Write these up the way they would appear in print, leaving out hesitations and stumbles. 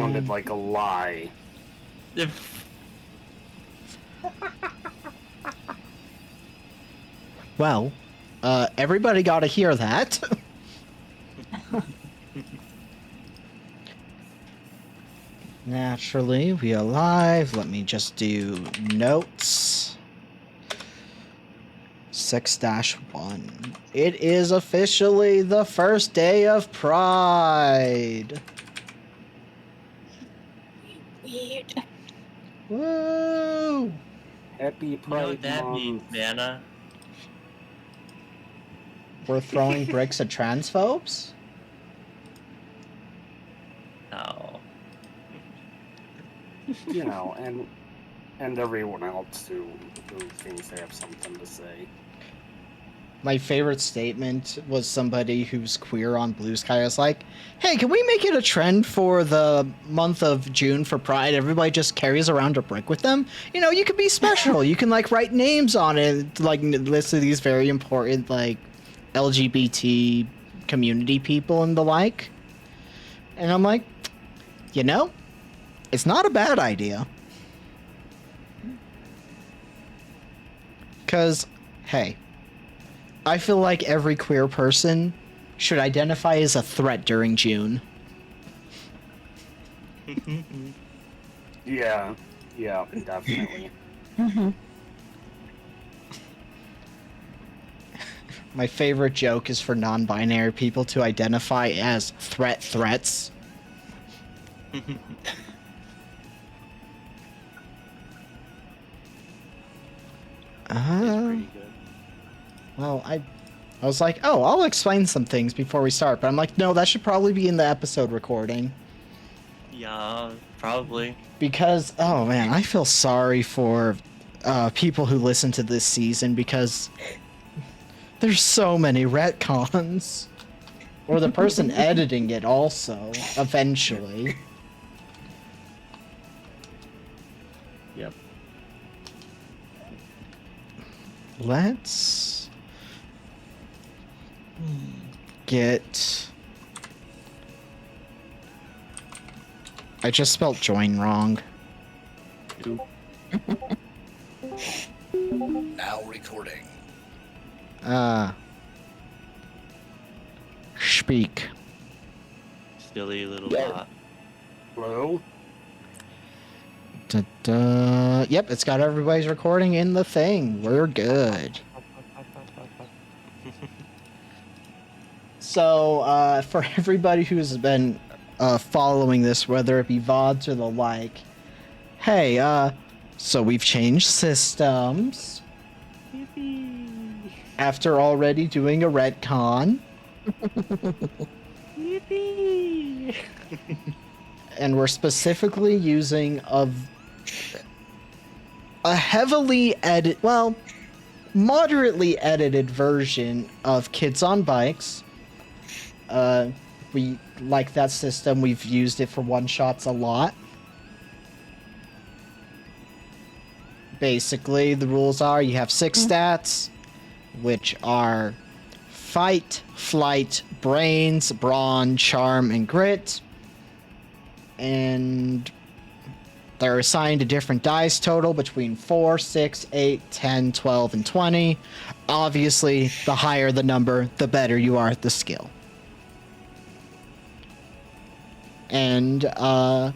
sounded like a lie. Well, everybody got to hear that. Naturally, we are live. Let me just do notes. 6-1. It is officially the first day of Pride. Weird. Woo! Happy Pride You know what that Month. means, Vanna? We're throwing bricks at transphobes? No. You know, and everyone else who thinks they have something to say. My favorite statement was somebody who's queer on Blue Sky. I was like, hey, can we make it a trend for the month of June for Pride? Everybody just carries around a brick with them. You know, you could be special. You can, like, write names on it, like, list of these very important, like, LGBT community people and the like. And I'm like, you know, it's not a bad idea. Because, hey, I feel like every queer person should identify as a threat during June. Yeah, definitely. My favorite joke is for non-binary people to identify as threats. It's pretty good. Well, I was like, oh, I'll explain some things before we start, but I'm like, no, that should probably be in the episode recording. Yeah, probably. Because, oh man, I feel sorry for people who listen to this season because there's so many retcons. Or the person editing it also, eventually. Yep. Let's get... I just spelled join wrong. Now recording. Speak. Silly little bot. Hello? Da-da. Yep, it's got everybody's recording in the thing. We're good. So, for everybody who's been following this, whether it be VODs or the like, hey, so we've changed systems. After already doing a retcon. And we're specifically using a heavily moderately edited version of Kids on Bikes. We like that system. We've used it for one-shots a lot. Basically, the rules are you have 6 stats, which are Fight, Flight, Brains, Brawn, Charm, and Grit. And they're assigned a different dice total between 4, 6, 8, 10, 12, and 20. Obviously, the higher the number, the better you are at the skill. And I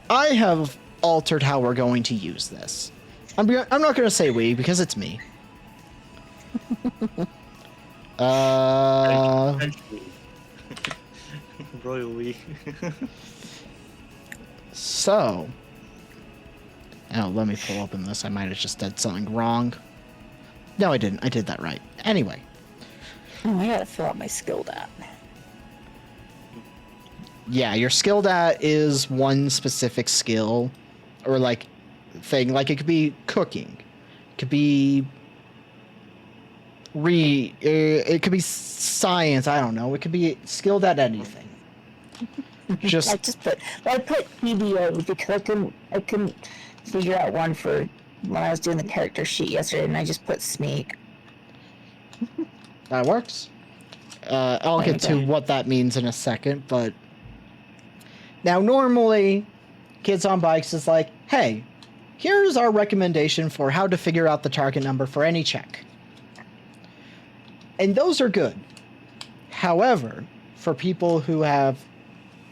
have altered how we're going to use this. I'm not going to say we because it's me. Royal we. So, oh, let me pull open this. I might have just did something wrong. No, I didn't. I did that right. Anyway. Oh, I gotta fill out my skill dot. Yeah, your skill dat is one specific skill or like thing. Like it could be cooking. It could be it could be science, I don't know. It could be skilled at anything. I put PBA because I couldn't figure out one for when I was doing the character sheet yesterday, and I just put Sneak. That works. I'll get to what that means in a second, but Now, normally, Kids on Bikes is like, hey, here's our recommendation for how to figure out the target number for any check. And those are good. However, for people who have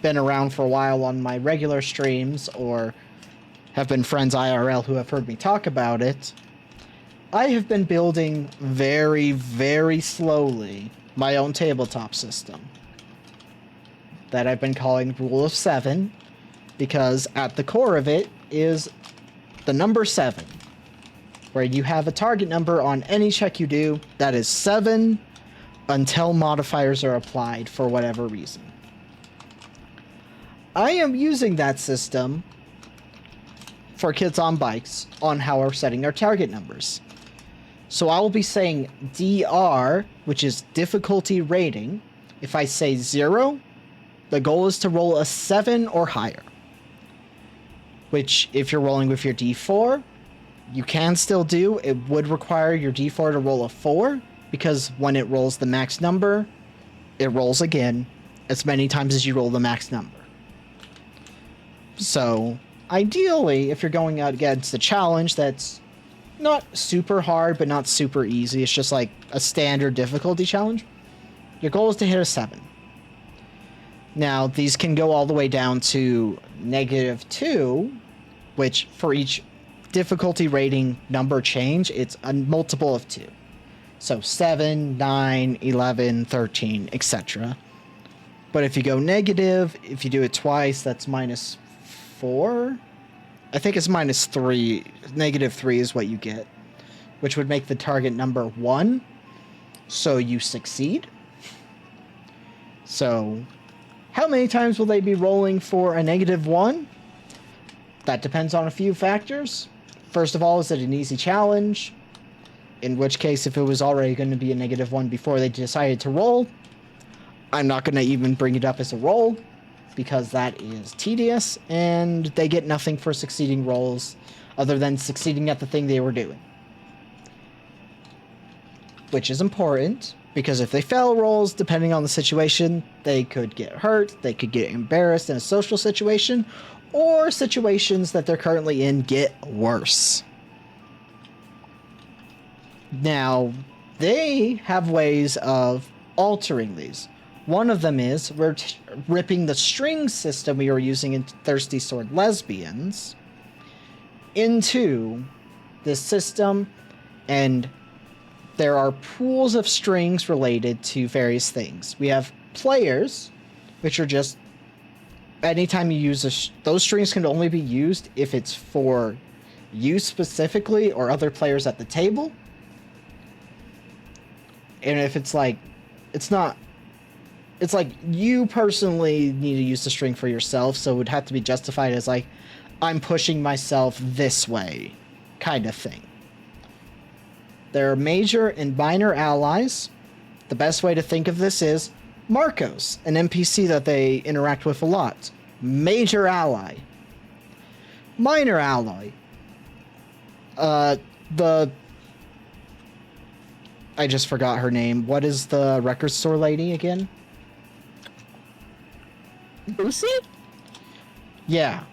been around for a while on my regular streams or have been friends IRL who have heard me talk about it, I have been building very, very slowly my own tabletop system that I've been calling Rule of 7, because at the core of it is the number 7, where you have a target number on any check you do that is 7 until modifiers are applied for whatever reason. I am using that system for Kids on Bikes on how we're setting our target numbers. So I will be saying DR, which is difficulty rating. If I say 0, the goal is to roll a 7 or higher. Which, if you're rolling with your D4, you can still do. It would require your D4 to roll a 4, because when it rolls the max number, it rolls again as many times as you roll the max number. So, ideally, if you're going out against a challenge that's not super hard, but not super easy, it's just like a standard difficulty challenge, your goal is to hit a 7. Now, these can go all the way down to -2, which for each difficulty rating number change, it's a multiple of 2. So 7, 9, 11, 13, etc. But if you go negative, if you do it twice, that's -4. I think it's -3. -3 is what you get, which would make the target number 1. So you succeed. So how many times will they be rolling for a -1? That depends on a few factors. First of all, is it an easy challenge? In which case, if it was already going to be a -1 before they decided to roll, I'm not going to even bring it up as a roll, because that is tedious, and they get nothing for succeeding rolls other than succeeding at the thing they were doing. Which is important, because if they fail rolls, depending on the situation, they could get hurt, they could get embarrassed in a social situation, or situations that they're currently in get worse. Now, they have ways of altering these. One of them is we're ripping the string system we were using in Thirsty Sword Lesbians into this system, and there are pools of strings related to various things. We have players, which are just anytime you use those strings can only be used if it's for you specifically or other players at the table. And if it's like, it's like you personally need to use the string for yourself, so it would have to be justified as like, I'm pushing myself this way, kind of thing. There are major and minor allies. The best way to think of this is Marcos, an NPC that they interact with a lot. Major ally. Minor ally. I just forgot her name. What is the record store lady again? Lucy? Yeah.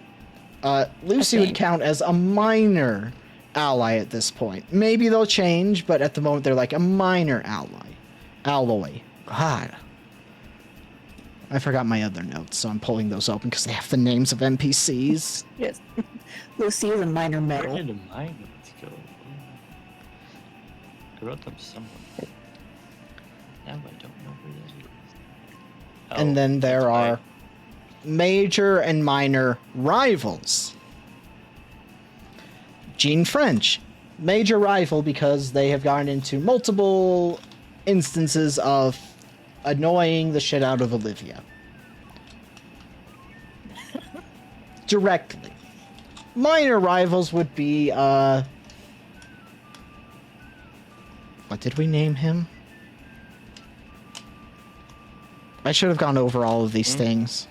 Lucy would count as a minor ally at this point. Maybe they'll change, but at the moment they're like a minor ally. Alloy. God. I forgot my other notes, so I'm pulling those open because they have the names of NPCs. Yes. Lucy is a minor Where metal. did my notes go? I wrote them somewhere. Now I don't know where that is. And then there that's why. are major and minor rivals. Jean French, major rival because they have gotten into multiple instances of annoying the shit out of Olivia. Directly. Minor rivals would be, what did we name him? I should have gone over all of these things.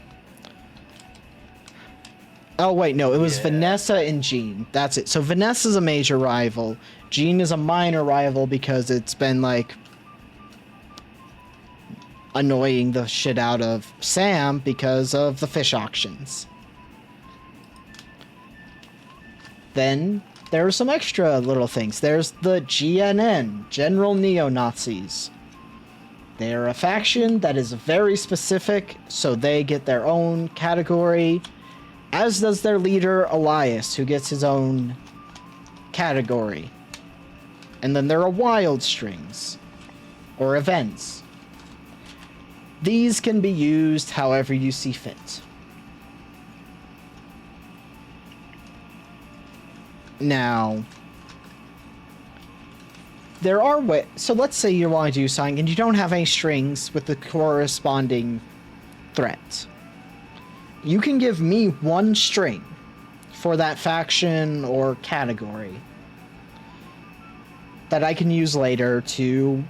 Oh, wait, no, it was Vanessa and Jean. That's it. So Vanessa's a major rival. Jean is a minor rival because it's been, like, annoying the shit out of Sam because of the fish auctions. Then there are some extra little things. There's the GNN, General Neo-Nazis. They're a faction that is very specific, so they get their own category, as does their leader, Elias, who gets his own category. And then there are wild strings, or events. These can be used however you see fit. Now, there are ways. So let's say you want to do something and you don't have any strings with the corresponding threats. You can give me one string for that faction or category that I can use later to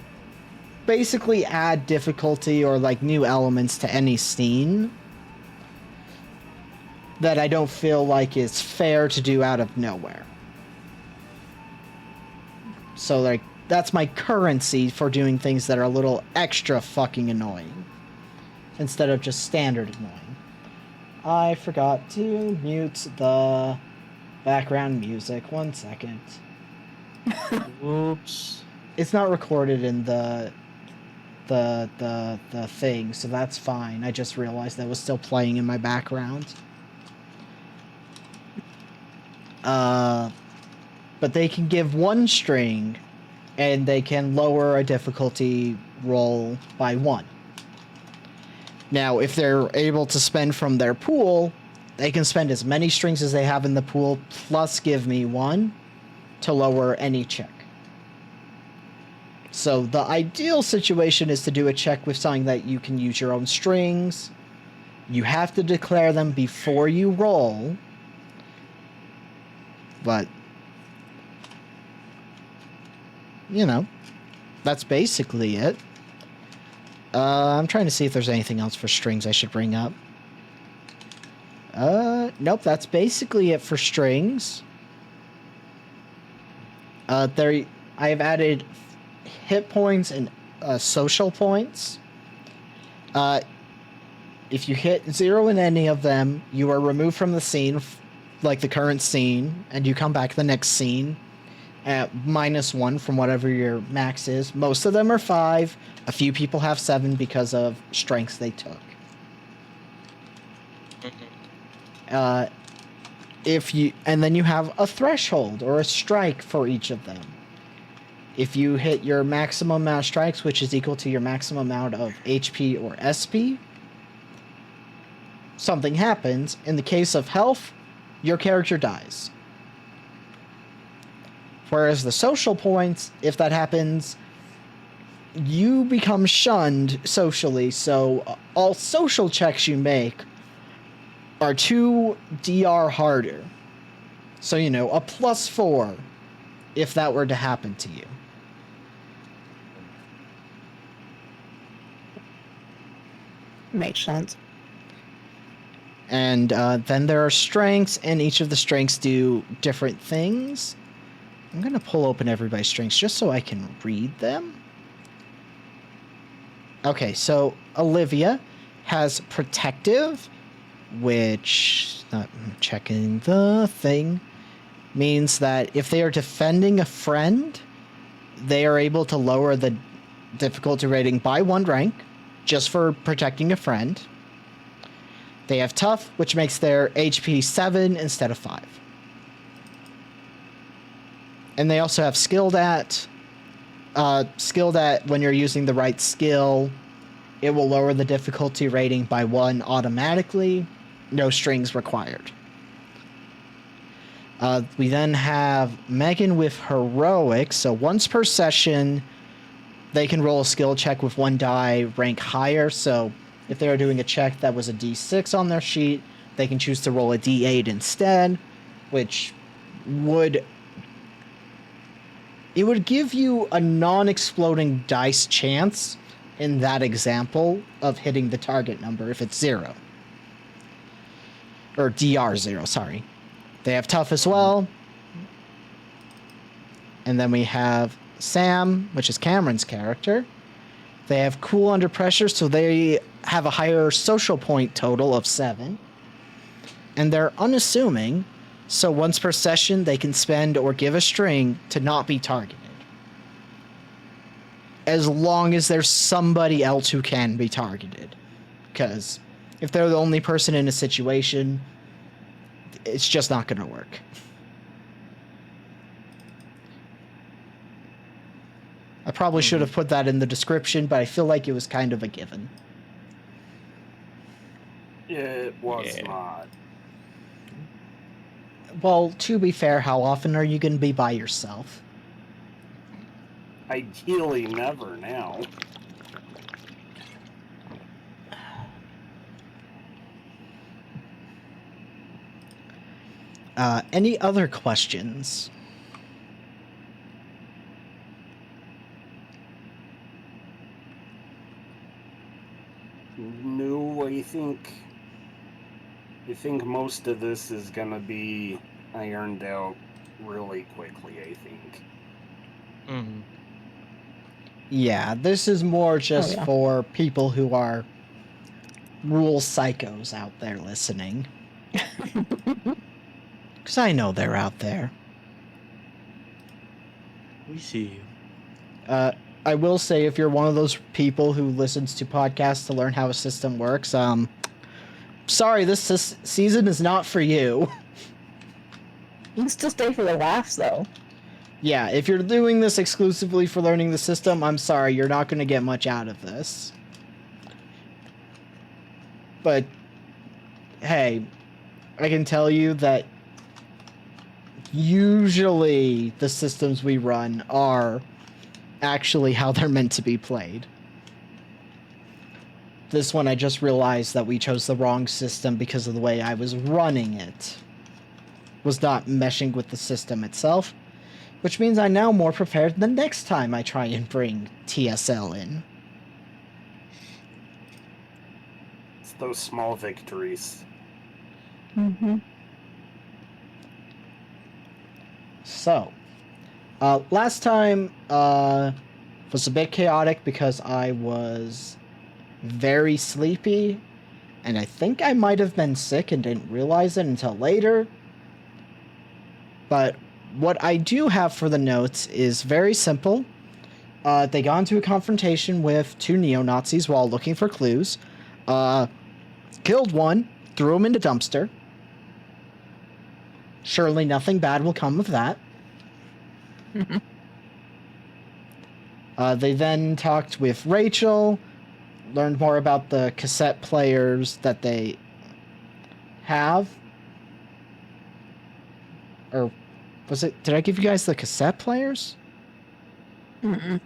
basically add difficulty or like new elements to any scene that I don't feel like is fair to do out of nowhere. So like that's my currency for doing things that are a little extra fucking annoying instead of just standard annoying. I forgot to mute the background music. 1 second. Whoops. It's not recorded in the thing, so that's fine. I just realized that was still playing in my background. But they can give one string, and they can lower a difficulty roll by 1. Now, if they're able to spend from their pool, they can spend as many strings as they have in the pool, plus give me 1 to lower any check. So the ideal situation is to do a check with something that you can use your own strings. You have to declare them before you roll. But, you know, that's basically it. I'm trying to see if there's anything else for strings I should bring up. Nope, that's basically it for strings. I have added hit points and social points. If you hit 0 in any of them, you are removed from the scene, like the current scene, and you come back the next scene at -1 from whatever your max is. Most of them are 5. A few people have 7 because of strengths they took. And then you have a threshold or a strike for each of them. If you hit your maximum amount of strikes, which is equal to your maximum amount of HP or SP, something happens. In the case of health, your character dies. Whereas the social points, if that happens, you become shunned socially, so all social checks you make are 2 DR harder. So, you know, a +4 if that were to happen to you. Makes sense. And then there are strengths, and each of the strengths do different things. I'm going to pull open everybody's strengths just so I can read them. Okay, so Olivia has protective, which, not checking the thing, means that if they are defending a friend, they are able to lower the difficulty rating by 1 rank, just for protecting a friend. They have tough, which makes their HP 7 instead of 5. And they also have skilled at. Skilled at, when you're using the right skill, it will lower the difficulty rating by 1 automatically. No strings required. We then have Megan with heroic. So once per session, they can roll a skill check with 1 die rank higher. So if they were doing a check that was a D6 on their sheet, they can choose to roll a D8 instead, which would... It would give you a non-exploding dice chance in that example of hitting the target number if it's 0. Or DR 0, sorry. They have tough as well. And then we have Sam, which is Cameron's character. They have cool under pressure, so they have a higher social point total of 7. And they're unassuming, so once per session they can spend or give a string to not be targeted. As long as there's somebody else who can be targeted. Because if they're the only person in a situation, it's just not going to work. I probably should have put that in the description, but I feel like it was kind of a given. It was Yeah. not. Well, to be fair, how often are you going to be by yourself? Ideally, never now. Any other questions? No, I think most of this is gonna be ironed out really quickly, I think. Mm-hmm. Yeah, this is more just yeah. for people who are rule psychos out there listening. Because I know they're out there. We see you. I will say, if you're one of those people who listens to podcasts to learn how a system works, sorry, this season is not for you. You can still stay for the laughs, though. Yeah, if you're doing this exclusively for learning the system, I'm sorry, you're not going to get much out of this. But, hey, I can tell you that usually the systems we run are actually how they're meant to be played. This one, I just realized that we chose the wrong system because of the way I was running it. Was not meshing with the system itself, which means I'm now more prepared the next time I try and bring TSL in. It's those small victories. Mm-hmm. So, last time was a bit chaotic because I was very sleepy, and I think I might have been sick and didn't realize it until later. But what I do have for the notes is very simple. They got into a confrontation with 2 neo-Nazis while looking for clues. Killed one, threw him in the dumpster. Surely nothing bad will come of that. They then talked with Rachel, learned more about the cassette players that they have. Or was it? Did I give you guys the cassette players? Mm-mm.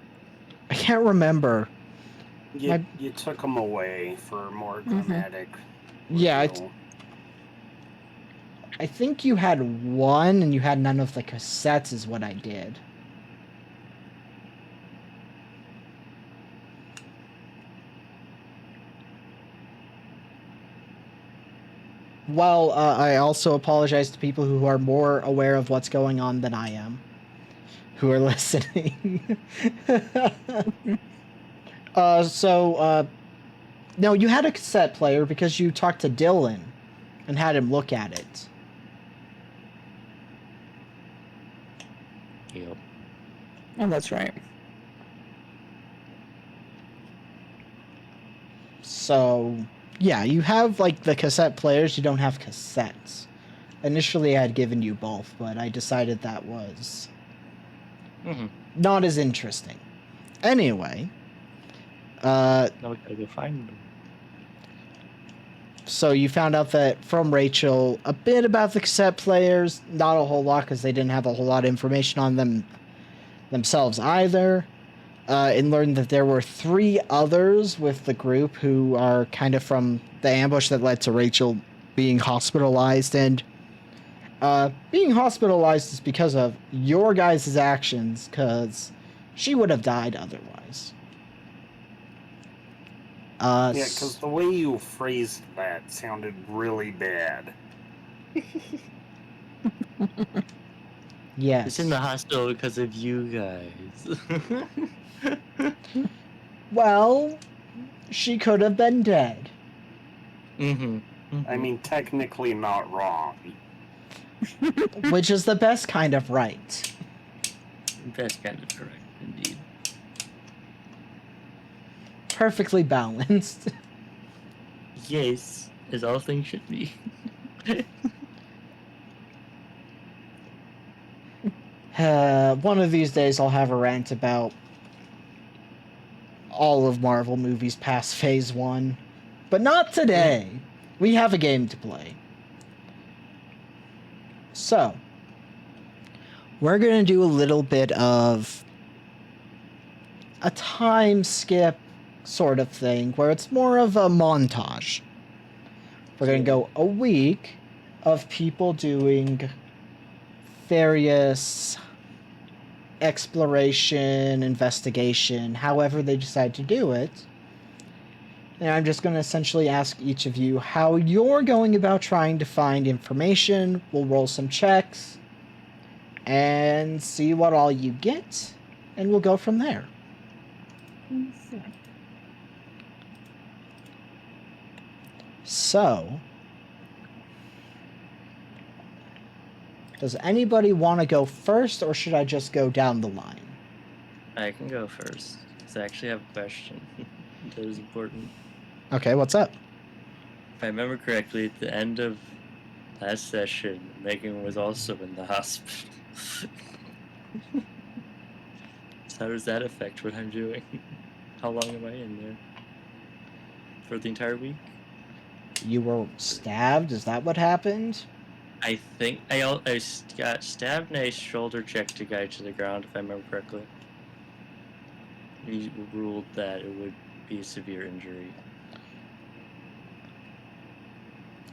I can't remember. You took them away for more dramatic. Yeah, reveal. I think you had one and you had none of the cassettes is what I did. Well, I also apologize to people who are more aware of what's going on than I am, who are listening. No, you had a cassette player because you talked to Dylan and had him look at it. Yep. Oh, that's right. So, yeah, you have, like, the cassette players, you don't have cassettes. Initially, I had given you both, but I decided that was not as interesting. Anyway, Now we gotta go find them. so you found out that from Rachel a bit about the cassette players, not a whole lot because they didn't have a whole lot of information on them themselves either. And learned that there were 3 others with the group who are kind of from the ambush that led to Rachel being hospitalized. And being hospitalized is because of your guys' actions, because she would have died otherwise. Yeah, because the way you phrased that sounded really bad. Yes. It's in the hospital because of you guys. Well, she could have been dead. Mm-hmm. I mean, technically not wrong. Which is the best kind of right. That's kind of correct, indeed. Perfectly balanced. Yes, as all things should be. One of these days I'll have a rant about all of Marvel movies past Phase 1. But not today. We have a game to play. So, we're going to do a little bit of a time skip sort of thing, where it's more of a montage. We're going to go a week of people doing various exploration, investigation, however they decide to do it. And I'm just going to essentially ask each of you how you're going about trying to find information. We'll roll some checks and see what all you get, and we'll go from there. So, does anybody want to go first, or should I just go down the line? I can go first, because I actually have a question that is important. Okay, what's up? If I remember correctly, at the end of last session, Megan was also in the hospital. So how does that affect what I'm doing? How long am I in there? For the entire week? You were stabbed? Is that what happened? I think I got stabbed and I shoulder checked a guy to the ground, if I remember correctly. He ruled that it would be a severe injury.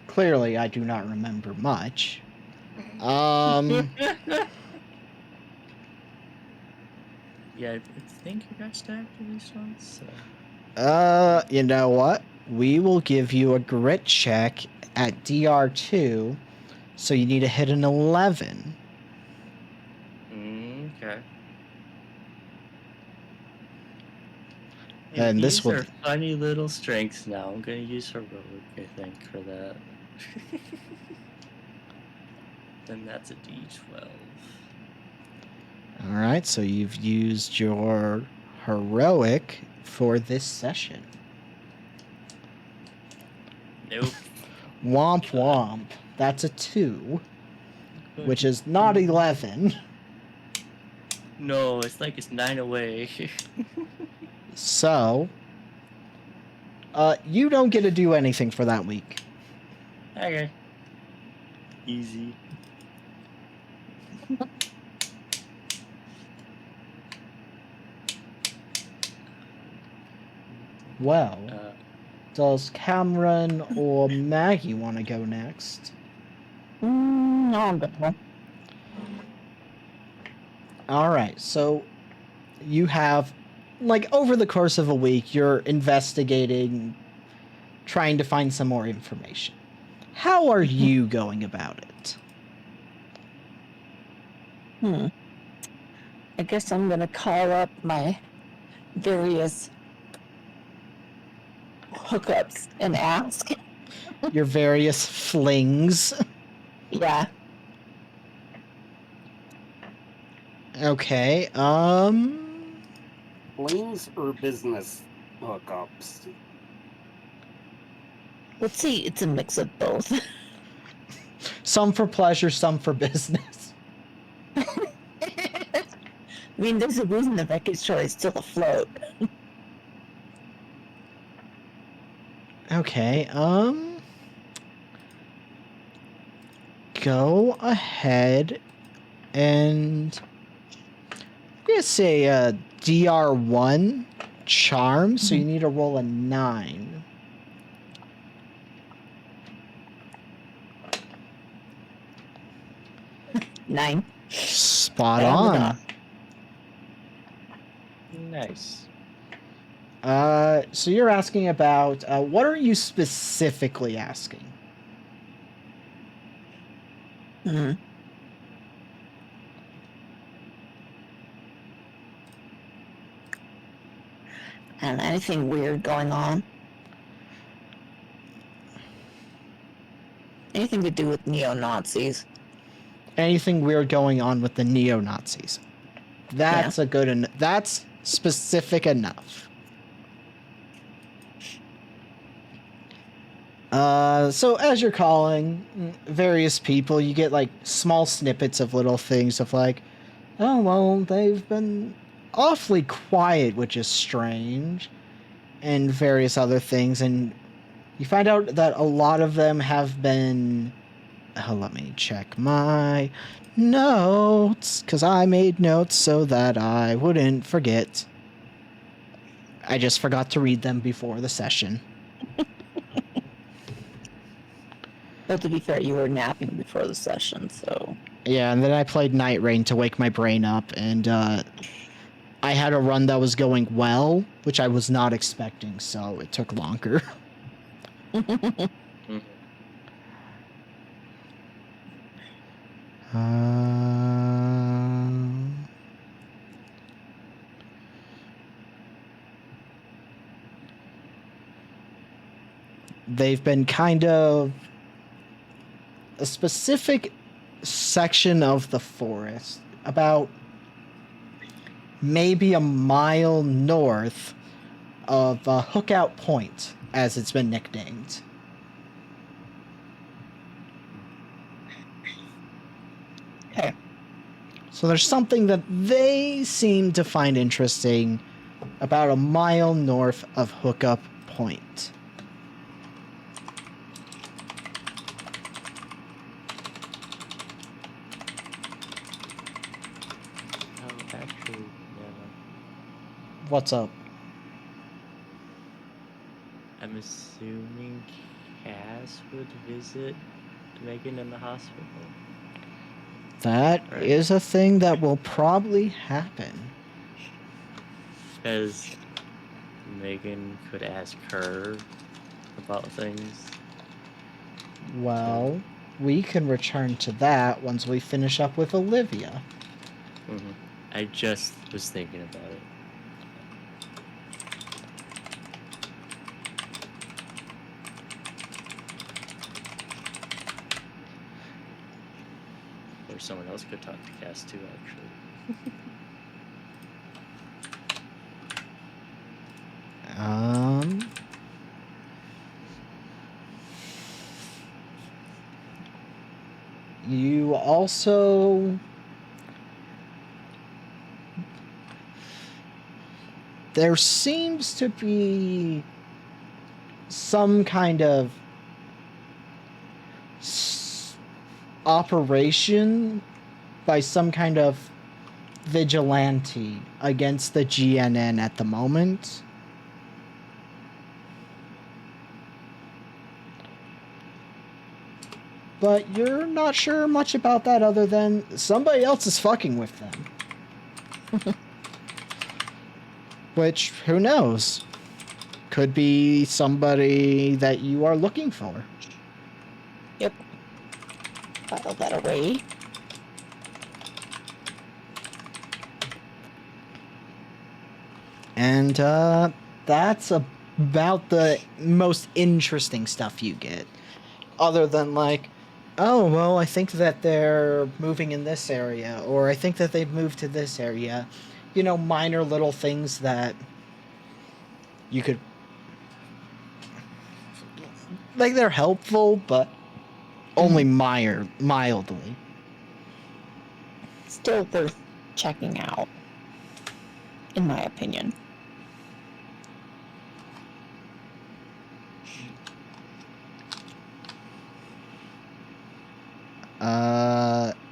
Clearly, I do not remember much. Yeah, I think you got stabbed at least once. So. You know what? We will give you a grit check at DR2, so you need to hit an 11. Okay. And this These will... are funny little strengths now. I'm gonna use heroic, I think, for that. Then that's a D12. Alright, so you've used your heroic for this session. Nope. Womp womp. That's a 2, which is not 11. No, it's like it's 9 away. So, you don't get to do anything for that week. Okay. Easy. Well, does Cameron or Maggie want to go next? I'll go. Alright, so you have, like, over the course of a week, you're investigating, trying to find some more information. How are you going about it? I guess I'm gonna call up my various hookups and ask. Your various flings. Yeah. Okay, Flings or business hookups? Let's see, it's a mix of both. some for pleasure, some for business. I mean, there's a reason the record store is still afloat. Okay, go ahead and I'm gonna say DR1 charm, so you need to roll a 9. Nine. Spot Round it on. up. Nice. So you're asking about what are you specifically asking? And anything weird going on? Anything to do with neo-Nazis? Anything weird going on with the neo-Nazis? That's a good that's specific enough. So as you're calling various people, you get like small snippets of little things of like, oh, well, they've been awfully quiet, which is strange, and various other things. And you find out that a lot of them have been... let me check my notes, because I made notes so that I wouldn't forget. I just forgot to read them before the session. But to be fair, you were napping before the session, so... Yeah, and then I played Night Rain to wake my brain up, and I had a run that was going well, which I was not expecting, so it took longer. They've been kind of a specific section of the forest, about maybe a mile north of Hookout Point, as it's been nicknamed. Okay. So there's something that they seem to find interesting about a mile north of Hookup Point. Actually, yeah. What's up? I'm assuming Cass would visit Megan in the hospital. That is a thing that will probably happen. Because Megan could ask her about things. Well, we can return to that once we finish up with Olivia. Mm-hmm. I just was thinking about it. Or someone else could talk to Cass too, actually. You also... There seems to be some kind of operation by some kind of vigilante against the GNN at the moment. But you're not sure much about that other than somebody else is fucking with them. Which, who knows? Could be somebody that you are looking for. Yep. File that away. And that's about the most interesting stuff you get. Other than like, oh, well, I think that they're moving in this area, or I think that they've moved to this area. You know, minor little things that you could... Like, they're helpful, but only mildly. Still worth checking out, in my opinion.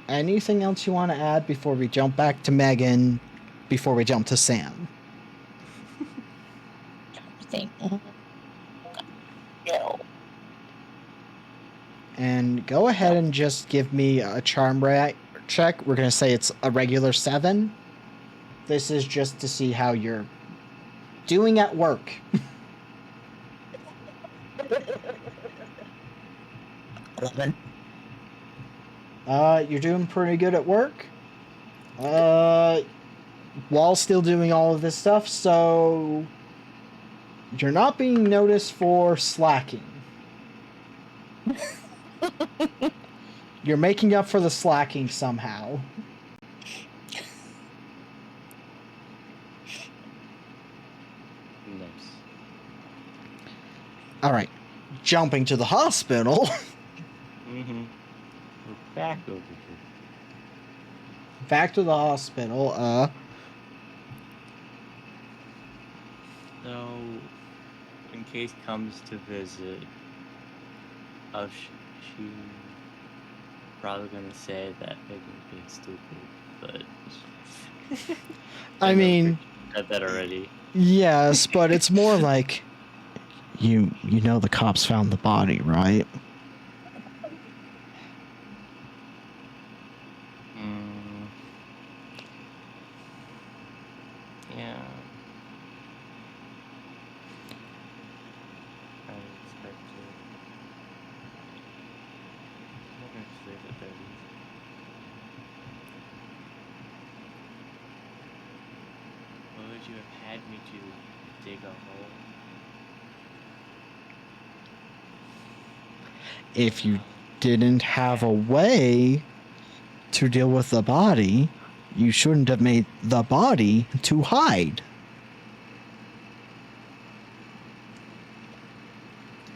Anything else you want to add before we jump back to Megan, before we jump to Sam? I think. No. And go ahead and just give me a charm check. We're going to say it's a regular 7. This is just to see how you're doing at work. 11. You're doing pretty good at work. While still doing all of this stuff, so You're not being noticed for slacking. You're making up for the slacking somehow. Nice. Alright. Jumping to the hospital. Mm-hmm. We're back over here. Back to the hospital. So, when Kate comes to visit, she probably gonna say that Megan's being stupid, but I mean, said that already. yes, but it's more like you know the cops found the body, right? Yeah. I expected. I'm gonna just leave it there. What would you have had me to dig a hole? If you didn't have a way to deal with the body, you shouldn't have made the body to hide.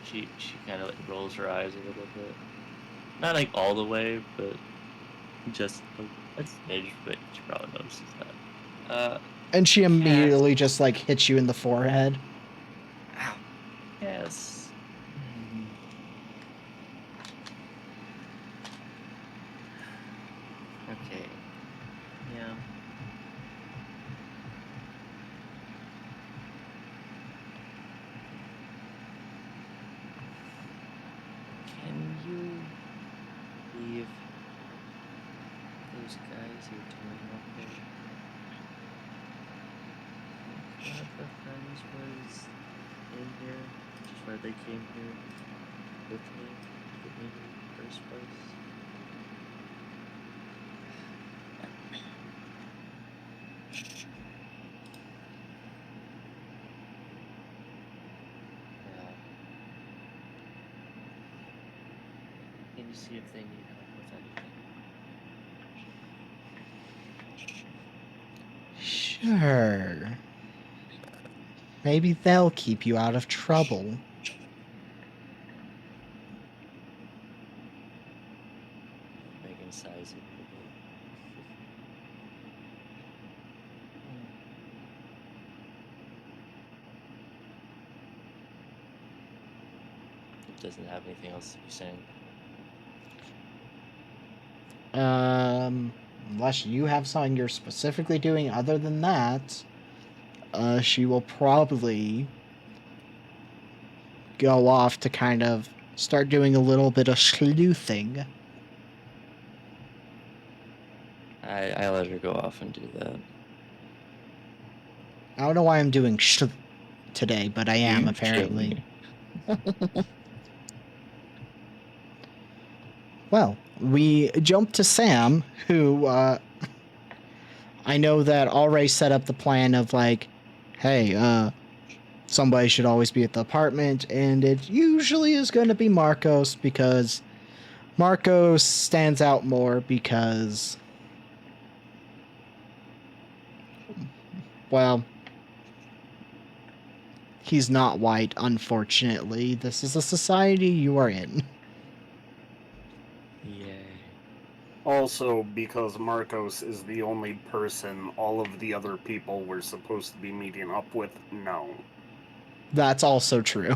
She kind of like rolls her eyes a little bit. Not like all the way, but just a smidge, but she probably notices that. And she immediately just like hits you in the forehead. Ow. Yes. Okay. Yeah. Can you leave those guys you're doing up there? One of the friends was in here, just why they came here with me to get me in the first place. Yeah. Can you see if they need help with anything? Sure. Maybe they'll keep you out of trouble. Megan sighs a little bit. It doesn't have anything else to be saying. Unless you have something you're specifically doing other than that, she will probably go off to kind of start doing a little bit of sleuthing. I let her go off and do that. I don't know why I'm doing today, but I am You apparently. Well, we jump to Sam, who I know that already set up the plan of like, hey, somebody should always be at the apartment, and it usually is going to be Marcos because Marcos stands out more because, well, he's not white, unfortunately. This is a society you are in. Yay. Also, because Marcos is the only person all of the other people were supposed to be meeting up with, no. That's also true.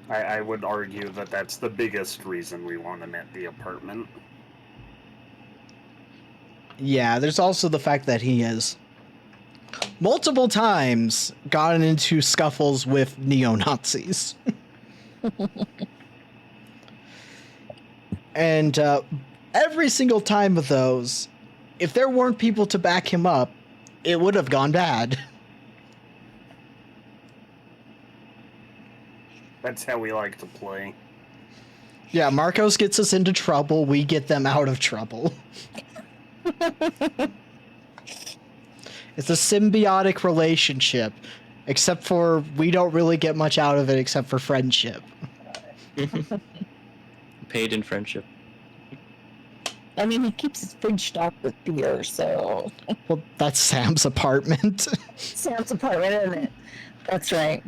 I would argue that that's the biggest reason we want him at the apartment. Yeah, there's also the fact that he has multiple times gotten into scuffles with neo-Nazis. And every single time of those, if there weren't people to back him up, it would have gone bad. That's how we like to play. Yeah, Marcos gets us into trouble, we get them out of trouble. It's a symbiotic relationship, except for we don't really get much out of it except for friendship. Paid in friendship. I mean, he keeps his fridge stocked with beer, so Well, that's Sam's apartment. Sam's apartment, isn't it? That's right.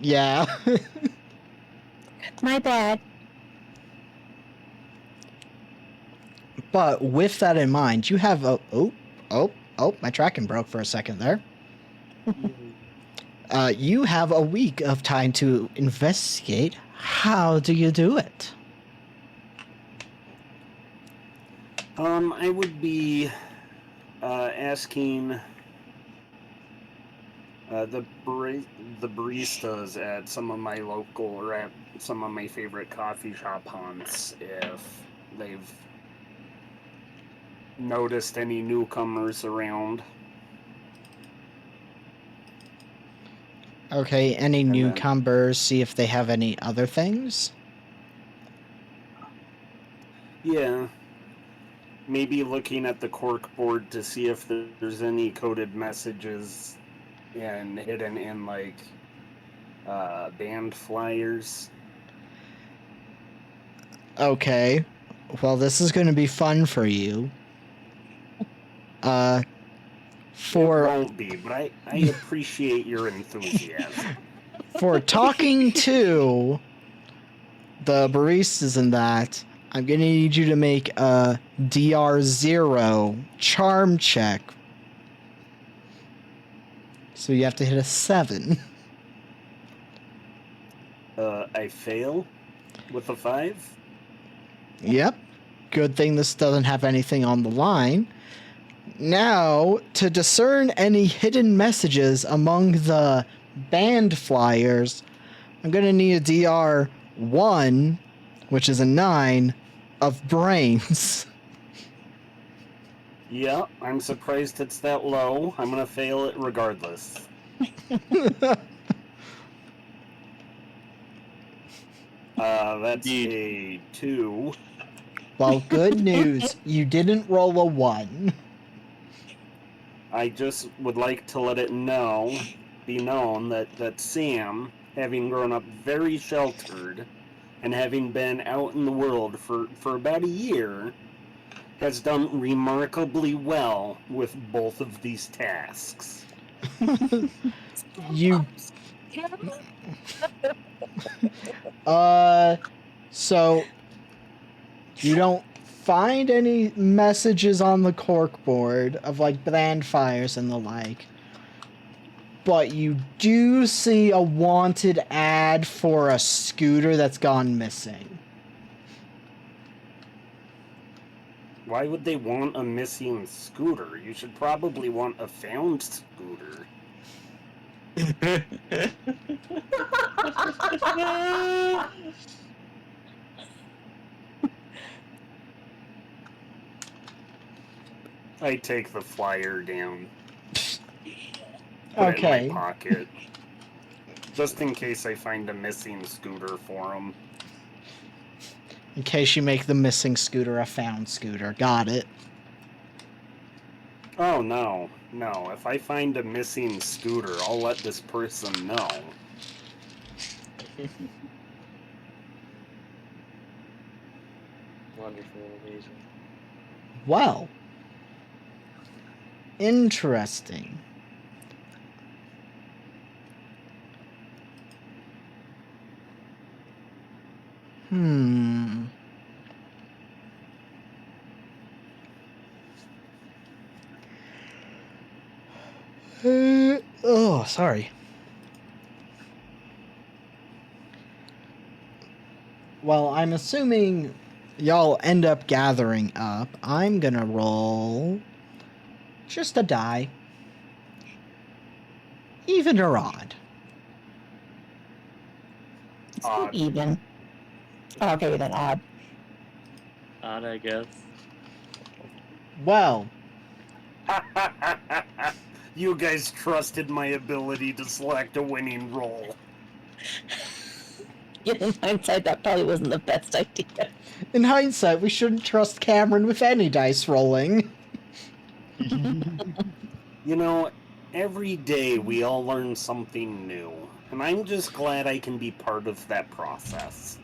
Yeah. My bad. But with that in mind, you have a my tracking broke for a second there. You have a week of time to investigate. How do you do it? I would be asking the baristas at some of my local or at some of my favorite coffee shop haunts if they've noticed any newcomers around. Okay, any then- newcomers, see if they have any other things? Yeah. Maybe looking at the cork board to see if there's any coded messages and hidden in like band flyers. Okay. Well, this is going to be fun for you. It For won't be, but I appreciate your enthusiasm. for talking to the baristas and that, I'm going to need you to make a DR0 charm check. So you have to hit a 7. I fail with a 5. Yep. Good thing this doesn't have anything on the line. Now, to discern any hidden messages among the band flyers, I'm going to need a DR1, which is a 9, of brains. Yeah, I'm surprised it's that low. I'm gonna fail it regardless. That's a 2. Well, good news. You didn't roll a 1. I just would like to let it be known that Sam, having grown up very sheltered and having been out in the world for about a year, has done remarkably well with both of these tasks. You so you don't find any messages on the corkboard of like band fires and the like, but you do see a wanted ad for a scooter that's gone missing. Why would they want a missing scooter? You should probably want a found scooter. I take the flyer down. Put it Okay. in my pocket. Just in case I find a missing scooter for him. In case you make the missing scooter a found scooter. Got it. Oh no, no. If I find a missing scooter, I'll let this person know. Wonderful, amazing. Well. Interesting. Hmm. Oh, sorry. Well, I'm assuming y'all end up gathering up. I'm gonna roll just a die. Even or odd. It's Odd. even. Okay, then odd. Odd, I guess. Well, You guys trusted my ability to select a winning roll. In hindsight, that probably wasn't the best idea. in hindsight, we shouldn't trust Cameron with any dice rolling. You know, every day we all learn something new, and I'm just glad I can be part of that process.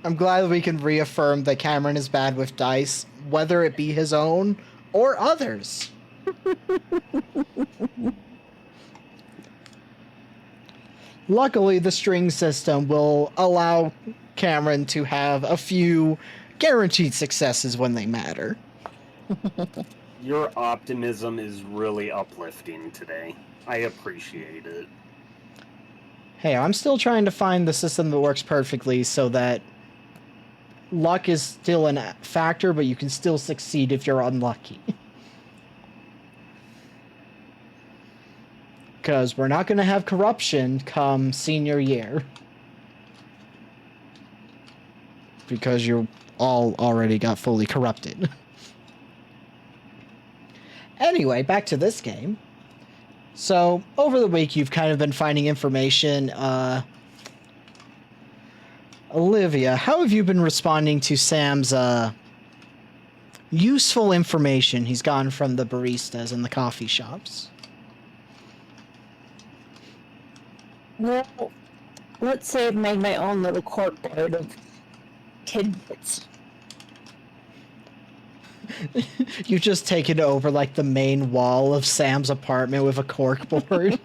I'm glad we can reaffirm that Cameron is bad with dice, whether it be his own or others. Luckily, the string system will allow Cameron to have a few guaranteed successes when they matter. Your optimism is really uplifting today. I appreciate it. Hey, I'm still trying to find the system that works perfectly so that luck is still a factor, but you can still succeed if you're unlucky. Because we're not going to have corruption come senior year. Because you all already got fully corrupted. Anyway, back to this game. So, over the week, you've kind of been finding information. Olivia, how have you been responding to Sam's useful information he's gotten from the baristas in the coffee shops? Well, let's say I've made my own little corkboard of tidbits. You've just taken over like the main wall of Sam's apartment with a corkboard.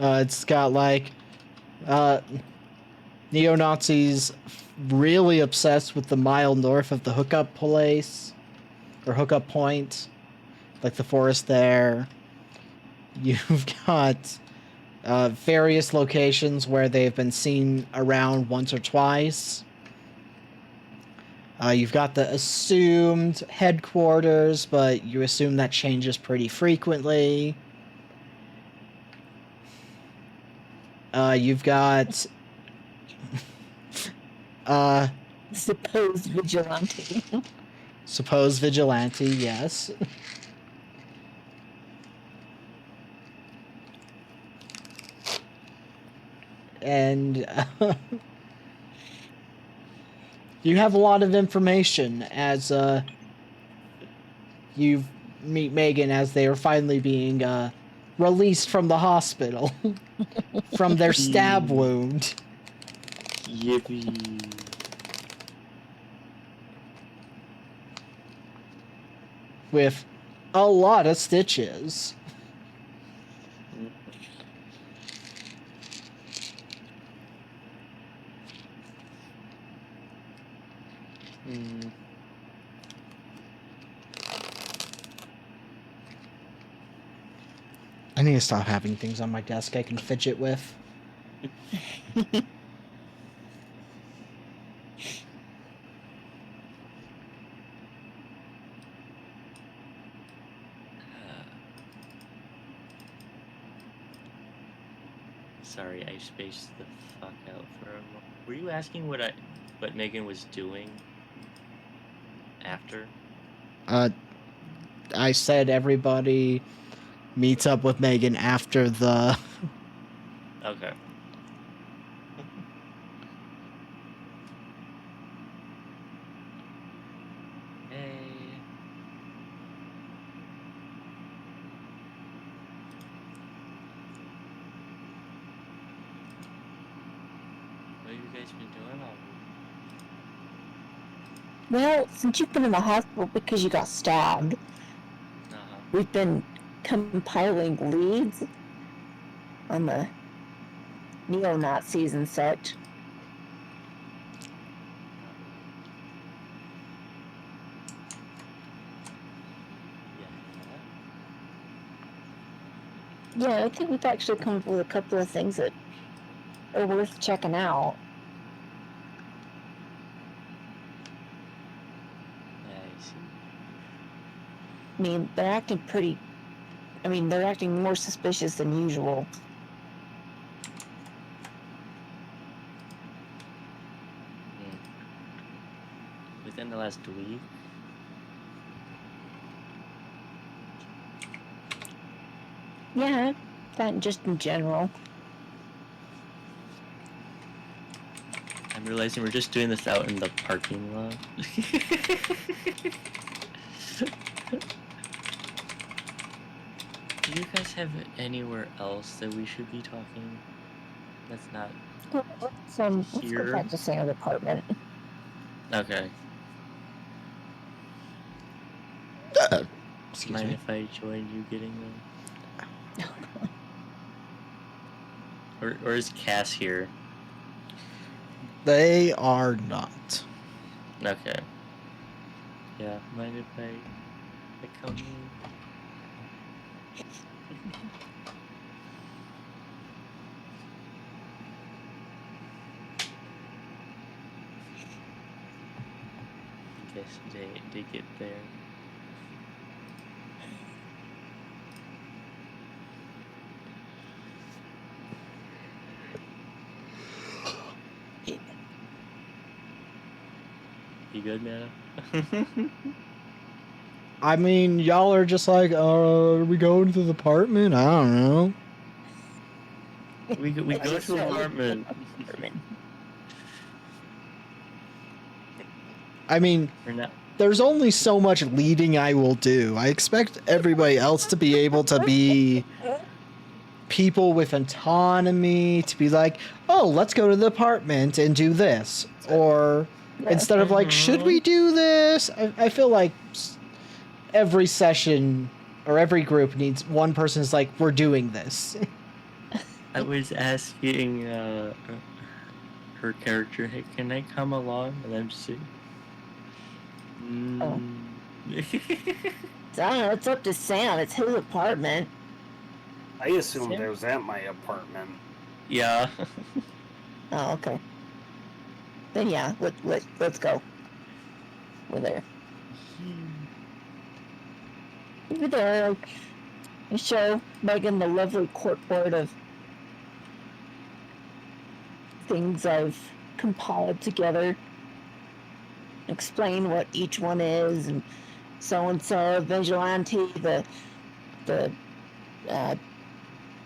It's got like neo-Nazis really obsessed with the mile north of the hookup place or hookup point, like the forest there. You've got various locations where they've been seen around once or twice. You've got the assumed headquarters, but you assume that changes pretty frequently. You've got Supposed vigilante. supposed vigilante, yes. And you have a lot of information as you meet Megan as they are finally being released from the hospital from their stab wound. Yippee. With a lot of stitches. Mm. I need to stop having things on my desk I can fidget with. Sorry, I spaced the fuck out for a moment. Were you asking what Megan was doing after? I said everybody meets up with Megan after the... Okay. Hey. What have you guys been doing all week? Well, since you've been in the hospital because you got stabbed, Uh-huh. we've been compiling leads on the neo-Nazis and such. Yeah. Yeah, I think we've actually come up with a couple of things that are worth checking out. I see. I mean, they're acting pretty... I mean, they're acting more suspicious than usual. Within the last week? Yeah, that just in general. I'm realizing we're just doing this out in the parking lot. Do you guys have anywhere else that we should be talking? That's not Let's go here. back to Sam's apartment. Okay. Excuse Mind me. if I join you getting them? Or is Cass here? They are not. Okay. Yeah, mind if I come in? I guess they get there. You good, Nana? I mean, y'all are just like, are we going to the apartment? I don't know. we go to an apartment. I mean, Or not. there's only so much leading I will do. I expect everybody else to be able to be people with autonomy, to be like, oh, let's go to the apartment and do this. Or instead of like, should we do this? I feel like every session or every group needs one person is like, we're doing this. I was asking her character, hey, can I come along? And I'm just saying, Oh. I don't know, it's up to Sam. It's his apartment. I assumed Sam? I was at my apartment. Yeah. Oh, okay. Then yeah, let's go. We're there. We're there. I show Megan the lovely corkboard of things I've compiled together. Explain what each one is, and so vigilante, the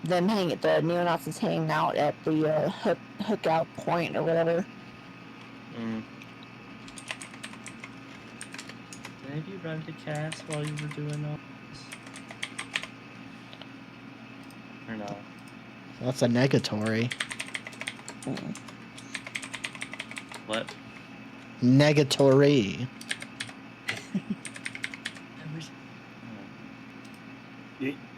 them hang at the neo-Nazis hanging out at the hookout point or whatever. Mm. Have you run to Cass while you were doing all this? Or no? That's a negatory. What? Negatory.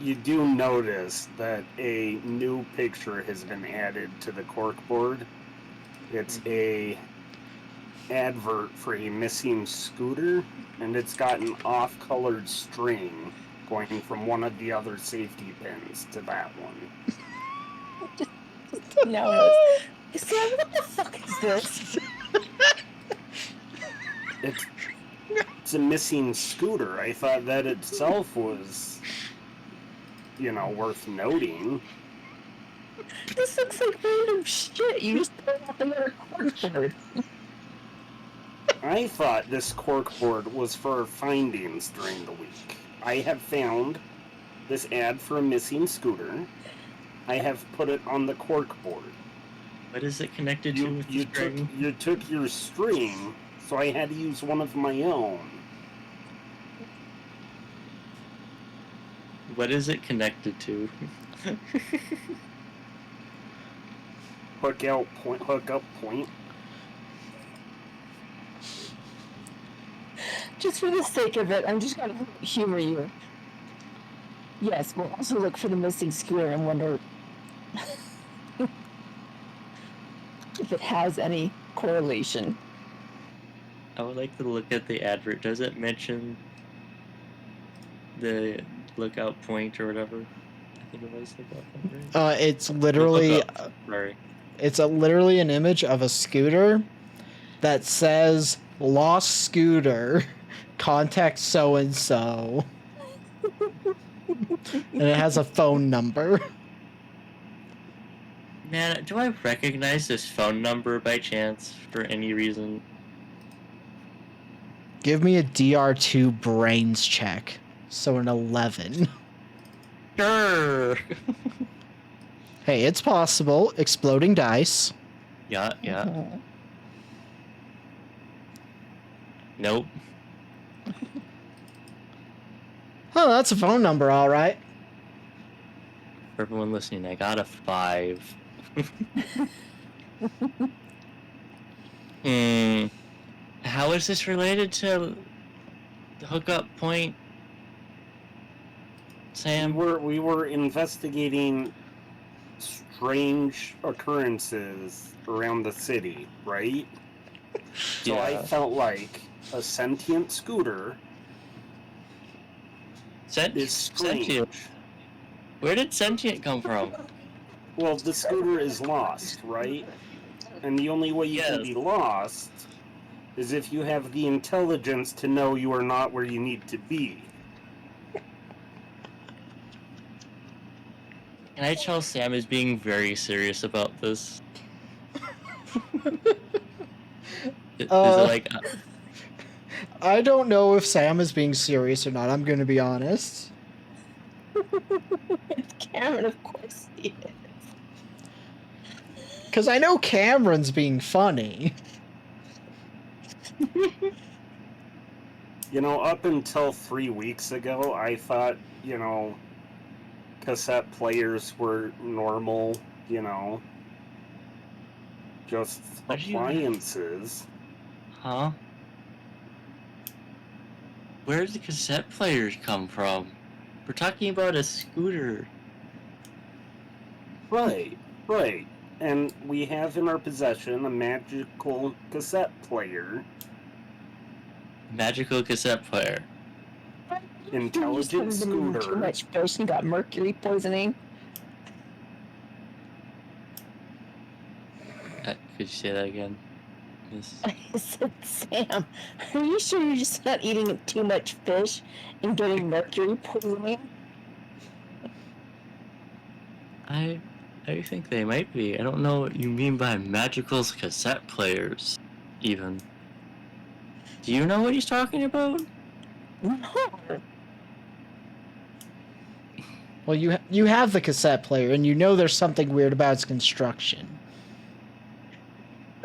You do notice that a new picture has been added to the corkboard. It's a advert for a missing scooter, and it's got an off-colored string going from one of the other safety pins to that one. No, Sam, what the fuck is this? It's a missing scooter. I thought that itself was, worth noting. This looks like random shit. You just put up another corkboard. I thought this corkboard was for findings during the week. I have found this ad for a missing scooter. I have put it on the corkboard. What is it connected to with the string? You took your string, so I had to use one of my own. What is it connected to? Hook up point. Just for the sake of it, I'm just gonna humor you. Yes, we'll also look for the missing scooter and wonder if it has any correlation. I would like to look at the advert. Does it mention the lookout point or whatever? I think it was lookout point, right? It's literally Lookup. Sorry. it's literally an image of a scooter that says lost scooter, contact so and so. And it has a phone number. Man, do I recognize this phone number by chance for any reason? Give me a DR2 brains check. So an 11. Sure. Hey, it's possible. Exploding dice. Yeah. Nope. Oh, that's a phone number, all right. For everyone listening, I got a 5. How is this related to the hookup point, Sam? We were investigating strange occurrences around the city, right? So I Yeah. felt like a sentient scooter is strange. Sentient. Where did sentient come from? Well, the scooter is lost, right? And the only way you can Yes. be lost is if you have the intelligence to know you are not where you need to be. Can I tell Sam is being very serious about this? Is it like I don't know if Sam is being serious or not. I'm going to be honest. Cameron, of course he is. Because I know Cameron's being funny. You know, up until 3 weeks ago, I thought, cassette players were normal, just What do you- appliances. huh? Where did the cassette players come from? We're talking about a scooter. Right. And we have in our possession a magical cassette player. Magical cassette player. Intelligent You just haven't been eating scooter. Too much fish and got mercury poisoning. Could you say that again? Yes. I said, Sam, are you sure you're just not eating too much fish and getting mercury poisoning? I think they might be. I don't know what you mean by magical cassette players, even. Do you know what he's talking about? No. Well, you have the cassette player, and you know there's something weird about its construction.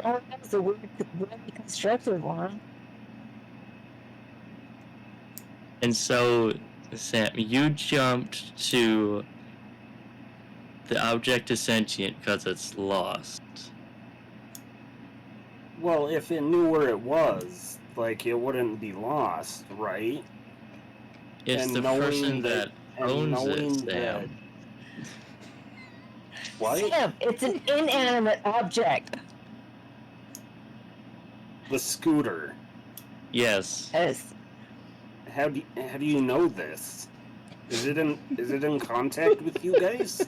Oh, that was a really constructive one. And so, Sam, you jumped to the object is sentient because it's lost. Well, if it knew where it was, like, it wouldn't be lost, right? It's And the knowing person that and owns knowing it, Sam. What? Sam, it's an inanimate object. The scooter. Yes. Yes. How do you know this? Is it in contact with you guys?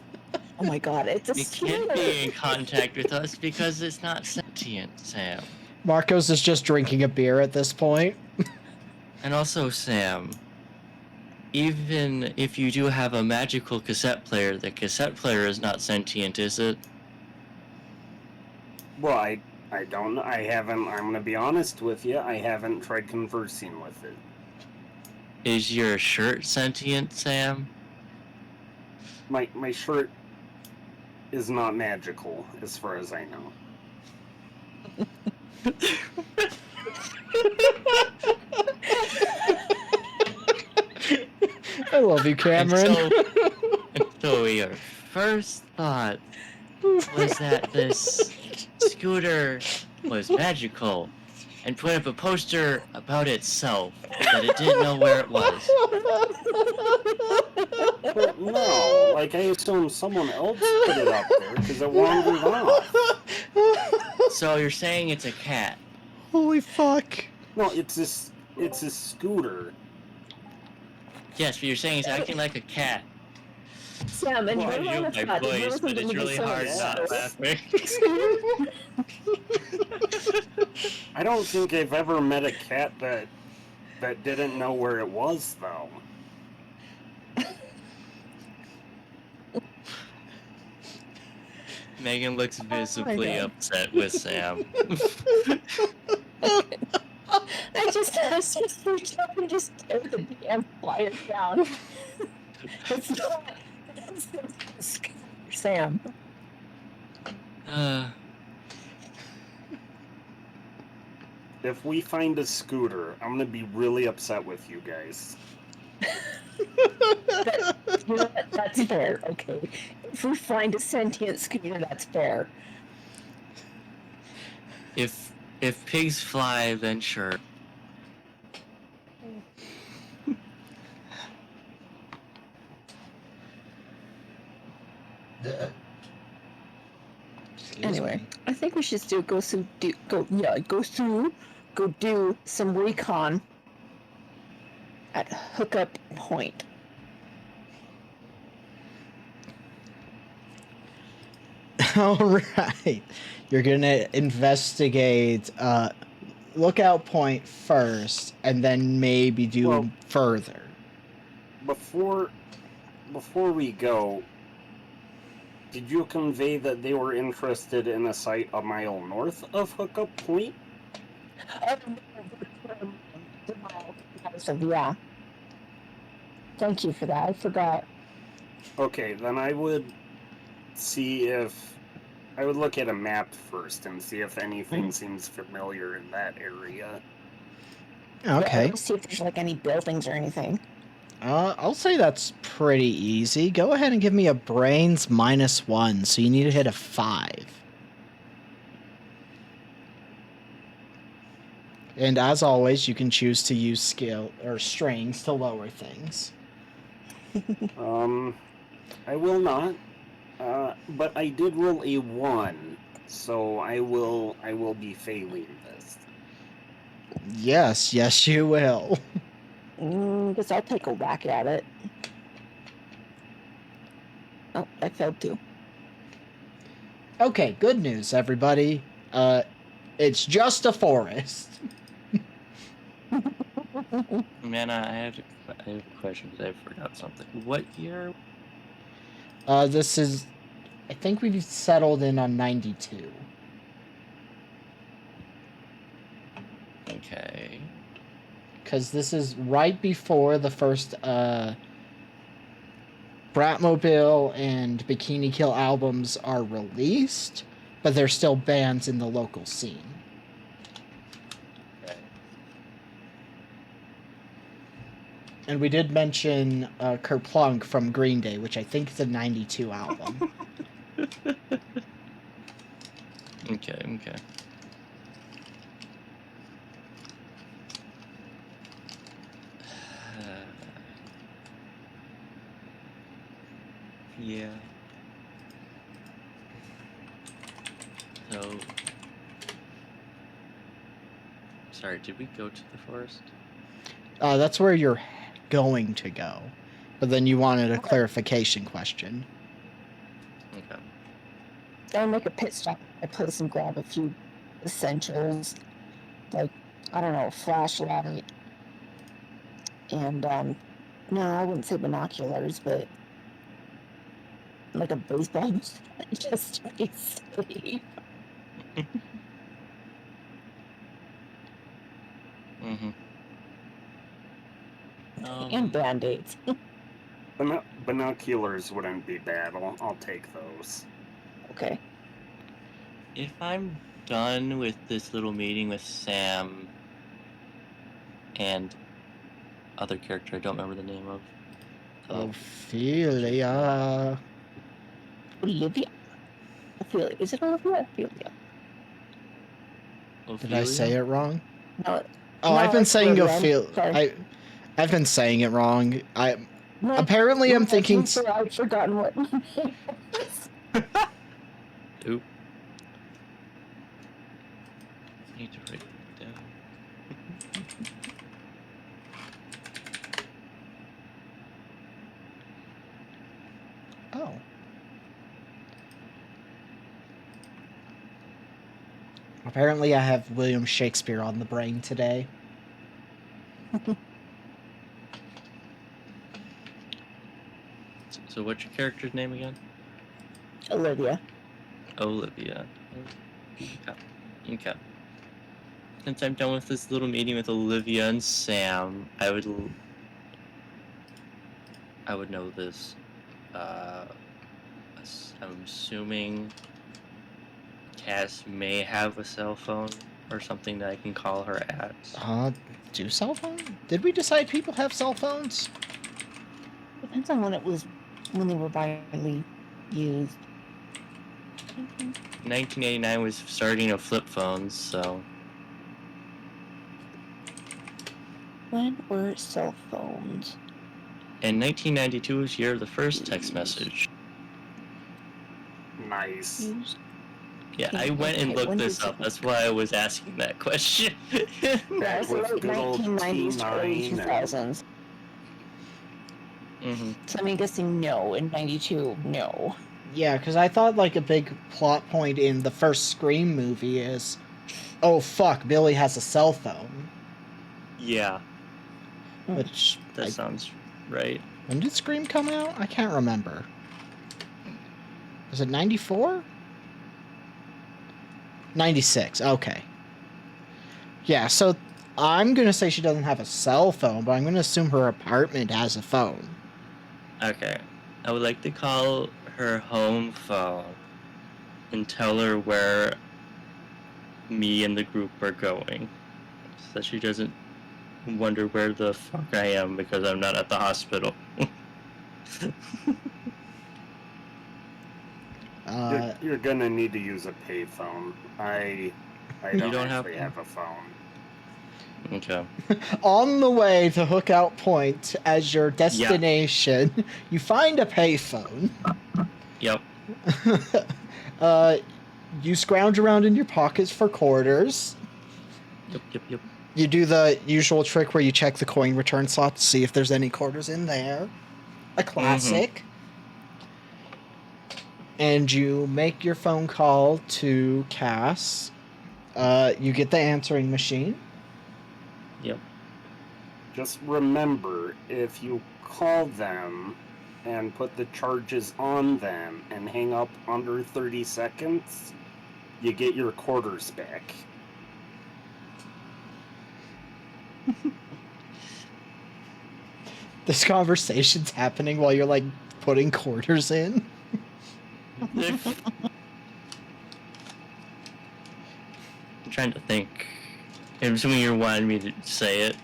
Oh my god, it's a It scooter. can't be in contact with us because it's not sentient, Sam. Marcos is just drinking a beer at this point. And also, Sam, even if you do have a magical cassette player, the cassette player is not sentient, is it? Well, I don't know. I haven't. I'm gonna be honest with you. I haven't tried conversing with it. Is your shirt sentient, Sam? My shirt is not magical, as far as I know. I love you, Cameron. And so your first thought was that this scooter was magical and put up a poster about itself that it didn't know where it was. But no, like I assume someone else put it up there because it wandered off. So you're saying it's a cat? Holy fuck. No, it's a scooter. Yes, but you're saying it's acting like a cat. Sam, and Well, you're I on knew the my thought, you voice, ever but think it's of really someone hard not else? laughing. I don't think I've ever met a cat that didn't know where it was, though. Megan looks visibly God. upset with Sam. I just reached up and just tear the damn flyer down. It's not. It's Sam. if we find a scooter, I'm gonna be really upset with you guys. You know what? That's fair. Okay, if we find a sentient scooter, that's fair. If pigs fly, then sure. Excuse Anyway, me. I think we should still go do some recon at Hookup Point. All right. You're gonna investigate Lookout Point first, and then maybe do Well- further. Before we go, did you convey that they were interested in a site a mile north of Hookup Point? So, yeah. Thank you for that. I forgot. Okay, then I would look at a map first and see if anything seems familiar in that area. Okay. Let's see if there's like any buildings or anything. I'll say that's pretty easy. Go ahead and give me a brains -1, so you need to hit a 5. And as always, you can choose to use skill or strings to lower things. I will not. But I did roll a 1, so I will be failing this. Yes, you will. Guess I'll take a whack at it. Oh, I failed too. Okay, good news, everybody. It's just a forest. Mana, I have a question because I forgot something. What year? This is... I think we've settled in on 92. Okay. Because this is right before the first Bratmobile and Bikini Kill albums are released, but they're still bands in the local scene. Okay. And we did mention Kerplunk from Green Day, which I think is a 92 album. Okay. Yeah. So... Sorry, did we go to the forest? That's where you're going to go. But then you wanted a clarification question. Okay. I'll make a pit stop at my place and grab a few essentials, like, I don't know, a flashlight, and, no, I wouldn't say binoculars, but like a baseball bat, just to be safe. Mm-hmm. And band-aids. Binoculars wouldn't be bad. I'll take those. Okay. If I'm done with this little meeting with Sam and other character I don't remember the name of. Ophelia. Olivia? Ophelia. Is it Olivia? Ophelia. Did I say it wrong? No. Oh, no, I've been it's saying Olivia. Ophelia. Sorry. I've been saying it wrong. No, Apparently I'm thinking... I've forgotten what my name was. Oop. I need to write it down. Oh. Apparently I have William Shakespeare on the brain today. So what's your character's name again? Olivia. Olivia. Okay. Since I'm done with this little meeting with Olivia and Sam, I would know this. I'm assuming Cass may have a cell phone. or something that I can call her at. Do cell phone? Did we decide people have cell phones? Depends on when they were widely used. 1989 was starting of flip phones, so When were cell phones and 1992 was year of the first text message. Nice. used? Yeah, Yeah, I went and okay, looked when this did up. you- That's why I was asking that question. Yeah, Back so with like good old 1990s to early T9 and- 2000s. hmm So I'm guessing no. In 92, no. Yeah, because I thought like a big plot point in the first Scream movie is, oh fuck, Billy has a cell phone. Yeah, Which that sounds right. when did Scream come out? I can't remember. Was it 94? 96. Okay. Yeah, so I'm gonna say she doesn't have a cell phone, but I'm gonna assume her apartment has a phone. Okay. I would like to call her home phone and tell her where me and the group are going. So that she doesn't wonder where the fuck I am because I'm not at the hospital. You're gonna need to use a payphone. I You don't don't have actually one? have a phone. Okay. On the way to Hookout Point as your destination, you find a payphone. Yep. You scrounge around in your pockets for quarters. Yep. You do the usual trick where you check the coin return slot to see if there's any quarters in there. A classic. And you make your phone call to Cass. You get the answering machine. Yep. Just remember, if you call them and put the charges on them and hang up under 30 seconds, you get your quarters back. This conversation's happening while you're like putting quarters in. I'm trying to think. I'm assuming you wanted me to say it.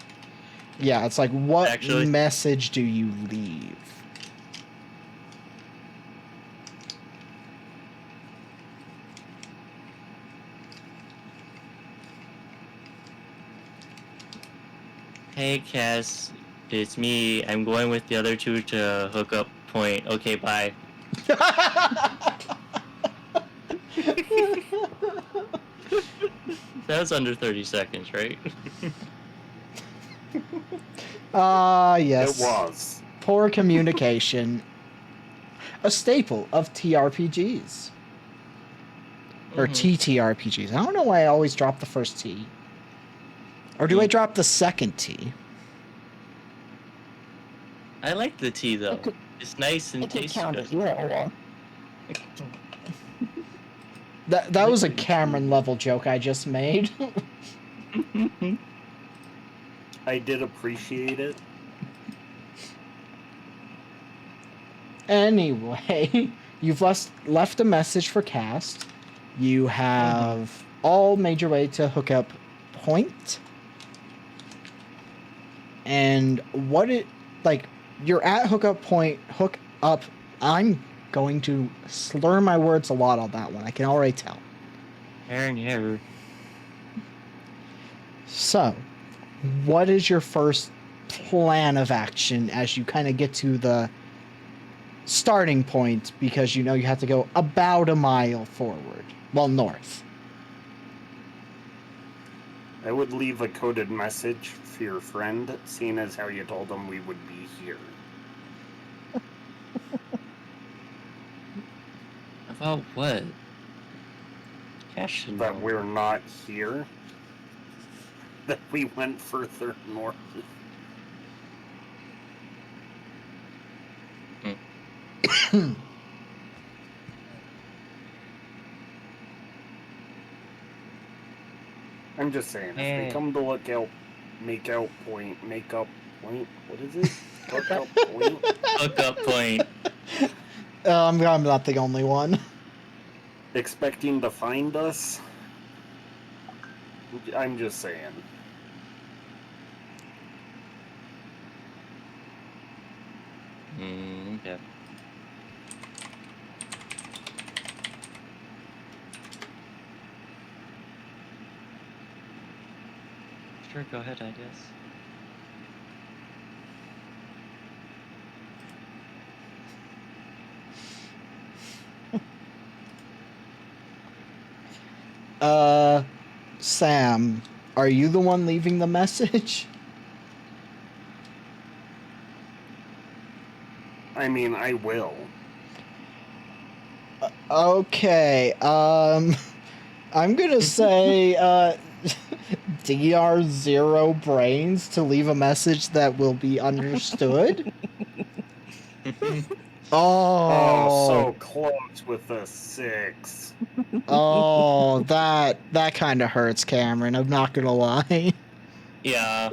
Yeah, it's like, what Actually- message do you leave? Hey, Cass. It's me. I'm going with the other two to Hookup Point. Okay, bye. That was under 30 seconds, right? Yes. It was. Poor communication. A staple of TRPGs. Or Mhm. TTRPGs. I don't know why I always drop the first T. Or do I drop the second T? I like the tea though. It could, It's nice and it could tastes count good. as well. That was a Cameron level joke I just made. I did appreciate it. Anyway, you've left a message for Cast. You have all made your way to Hookup Point. And what it, like, you're at Hookup Point, hook up. I'm going to slur my words a lot on that one. I can already tell. Hair. So, what is your first plan of action as you kind of get to the starting point, because you know you have to go about a mile forward, well, north? I would leave a coded message for your friend, seeing as how you told him we would be here. About what? Cash should That know. we're not here. That we went further north. I'm just saying, if they come to look out, make up point, what is it? Look out point? Hookup Point. I'm not the only one. Expecting to find us? I'm just saying. Okay. Sure, go ahead, I guess. Sam, are you the one leaving the message? I mean, I will. Okay, I'm gonna say, DR zero brains to leave a message that will be understood. Oh, Oh, so close with a 6. oh, that kind of hurts, Cameron. I'm not gonna lie. Yeah.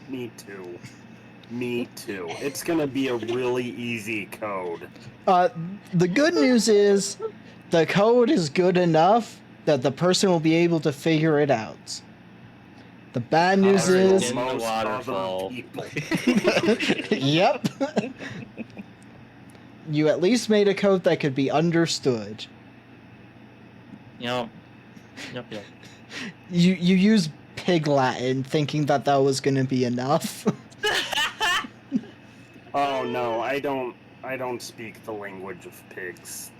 Me too. Me too. It's gonna be a really easy code. The good news is the code is good enough that the person will be able to figure it out. The bad news Covered is, in the most other waterfall. people. yep. You at least made a code that could be understood. Yep. Yep. You use pig Latin thinking that was going to be enough. Oh no, I don't speak the language of pigs.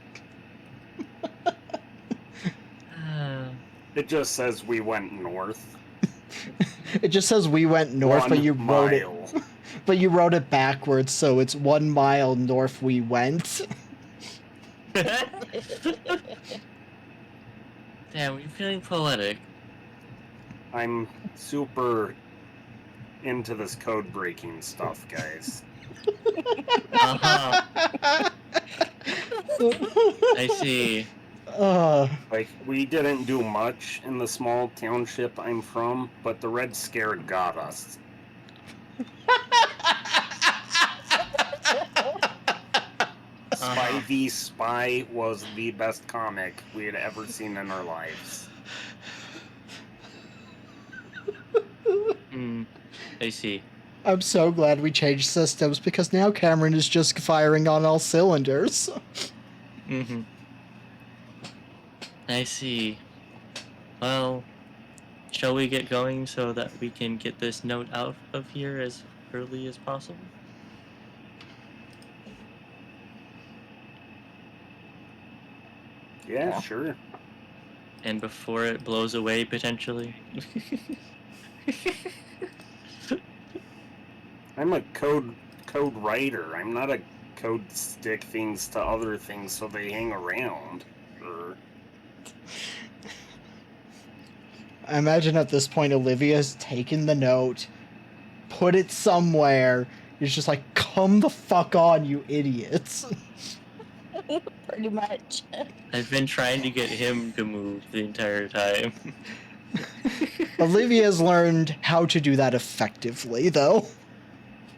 It just says we went north. It just says we went north, but 1 you wrote it mile. but you wrote it backwards, so it's 1 mile north we went. Damn, you're feeling poetic. I'm super into this code breaking stuff, guys. Uh-huh. I see. Like, we didn't do much in the small township I'm from, but the Red Scare got us. Spy v Spy was the best comic we had ever seen in our lives. I see. I'm so glad we changed systems because now Cameron is just firing on all cylinders. Mm-hmm. I see. Well, shall we get going so that we can get this note out of here as early as possible? Yeah, sure. And before it blows away, potentially? I'm a code writer. I'm not a code stick things to other things so they hang around. I imagine at this point Olivia's taken the note, put it somewhere. He's just like, come the fuck on, you idiots. Pretty much. I've been trying to get him to move the entire time. Olivia's learned how to do that effectively, though.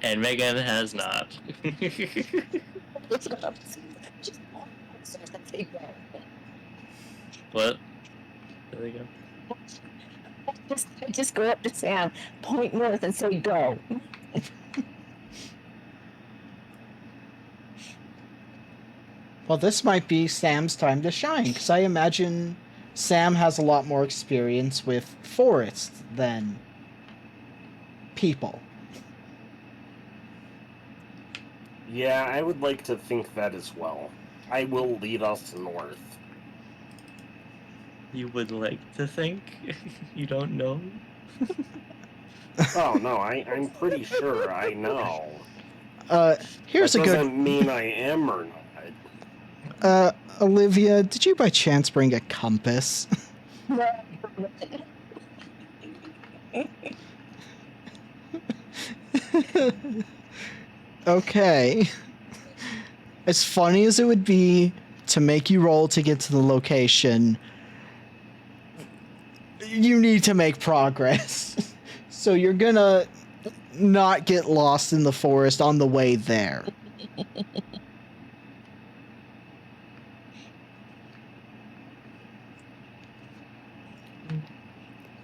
And Megan has not. What? There we go. Just go up to Sam, point north, and say go. Well, this might be Sam's time to shine, because I imagine Sam has a lot more experience with forests than people. Yeah, I would like to think that as well. I will lead us north. You would like to think? You don't know? Oh no, I'm pretty sure I know. Here's that a good... doesn't mean I am or not. Olivia, did you by chance bring a compass? Okay. As funny as it would be to make you roll to get to the location, you need to make progress. So you're gonna not get lost in the forest on the way there.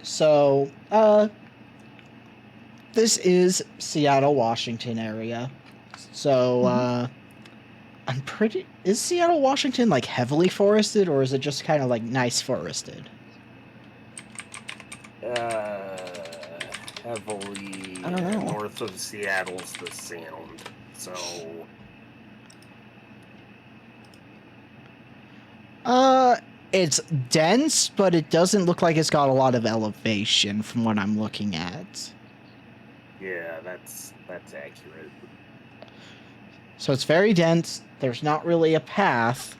So, this is Seattle, Washington area. So, I'm pretty... Is Seattle, Washington, like, heavily forested, or is it just kind of, like, nice forested? Heavily I don't know. north of Seattle's the Sound. So, It's dense, but it doesn't look like it's got a lot of elevation from what I'm looking at. yeah, that's accurate. So it's very dense. There's not really a path.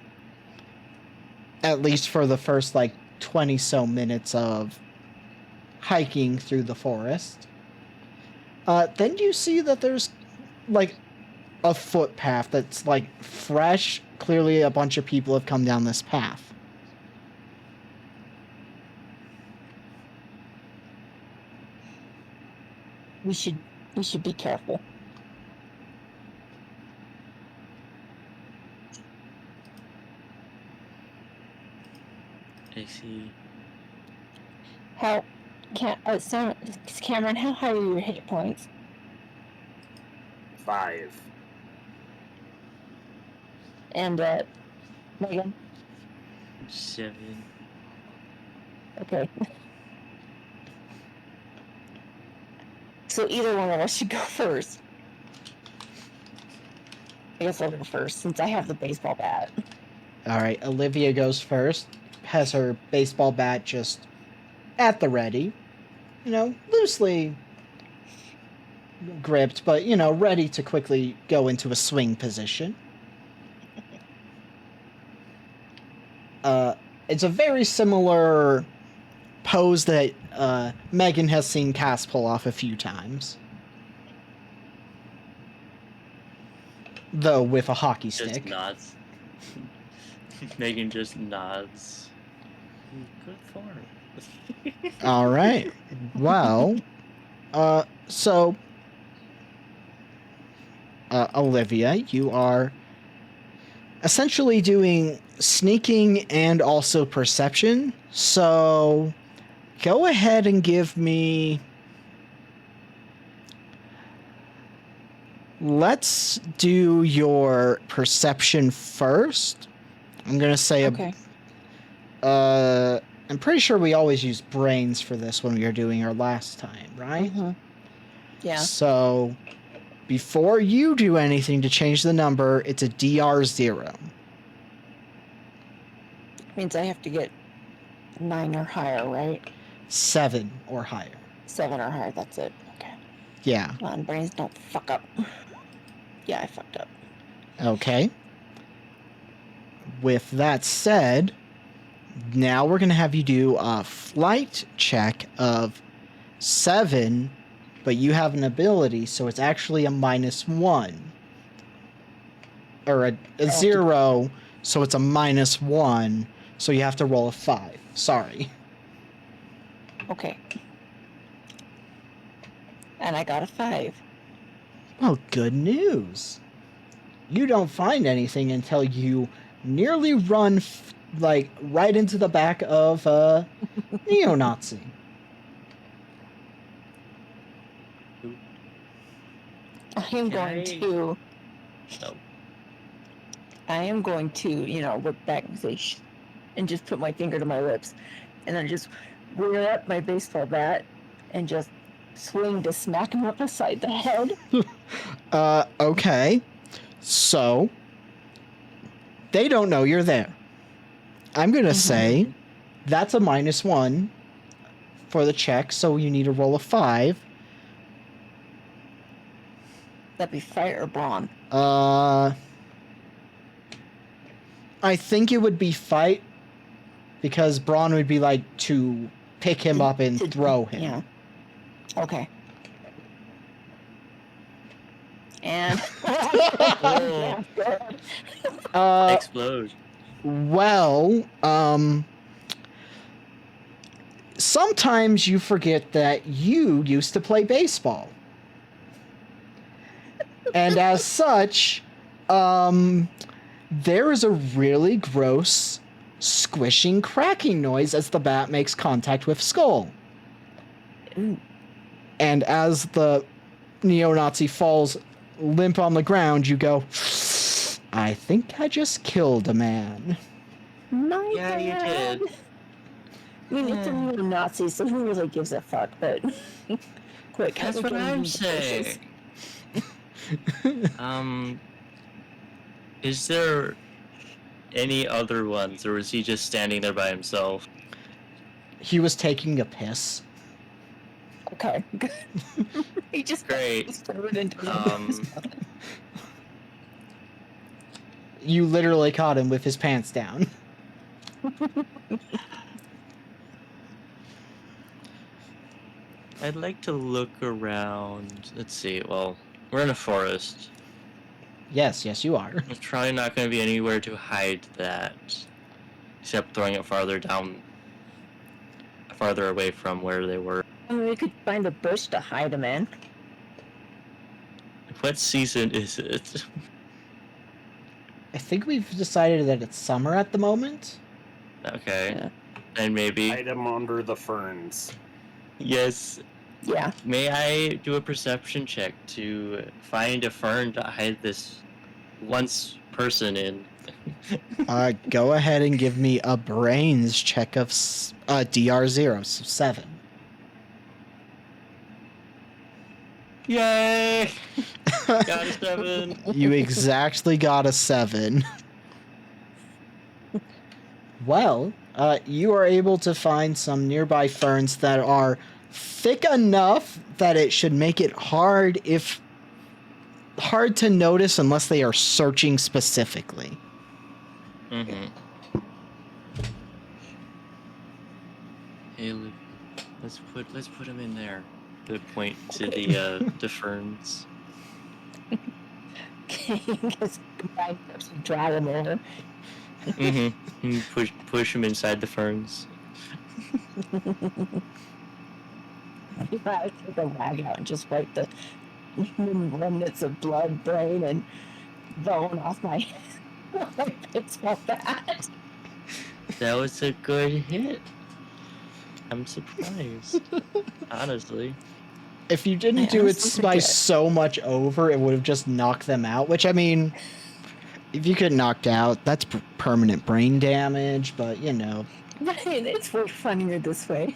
At least for the first, like, 20 so minutes of hiking through the forest. Then you see that there's, like, a footpath that's, like, fresh. Clearly a bunch of people have come down this path. We should be careful. I see. How Cameron, how high are your hit points? 5. And Megan? 7. Okay. So either one of us should go first. I guess I'll go first since I have the baseball bat. All right, Olivia goes first. Has her baseball bat just at the ready. You know, loosely gripped, but, you know, ready to quickly go into a swing position. It's a very similar pose that Megan has seen Cass pull off a few times. Though with a hockey Just stick. nods. Megan just nods. Good for her. All right. Well, so Olivia, you are essentially doing sneaking and also perception. So go ahead and give me... Let's do your perception first. I'm going to say Okay. I'm pretty sure we always use brains for this when we were doing our last time, right? Mm-hmm. Yeah. So before you do anything to change the number, it's a DR 0. Means I have to get 9 or higher, right? 7 or higher. 7 or higher, that's it. Okay. Yeah. Come on, brains, don't fuck up. Yeah, I fucked up. Okay. With that said, now we're going to have you do a flight check of 7, but you have an ability, so it's actually a -1. Or a 0, so it's a -1, so you have to roll a 5. Sorry. Okay. And I got a 5. Well, good news. You don't find anything until you nearly run, like, right into the back of a neo-Nazi. I am going to... No. I am going to, you know, look back and say, shh, and just put my finger to my lips. And then just rear up my baseball bat and just swing to smack him up beside the head. Okay. So, they don't know you're there. I'm going to say that's a -1 for the check, so you need to roll a 5. That'd be fire or brawn. I think it would be fight, because brawn would be like to pick him up and throw him. Yeah. Okay. And... Oh. Explode. Well, sometimes you forget that you used to play baseball. And as such, there is a really gross squishing, cracking noise as the bat makes contact with Skull. Ooh. And as the neo-Nazi falls limp on the ground, you go, I think I just killed a man. My Yeah, you bad. did. I mean, it's a neo-Nazi, so who really gives a fuck? But quick, That's have what a game I'm of dishes. saying. Is there any other ones, or was he just standing there by himself? He was taking a piss. Okay. He just Great. threw it into the You literally caught him with his pants down. I'd like to look around. Let's see. Well, we're in a forest. Yes, you are. There's probably not going to be anywhere to hide that, except throwing it farther down, farther away from where they were. I mean, we could find a bush to hide him in. What season is it? I think we've decided that it's summer at the moment. Okay. Yeah. And maybe. Hide him under the ferns. Yes. Yeah. May I do a perception check to find a fern to hide this once person in? Go ahead and give me a brains check of DR0, so 7. Yay! Got a 7. You exactly got a 7. Well, you are able to find some nearby ferns that are thick enough that it should make it hard to notice unless they are searching specifically. Mm-hmm. Hey, look, let's put him in there. To point to the ferns. Okay, because combined forces drag him over. Mm-hmm. Push him inside the ferns. If I take a rag out and just wipe the remnants of blood, brain, and bone off my pits off that. That was a good hit. I'm surprised. Honestly. If you didn't do it by so much over, it would have just knocked them out. Which, I mean, if you get knocked out, that's permanent brain damage, but, you know. Right, it's way funnier this way.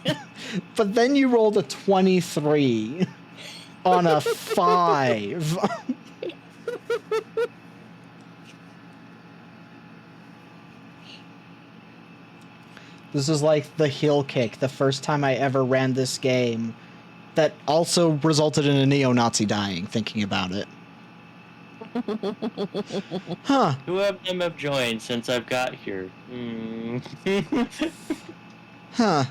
But then you rolled a 23 on a 5. This is like the hill kick, the first time I ever ran this game. That also resulted in a neo-Nazi dying, thinking about it. Huh. Who of them have joined since I've got here? Huh.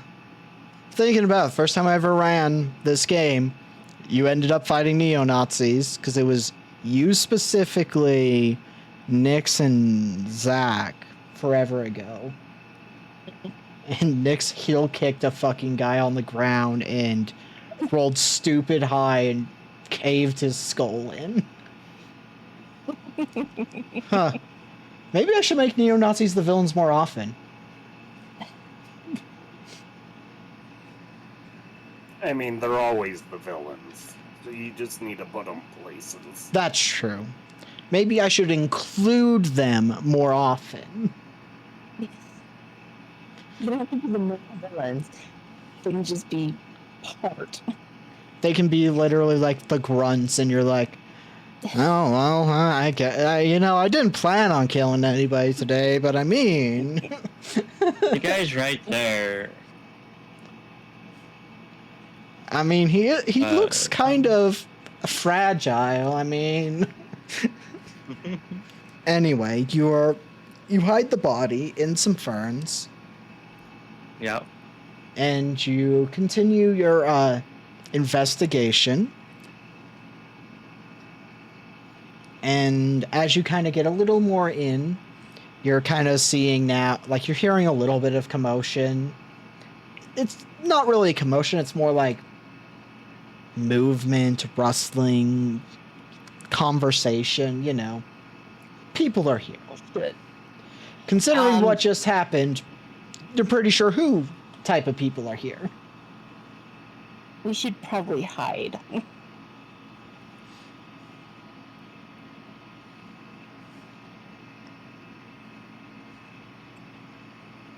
Thinking about it, first time I ever ran this game, you ended up fighting neo-Nazis, because it was you specifically, Nyx and Zach, forever ago. And Nyx heel kicked a fucking guy on the ground and rolled stupid high and caved his skull in. Huh. Maybe I should make neo-Nazis the villains more often. I mean, they're always the villains. So you just need to put them places. That's true. Maybe I should include them more often. You don't have to be the main villains. They can just be part. They can be literally like the grunts, and you're like, oh, well, I didn't plan on killing anybody today, but I mean... The guy's right there. I mean, he looks kind of fragile. I mean... Anyway, you hide the body in some ferns. Yep. And you continue your investigation. And as you kind of get a little more in, you're kind of seeing now, like you're hearing a little bit of commotion. It's not really a commotion, it's more like movement, rustling, conversation, you know. People are here. Oh, shit. Considering what just happened, you're pretty sure who type of people are here. We should probably hide.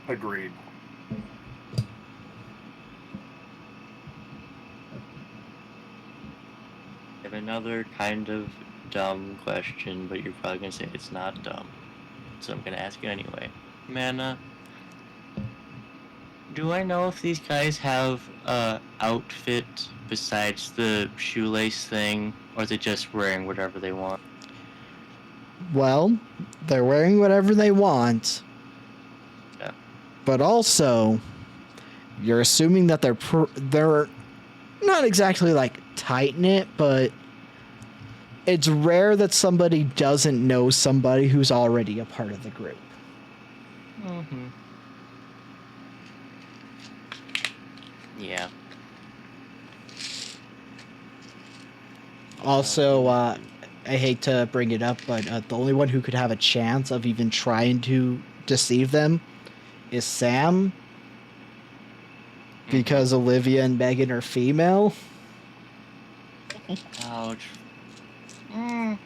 Agreed. I have another kind of dumb question, but you're probably gonna say it's not dumb. So I'm gonna ask you anyway. Mana, do I know if these guys have a outfit besides the shoelace thing, or are they just wearing whatever they want? Well, they're wearing whatever they want. Yeah. But also, you're assuming that they're not exactly like tight knit, but it's rare that somebody doesn't know somebody who's already a part of the group. Mm-hmm. Yeah. Also, I hate to bring it up, but the only one who could have a chance of even trying to deceive them is Sam, because Olivia and Megan are female. Ouch. No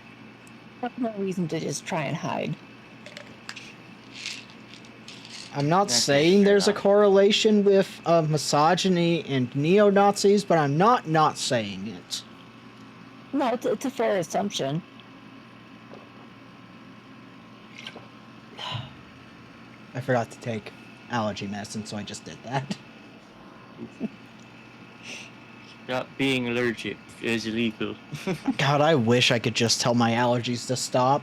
reason to just try and hide. I'm not That's saying fair there's a enough. correlation with misogyny and neo-Nazis, but I'm not saying it. No, it's a fair assumption. I forgot to take allergy medicine, so I just did that. Stop being allergic is illegal. God, I wish I could just tell my allergies to stop.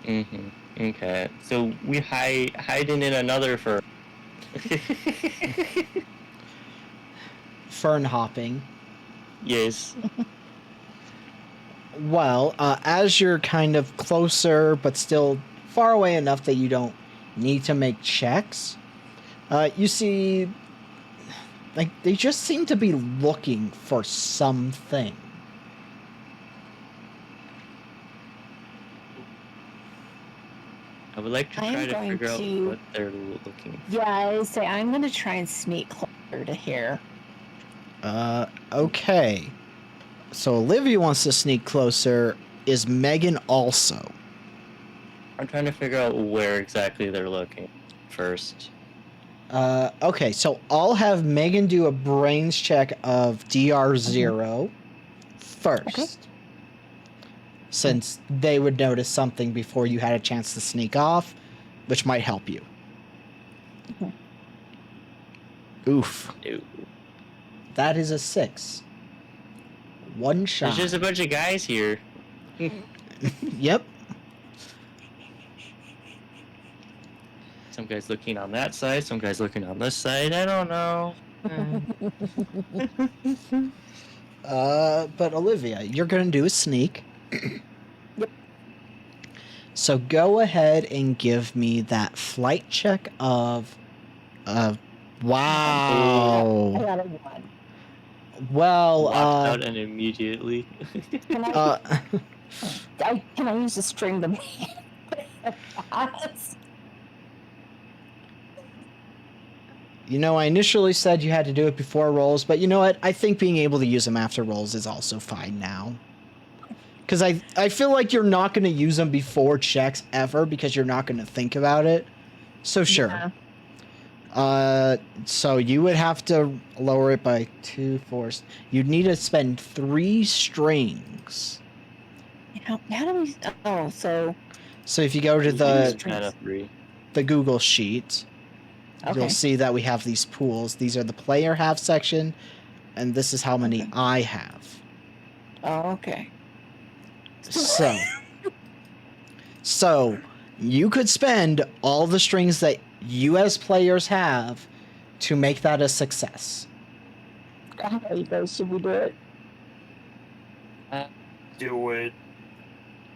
Mm-hmm. Okay. So we hiding in another fur. Fern hopping. Yes. Well, as you're kind of closer, but still far away enough that you don't need to make checks, you see, like, they just seem to be looking for something. I would like to I am try to going figure out to- what they're looking for. Yeah, I say I'm gonna try and sneak closer to here. Okay. So Olivia wants to sneak closer. Is Megan also? I'm trying to figure out where exactly they're looking first. Okay, so I'll have Megan do a brains check of DR0 first. Okay. Since they would notice something before you had a chance to sneak off, which might help you. Mhm. Oof. Ew. That is a 6. One shot. There's just a bunch of guys here. Yep. Some guys looking on that side, some guys looking on this side. I don't know. But Olivia, you're gonna do a sneak. Yep. So go ahead and give me that flight check of I wow. got a 1. Well, Walked out and immediately. Can uh, can I use the string to make you know, I initially said you had to do it before rolls, but you know what? I think being able to use them after rolls is also fine now. Because I feel like you're not going to use them before checks ever because you're not going to think about it. So sure. Yeah. So you would have to lower it by 2 force. You'd need to spend 3 strings. How do we? Oh, so So if you go to Kind of three. the Google sheet, okay. you'll see that we have these pools. These are the player have section, and this is how many Okay. I have. Oh, okay. So you could spend all the strings that you as players have to make that a success. How you guys should we do it? Do it.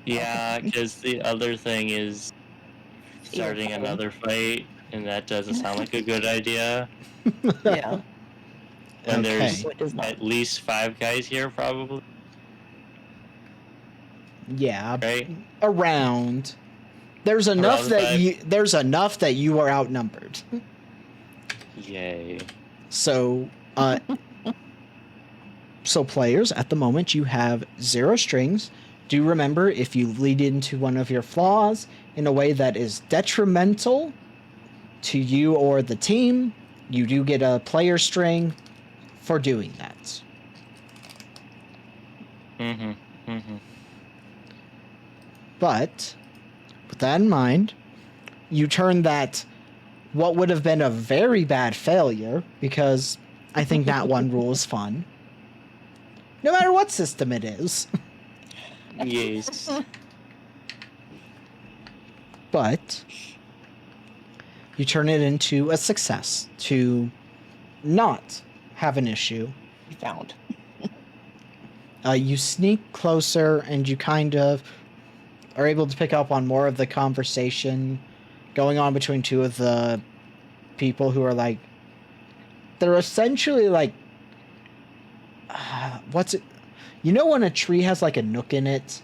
Yeah, because the other thing is starting Yeah. another fight, and that doesn't sound like a good idea. Yeah. And Okay. there's So it does not. at least 5 guys here, probably, Yeah, right? around. There's enough Around that 5? there's enough that you are outnumbered. Yay. So, so players, at the moment you have 0 strings. Do remember, if you lead into one of your flaws in a way that is detrimental to you or the team, you do get a player string for doing that. Mm-hmm. Mm-hmm. But with that in mind, you turn that what would have been a very bad failure, because I think that one rule is fun, no matter what system it is. Yes. But you turn it into a success to not have an issue. We found. You sneak closer and you kind of are able to pick up on more of the conversation going on between two of the people who are like, they're essentially like, what's it? You know when a tree has like a nook in it?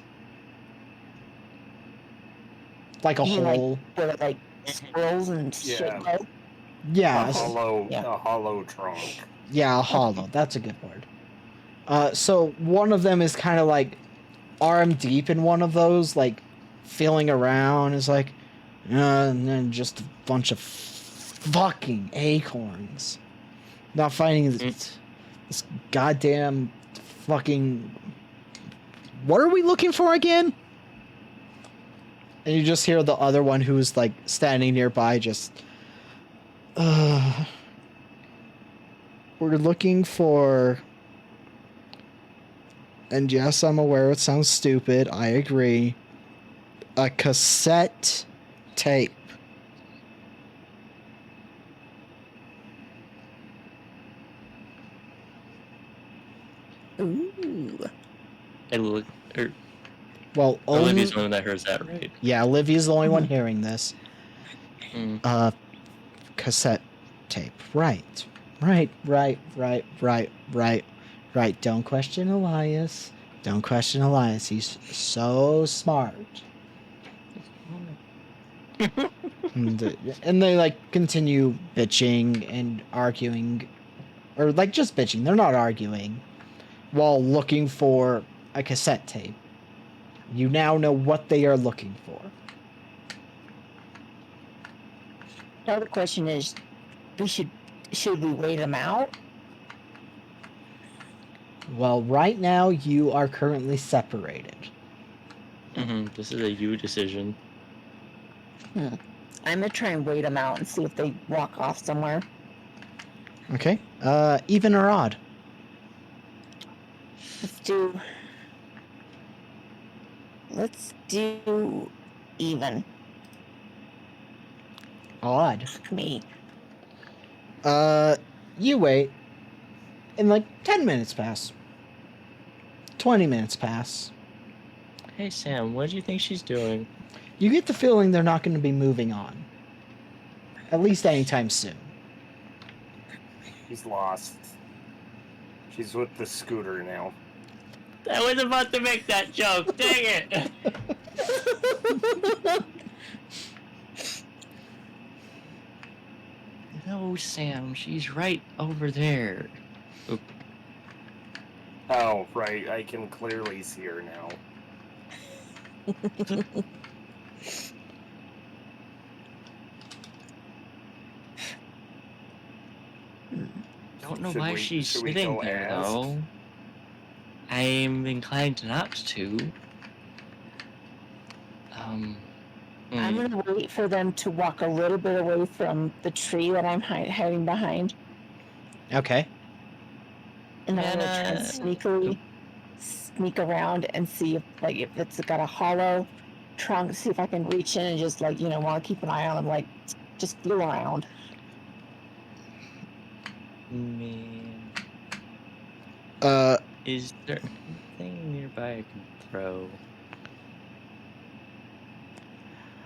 Like a You mean, hole? Where like squirrels and shit Yeah. go? Yeah, Yeah. A hollow trunk. yeah, a hollow. That's a good word. So one of them is kind of like arm deep in one of those, like feeling around. Is like, and then just a bunch of fucking acorns. Not finding this goddamn fucking. What are we looking for again? And you just hear the other one who's like standing nearby just. We're looking for. And yes, I'm aware it sounds stupid. I agree. A cassette tape. Ooh. And look, Well, Olivia's the one that hears that, right? yeah, Olivia's the only one hearing this. Mm. Cassette tape. Right. Right. Don't question Elias. Don't question Elias. He's so smart. And they like continue bitching and arguing, or like just bitching. They're not arguing, while looking for a cassette tape. You now know what they are looking for. Now the question is, should we wait them out? Well, right now you are currently separated. Mm-hmm. This is a you decision. I'm gonna try and wait them out and see if they walk off somewhere. Okay. Even or odd? Let's do even. Odd. Me. You wait. And like 10 minutes pass. 20 minutes pass. Hey Sam, what do you think she's doing? You get the feeling they're not going to be moving on. At least anytime soon. He's lost. She's with the scooter now. I was about to make that joke. Dang it! No, Sam, she's right over there. Oh, right. I can clearly see her now. Don't know Should why we- she's should we sitting go there, ask? though. I'm inclined not to. I'm hmm. gonna wait for them to walk a little bit away from the tree that I'm hiding behind, Okay. and I'm gonna try and Anna- sneakily sneak around and see if it's got a hollow trunk. See if I can reach in and just want to keep an eye on them, like just feel around. Man. Uh, Is there anything nearby I can throw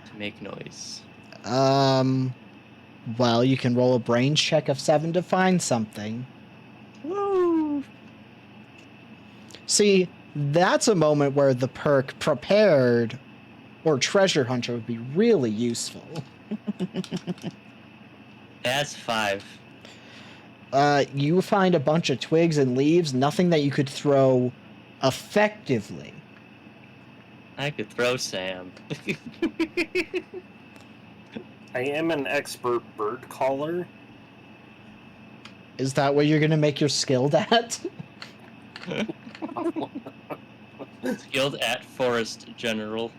to make noise? well, you can roll a brains check of 7 to find something. Woo! See, that's a moment where the perk prepared or treasure hunter would be really useful. That's 5. You find a bunch of twigs and leaves, nothing that you could throw effectively. I could throw Sam. I am an expert bird caller. Is that what you're gonna make your skilled at? Skilled at Forest General.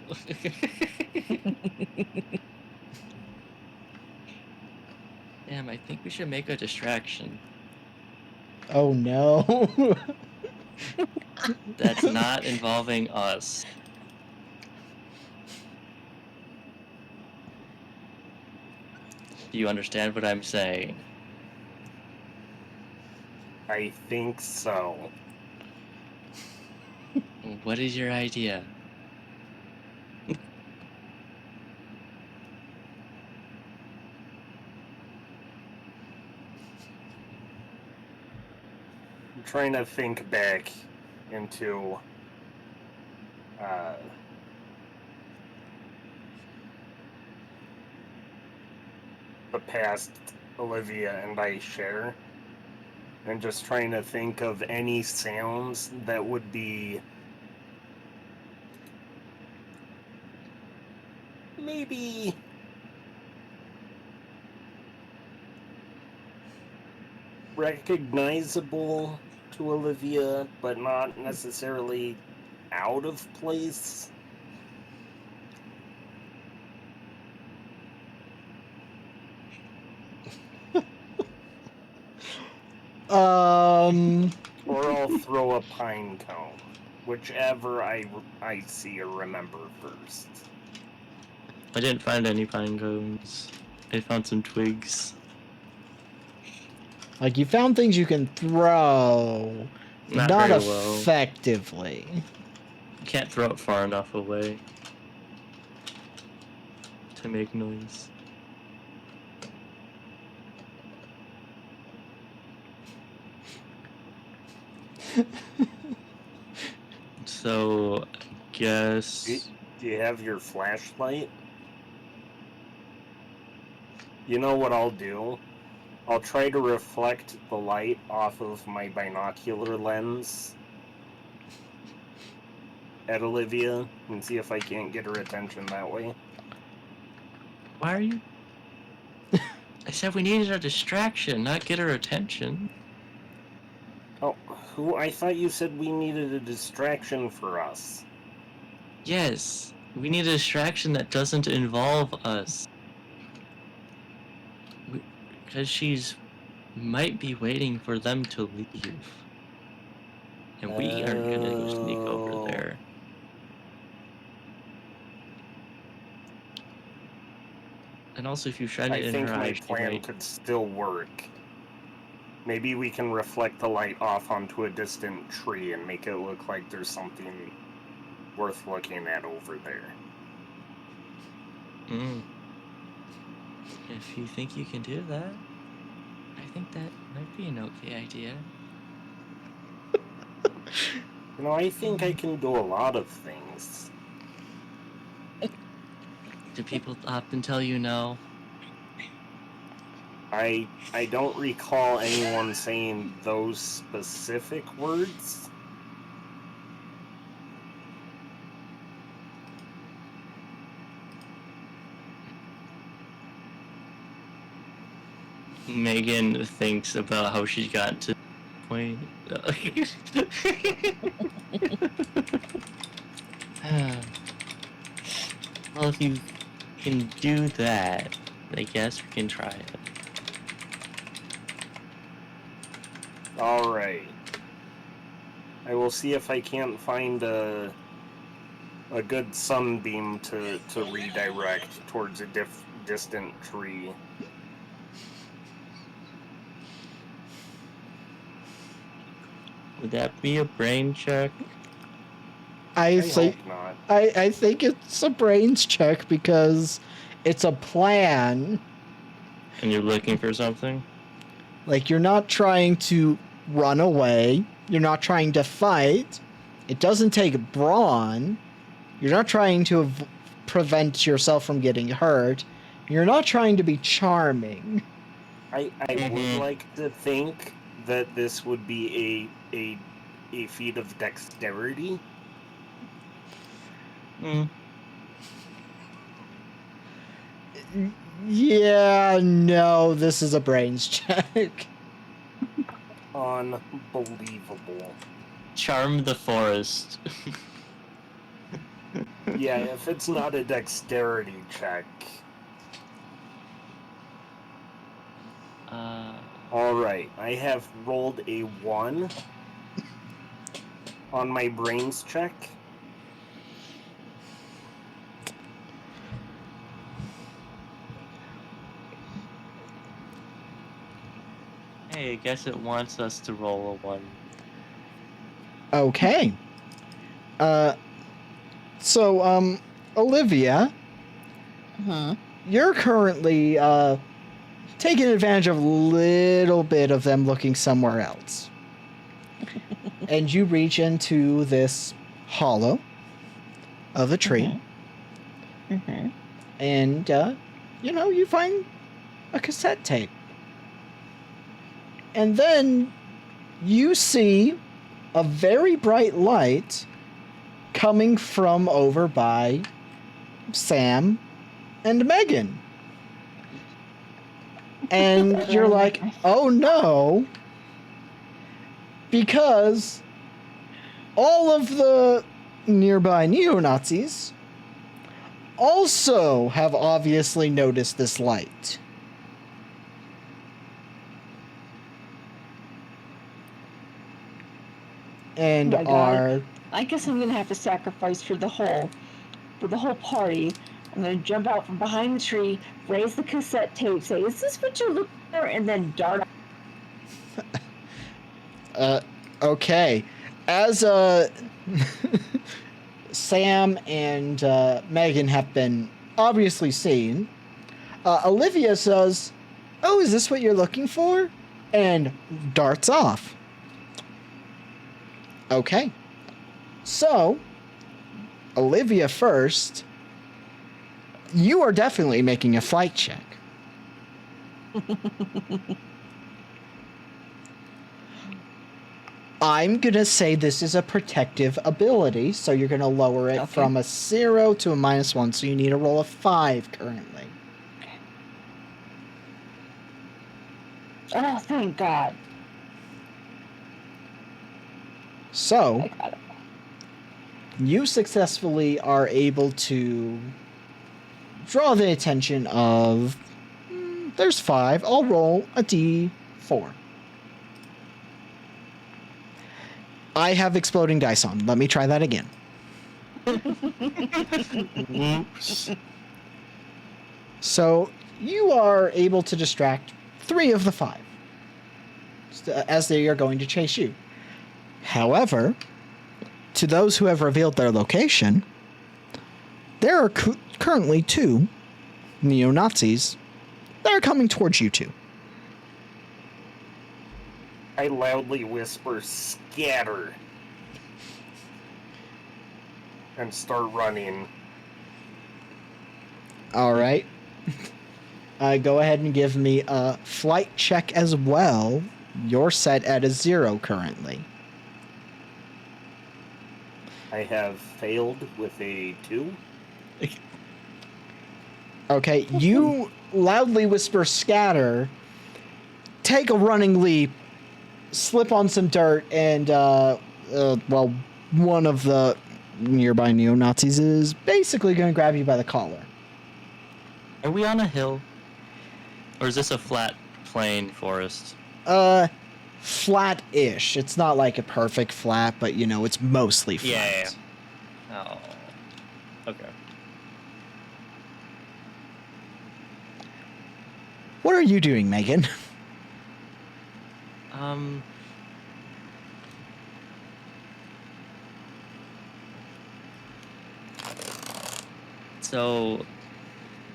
Damn, I think we should make a distraction. Oh no. That's not involving us. Do you understand what I'm saying? I think so. What is your idea? I'm trying to think back into the past Olivia and I share, and just trying to think of any sounds that would be maybe recognizable to Olivia, but not necessarily out of place. Or I'll throw a pine cone, whichever I see or remember first. I didn't find any pine cones. I found some twigs. Like, you found things you can throw, Not not very well. effectively. You can't throw it far enough away to make noise. So, guess. Do you have your flashlight? You know what I'll do? I'll try to reflect the light off of my binocular lens at Olivia and see if I can't get her attention that way. Why are you? I said we needed a distraction, not get her attention. Oh, I thought you said we needed a distraction for us. Yes, we need a distraction that doesn't involve us. Because she's might be waiting for them to leave. And we aren't gonna go sneak over there. And also, if you shine it I in think her my eyes, she plan might... could still work. Maybe we can reflect the light off onto a distant tree and make it look like there's something worth looking at over there. If you think you can do that, I think that might be an okay idea. You know, I think I can do a lot of things. Do people often tell you no? I don't recall anyone saying those specific words. Megan thinks about how she's gotten to the point. Well, if you can do that, I guess we can try it. Alright. I will see if I can't find a good sunbeam to redirect towards a distant tree. Would that be a brain check? I hope not. I think it's a brains check because it's a plan. And you're looking for something? Like, you're not trying to run away. You're not trying to fight. It doesn't take brawn. You're not trying to prevent yourself from getting hurt. You're not trying to be charming. I Mhm. would like to think that this would be a feat of dexterity. Mm. Yeah, no, this is a brains check. Unbelievable. Charm the forest. Yeah, if it's not a dexterity check. Alright, I have rolled a 1 on my brains check. Hey, I guess it wants us to roll a 1. Okay. So, Olivia, Hmm. you're currently, taking advantage of a little bit of them looking somewhere else. And you reach into this hollow of a tree, Hmm. and, you find a cassette tape. And then you see a very bright light coming from over by Sam and Megan. And you're like, oh no, because all of the nearby neo-Nazis also have obviously noticed this light. And Oh my God. are I guess I'm gonna have to sacrifice for the whole party. I'm gonna jump out from behind the tree, raise the cassette tape, say, "Is this what you're looking for?" and then dart. okay. As Sam and Megan have been obviously seen, Olivia says, "Oh, is this what you're looking for?" and darts off. Okay. So, Olivia first, you are definitely making a flight check. I'm going to say this is a protective ability, so you're going to lower it Okay. from a 0 to a -1, so you need a roll of 5 currently. Oh, thank God! So, I got it. you successfully are able to draw the attention of... there's 5. I'll roll a d4. I have exploding dice on. Let me try that again. Whoops. So, you are able to distract 3 of the 5 as they are going to chase you. However, to those who have revealed their location, there are currently 2 neo-Nazis that are coming towards you two. I loudly whisper, "Scatter!" and start running. All right. Go ahead and give me a flight check as well. You're set at a 0 currently. I have failed with a 2. Okay, you loudly whisper scatter, take a running leap, slip on some dirt, and, one of the nearby neo-Nazis is basically going to grab you by the collar. Are we on a hill? Or is this a flat, plain forest? Flat-ish. It's not like a perfect flat, but, it's mostly flat. Yeah. Oh. Okay. What are you doing, Megan? So,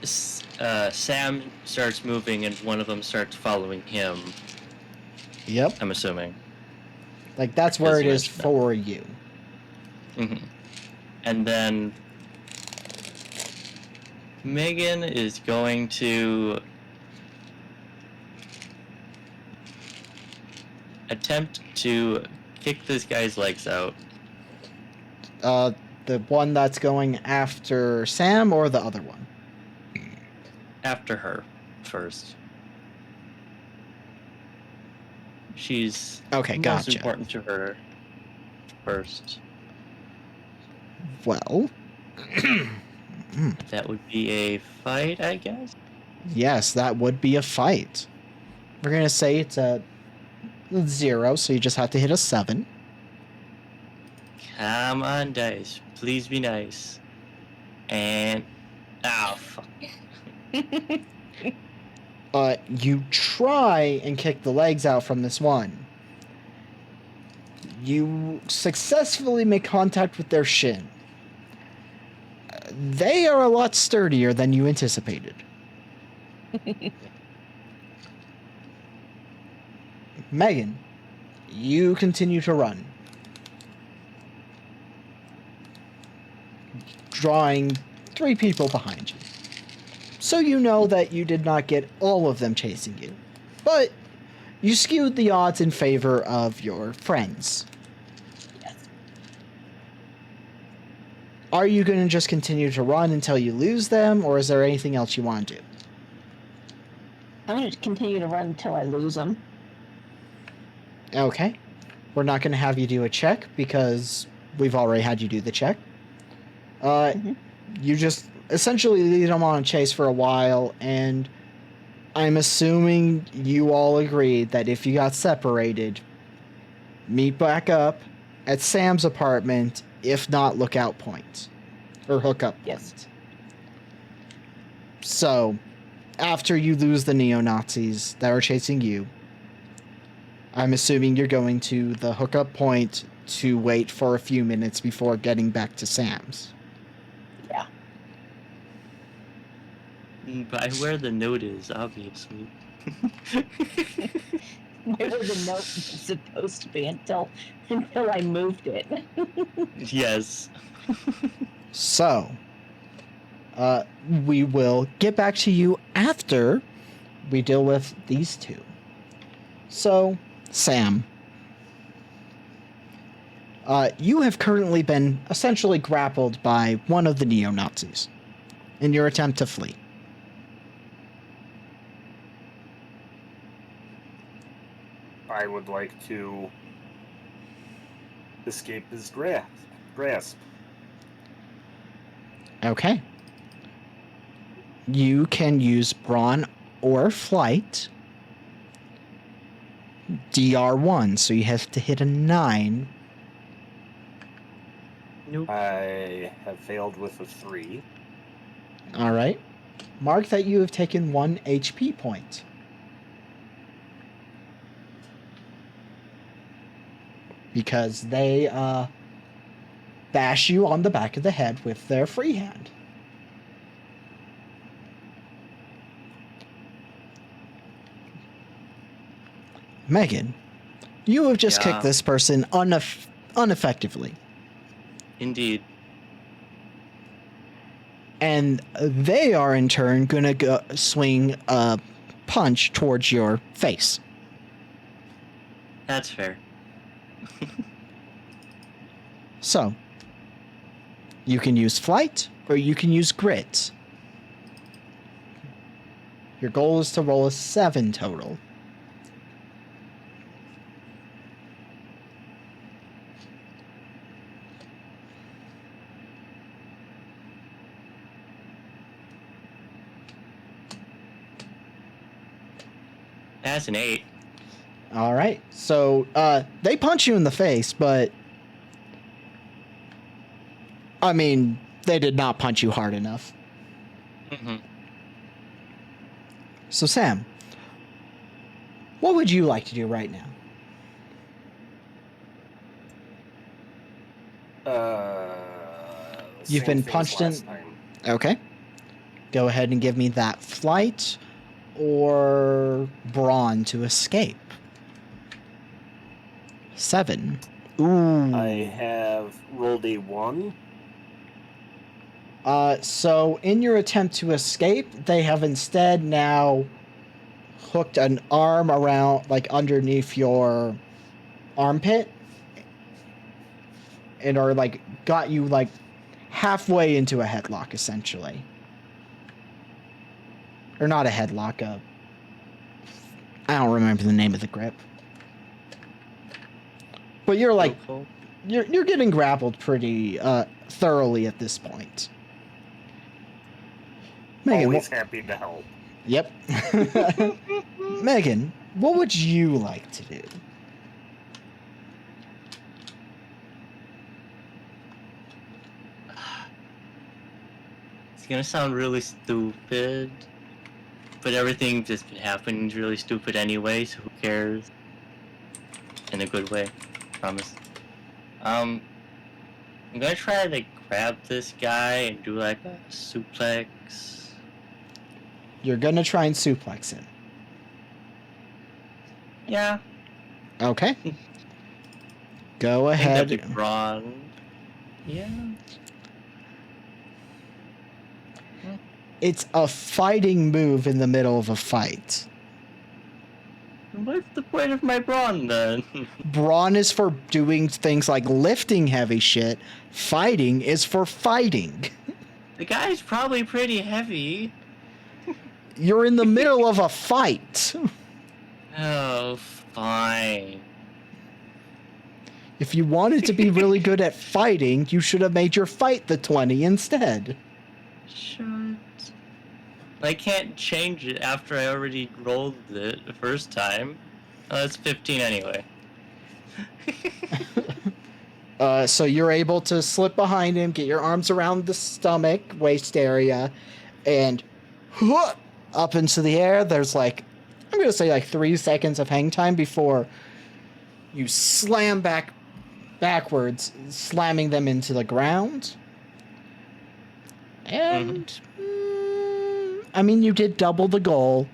Sam starts moving and one of them starts following him, Yep. I'm assuming. Like, that's where it you is mentioned that. for you. Mm-hmm. And then Megan is going to attempt to kick this guy's legs out. The one that's going after Sam or the other one? After her first. She's Okay, most gotcha. important to her first. Well, That would be a fight, I guess. yes, that would be a fight. We're gonna say it's a 0, so you just have to hit a 7. Come on, dice. Please be nice. And oh fuck. You try and kick the legs out from this one. You successfully make contact with their shin. They are a lot sturdier than you anticipated. Megan, you continue to run, drawing 3 people behind you. So you know that you did not get all of them chasing you, but you skewed the odds in favor of your friends. Yes. Are you going to just continue to run until you lose them, or is there anything else you want to do? I'm going to continue to run until I lose them. Okay. We're not going to have you do a check because we've already had you do the check. You just essentially lead them on a chase for a while, and I'm assuming you all agreed that if you got separated, meet back up at Sam's apartment, if not lookout point. Or hookup Yes. point. So, after you lose the neo-Nazis that are chasing you, I'm assuming you're going to the hookup point to wait for a few minutes before getting back to Sam's. Yeah. By where the note is, obviously. Where the note was supposed to be until I moved it. Yes. So, we will get back to you after we deal with these two. So, Sam, you have currently been essentially grappled by one of the neo-Nazis in your attempt to flee. I would like to escape his grasp. Okay. You can use brawn or flight. DR1, so you have to hit a 9. Nope. I have failed with a 3. All right. Mark that you have taken 1 HP point. Because they bash you on the back of the head with their free hand. Megan, you have just Yeah. kicked this person ineffectively. Indeed. And they are in turn gonna swing a punch towards your face. That's fair. So, you can use flight or you can use grit. Your goal is to roll a 7 total. That's an 8. All right. So, they punch you in the face, but I mean, they did not punch you hard enough. Mm-hmm. So, Sam, what would you like to do right now? You've Same been thing as punched in- last time. Okay. Go ahead and give me that flight or brawn to escape. 7. Ooh. I have rolled a 1. So in your attempt to escape, they have instead now hooked an arm around, like underneath your armpit and are like got you like halfway into a headlock essentially. Or not a headlock, I don't remember the name of the grip. But you're like Chokehold? you're getting grappled pretty thoroughly at this point. Megan, Always happy to help. yep. Megan, what would you like to do? It's gonna sound really stupid, but everything that's been happening is really stupid anyway, so who cares? In a good way, promise. I'm gonna try to grab this guy and do like a suplex. You're gonna try and suplex him. Yeah, Okay. Go I think ahead. that'd be Braun. Yeah. It's a fighting move in the middle of a fight. What's the point of my Braun then? Brawn is for doing things like lifting heavy shit. Fighting is for fighting. The guy's probably pretty heavy. You're in the middle of a fight. Oh, fine. If you wanted to be really good at fighting, you should have made your fight the 20 instead. Shut. I can't change it after I already rolled it the first time. Oh, that's 15 anyway. So you're able to slip behind him, get your arms around the stomach, waist area, and up into the air. There's like, I'm going to say like 3 seconds of hang time before you slam backwards, slamming them into the ground. And, I mean, you did double the goal.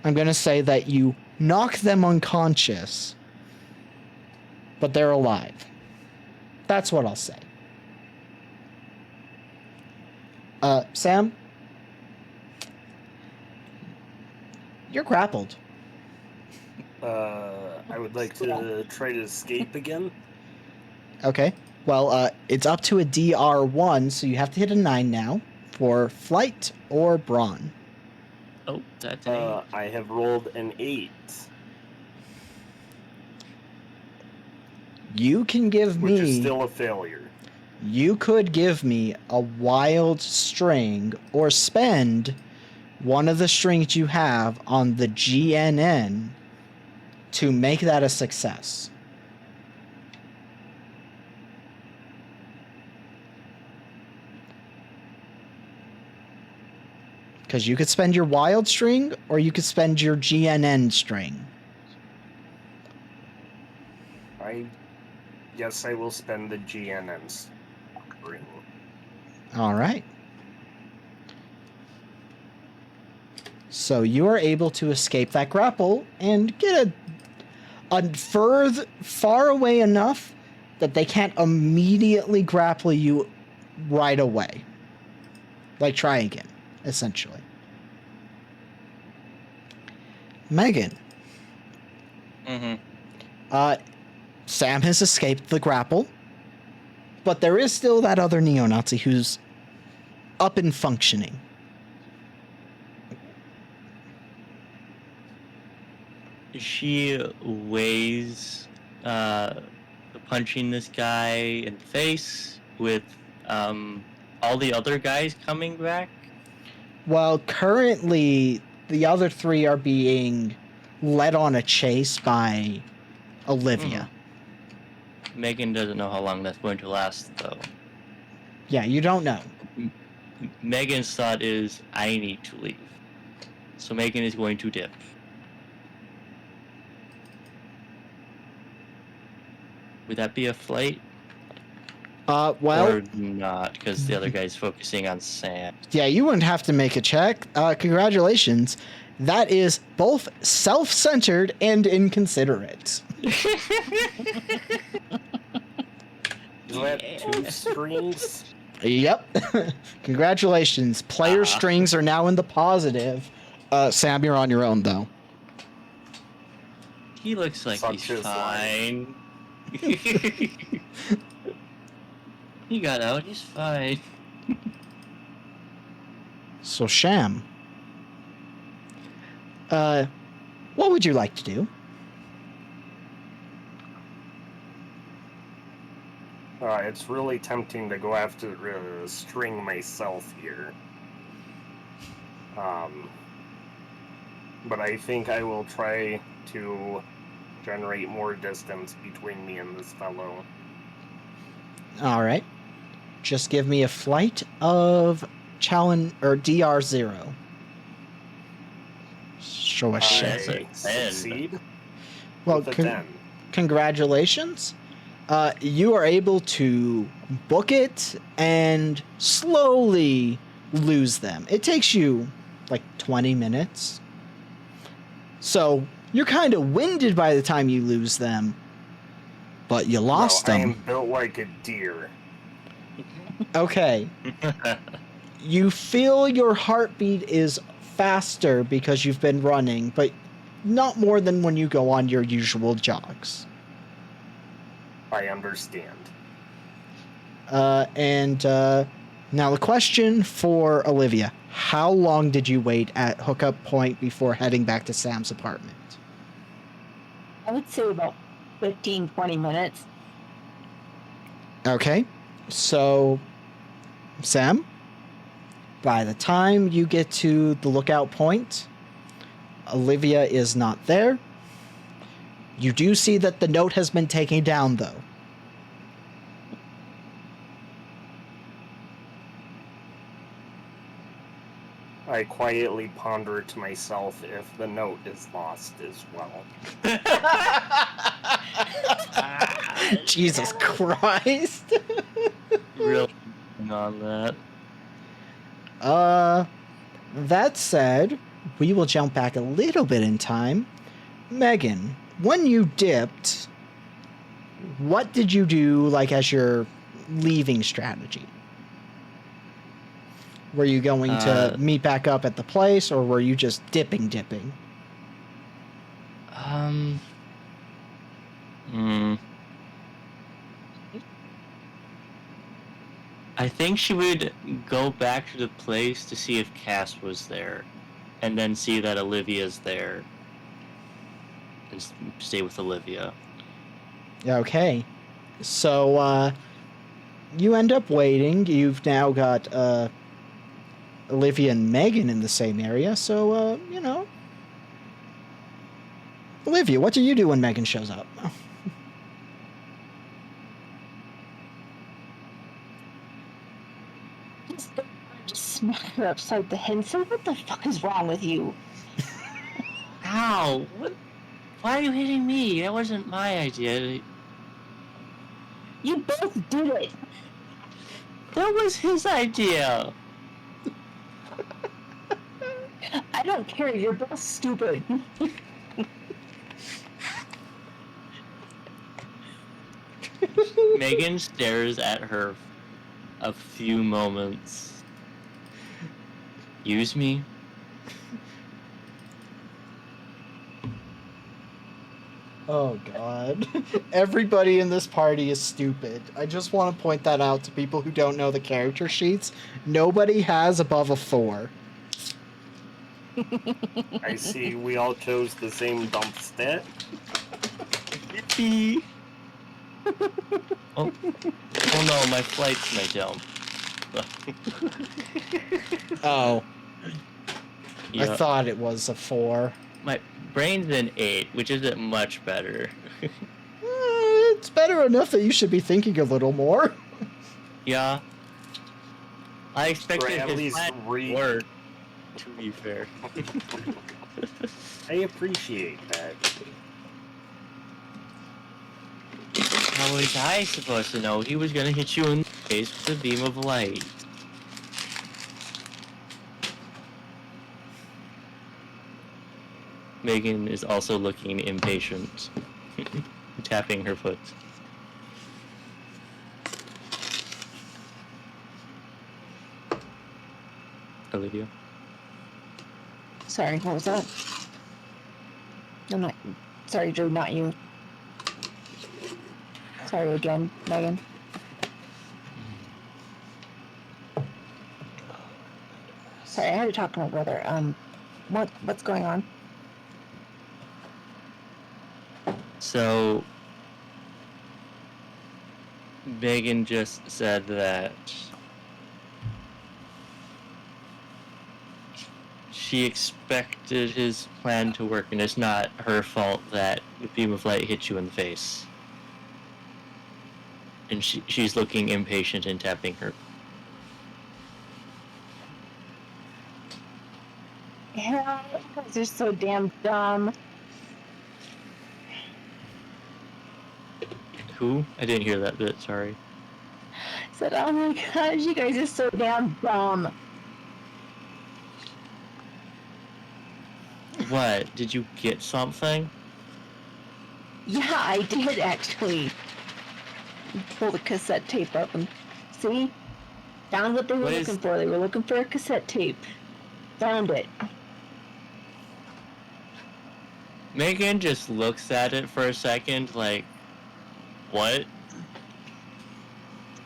I'm going to say that you knock them unconscious, but they're alive. That's what I'll say. Sam? You're grappled. I would like to try to escape again. Okay. Well, it's up to a DR1, so you have to hit a 9 now for flight or brawn. Oh, that's an 8. I have rolled an 8, You can give which is me... still a failure. You could give me a wild string or spend one of the strings you have on the GNN to make that a success. Because you could spend your wild string or you could spend your GNN string. I guess I will spend the GNNs. All right. So you are able to escape that grapple and get far away enough that they can't immediately grapple you right away. Like try again, essentially. Megan. Sam has escaped the grapple, but there is still that other neo-Nazi who's up and functioning. She weighs punching this guy in the face with all the other guys coming back. Well, currently the other 3 are being led on a chase by Olivia. Megan doesn't know how long that's going to last, though. Yeah, you don't know. Megan's thought is, I need to leave. So Megan is going to dip. Would that be a flight? Well, Or not, because the other guy's focusing on Sam. yeah, you wouldn't have to make a check. Congratulations. That is both self-centered and inconsiderate. Is that 2 strings? Yep. Congratulations. Player strings are now in the positive. Sam, you're on your own, though. He looks like Suck he's his fine. He got out. He's fine. So, Sham, what would you like to do? It's really tempting to go after String myself here. But I think I will try to generate more distance between me and this fellow. All right. Just give me a flight of challenge or DR0. Show a I shit. That's a 10. succeed Well, with a 10. congratulations. You are able to book it and slowly lose them. It takes you like 20 minutes. So you're kind of winded by the time you lose them, but you lost I them. am built like a deer. Okay. You feel your heartbeat is faster because you've been running, but not more than when you go on your usual jogs. I understand. Now the question for Olivia: how long did you wait at hookup point before heading back to Sam's apartment? I would say about 15, 20 minutes. Okay, so Sam, by the time you get to the lookout point, Olivia is not there. You do see that the note has been taken down, though. I quietly ponder to myself if the note is lost as well. Jesus Christ. Real on that. That said, we will jump back a little bit in time. Megan, when you dipped, what did you do, like, as your leaving strategy? Were you going to meet back up at the place, or were you just dipping? I think she would go back to the place to see if Cass was there, and then see that Olivia's there, and stay with Olivia. Okay. So, you end up waiting. You've now got, Olivia and Megan in the same area, so, Olivia, what do you do when Megan shows up? Just smack her upside the head and say, "What the fuck is wrong with you?" Ow! What? Why are you hitting me? That wasn't my idea. You both did it. That was his idea. I don't care. You're both stupid. Megan stares at her a few moments. Use me? Oh god. Everybody in this party is stupid. I just want to point that out to people who don't know the character sheets. Nobody has above a 4. I see we all chose the same dump stat. Yippee! Oh no, my flight's my jump. Oh. I Yeah, thought it was a 4. my brain's an 8, which isn't much better. It's better enough that you should be thinking a little more. Yeah. I Or expected at his least plan to work, to be fair. I appreciate that. How was I supposed to know he was gonna hit you in the face with a beam of light? Megan is also looking impatient, tapping her foot. Olivia? Sorry, what was that? I'm not. Sorry, Drew, not you. Sorry again, Megan. Sorry, I had to talk to my brother. What's going on? So, Megan just said that she expected his plan to work, and it's not her fault that the beam of light hit you in the face. And she's looking impatient and tapping her. Yeah, you guys are so damn dumb. Who? I didn't hear that bit, sorry. I said, oh my gosh, you guys are so damn dumb. What? Did you get something? Yeah, I did actually. Pull the cassette tape up and see? Found what they were looking for. They were looking for a cassette tape. Found it. Megan just looks at it for a second, like, what?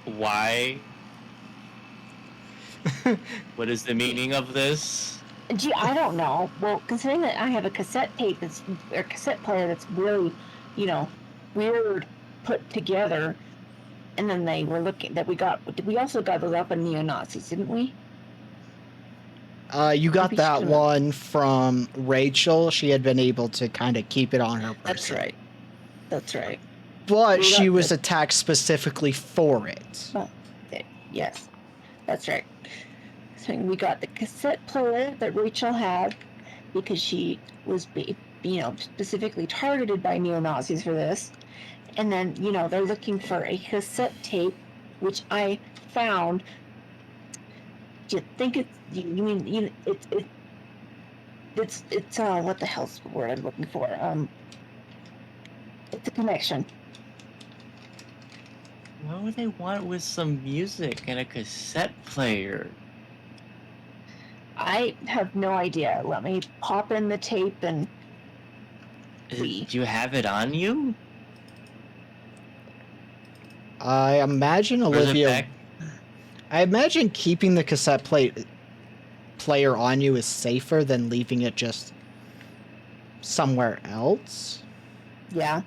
Why? What is the meaning of this? Gee, I don't know. Well, considering that I have a cassette tape or cassette player that's really, weird put together, and then they were looking that we also got those up in Neo-Nazis, didn't we? You got that one from Rachel. She had been able to kind of keep it on her person. That's right. But she was attacked specifically for it. Oh, okay. Yes, that's right. So we got the cassette player that Rachel had because she was, specifically targeted by neo-Nazis for this. And then, they're looking for a cassette tape, which I found. Do you think it's, it's what the hell's the word I'm looking for? It's a connection. What would they want with some music and a cassette player? I have no idea. Let me pop in the tape and Do you have it on you? I imagine Olivia. I imagine keeping the cassette player on you is safer than leaving it just somewhere else. Yeah.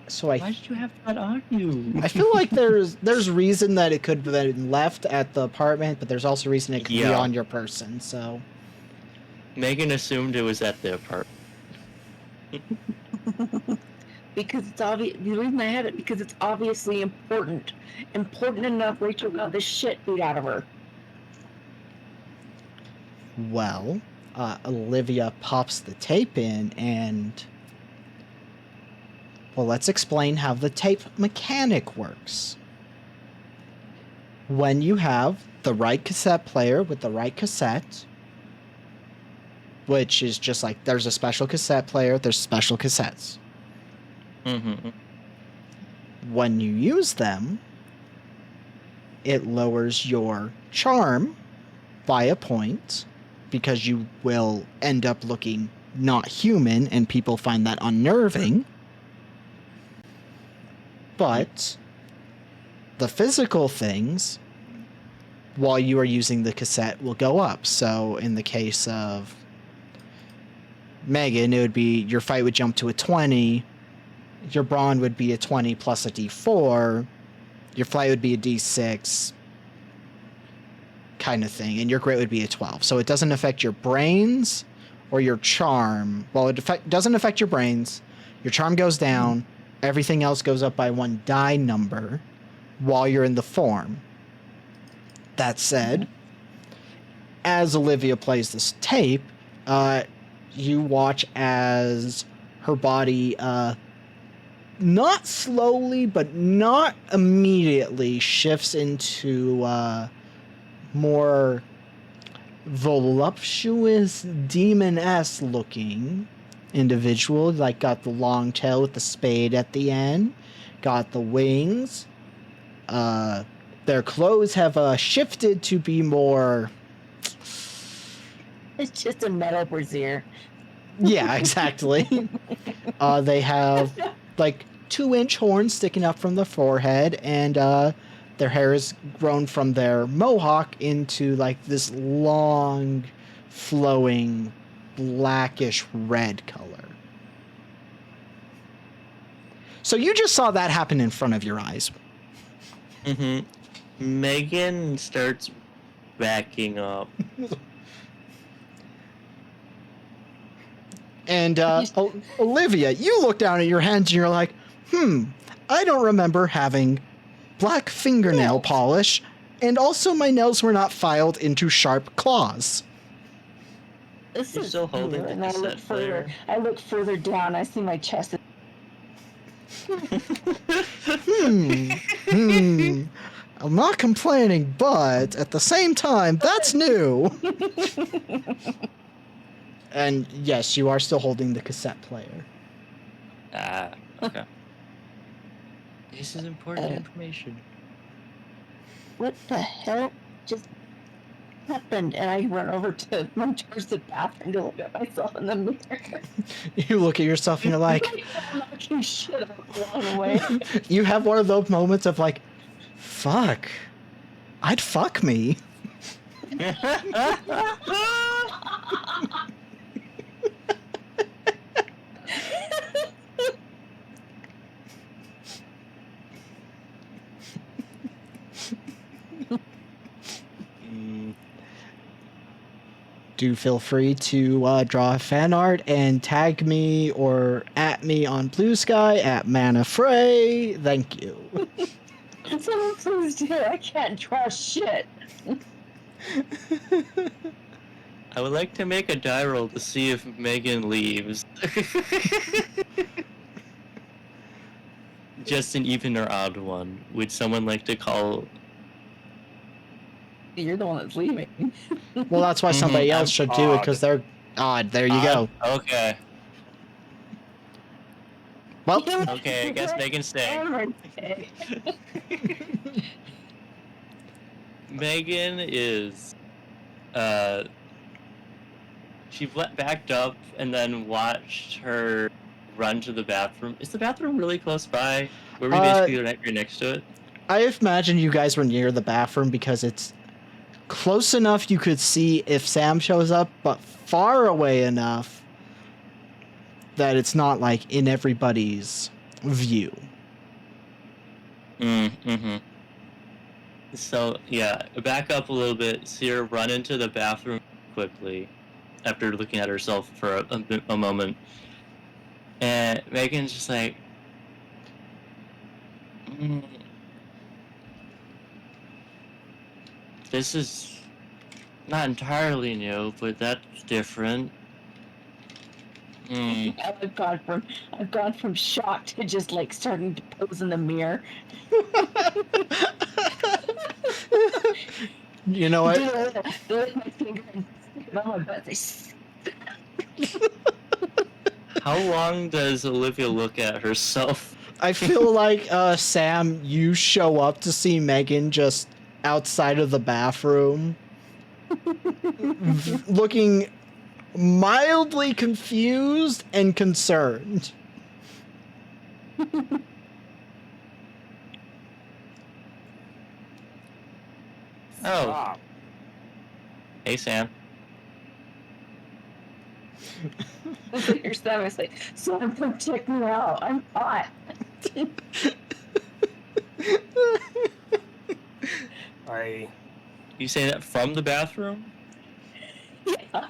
So why did you have that on you? I feel like there's reason that it could have been left at the apartment, but there's also reason it could be on your person. So Megan assumed it was at the apartment. Because it's obvious. The reason I had it because it's obviously important enough. Rachel got the shit beat out of her. Well, Olivia pops the tape in and. Well, let's explain how the tape mechanic works. When you have the right cassette player with the right cassette, which is just like there's a special cassette player, there's special cassettes. Mm-hmm. When you use them, it lowers your charm by a point because you will end up looking not human and people find that unnerving. But the physical things, while you are using the cassette, will go up. So in the case of Megan, it would be your fight would jump to a 20, your brawn would be a 20 plus a d4, your flight would be a d6, kind of thing, and your grit would be a 12. So it doesn't affect your brains or your charm. Well, it doesn't affect your brains. Your charm goes down. Everything else goes up by one die number while you're in the form. That said, as Olivia plays this tape, you watch as her body, not slowly, but not immediately, shifts into more voluptuous, demon-esque looking individual, like got the long tail with the spade at the end, got the wings. Their clothes have shifted to be more. It's just a metal brassiere. Yeah, exactly. They have like 2-inch horns sticking up from the forehead, and their hair is grown from their mohawk into like this long, flowing, blackish red color. So you just saw that happen in front of your eyes. Mm-hmm. Megan starts backing up. And Olivia, you look down at your hands and you're like, I don't remember having black fingernail polish, and also my nails were not filed into sharp claws. This You're is still holding weird, the and I look cassette further. player. I look further down. I see my chest. I'm not complaining, but at the same time, that's new. And yes, you are still holding the cassette player. Ah, okay. This is important information. What the hell just happened? And I run over to run towards the bathroom to look at myself in the mirror. You look at yourself and you're like, I'm knocking shit up along the way. you have one of those moments of like, fuck, I'd fuck me. Do feel free to draw fan art and tag me or at me on Blue Sky at Manafray. Thank you. Someone please do it. I can't draw shit. I would like to make a die roll to see if Megan leaves. Just an even or odd one. Would someone like to call? You're the one that's leaving. Well, that's why somebody Mhm, else should do it, because they're odd. There you go. Okay. Well, Okay, I guess Megan's staying. Megan is, she backed up and then watched her run to the bathroom. Is the bathroom really close by? Were we basically right next to it? I imagine you guys were near the bathroom because it's close enough you could see if Sam shows up, but far away enough that it's not like in everybody's view. Mm-hmm. So, yeah, back up a little bit, see her run into the bathroom quickly after looking at herself for a moment. And Megan's just like, this is not entirely new, but that's different. I've gone from shock to just like starting to pose in the mirror. You know what? They lick my finger and stick it on my butt. How long does Olivia look at herself? I feel like, Sam, you show up to see Megan just outside of the bathroom, looking mildly confused and concerned. Oh, Stop. hey Sam. Here's that. I was like, Sam, come check me out. I'm hot. You say that from the bathroom? Yeah.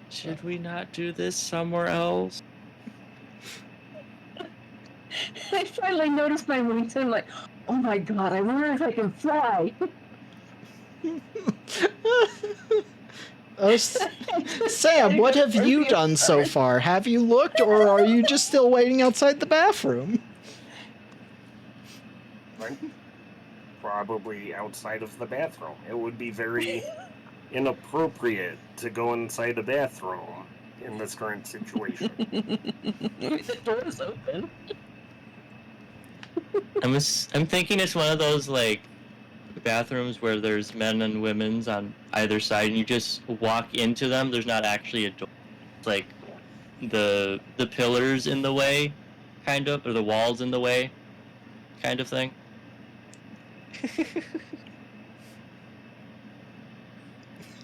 Should we not do this somewhere else? I finally noticed my wings and I'm like, oh my god, I wonder if I can fly. Sam, what have you done so far? Have you looked, or are you just still waiting outside the bathroom? I'm probably outside of the bathroom. It would be very inappropriate to go inside a bathroom in this current situation. The door's open. I'm thinking it's one of those like bathrooms where there's men and women's on either side, and you just walk into them. There's not actually a door. It's like the pillars in the way, kind of, or the walls in the way, kind of thing.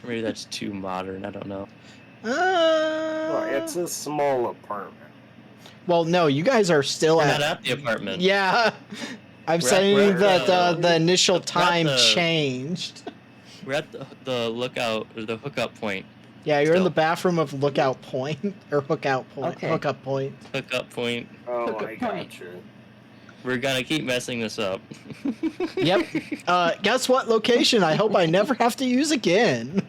Or maybe that's too modern. I don't know. Well, it's a small apartment. Well, no, you guys are still We're at. not at the apartment. Yeah, I'm We're saying at that the- the initial we're at time the- changed. We're at the lookout or the hookup point. Yeah, you're in Still. the bathroom of Lookout Point or Hookout Point. Okay. Hookup Point. Hookup point. Oh, Good I point. gotcha. We're gonna keep messing this up. Yep. Guess what location? I hope I never have to use again.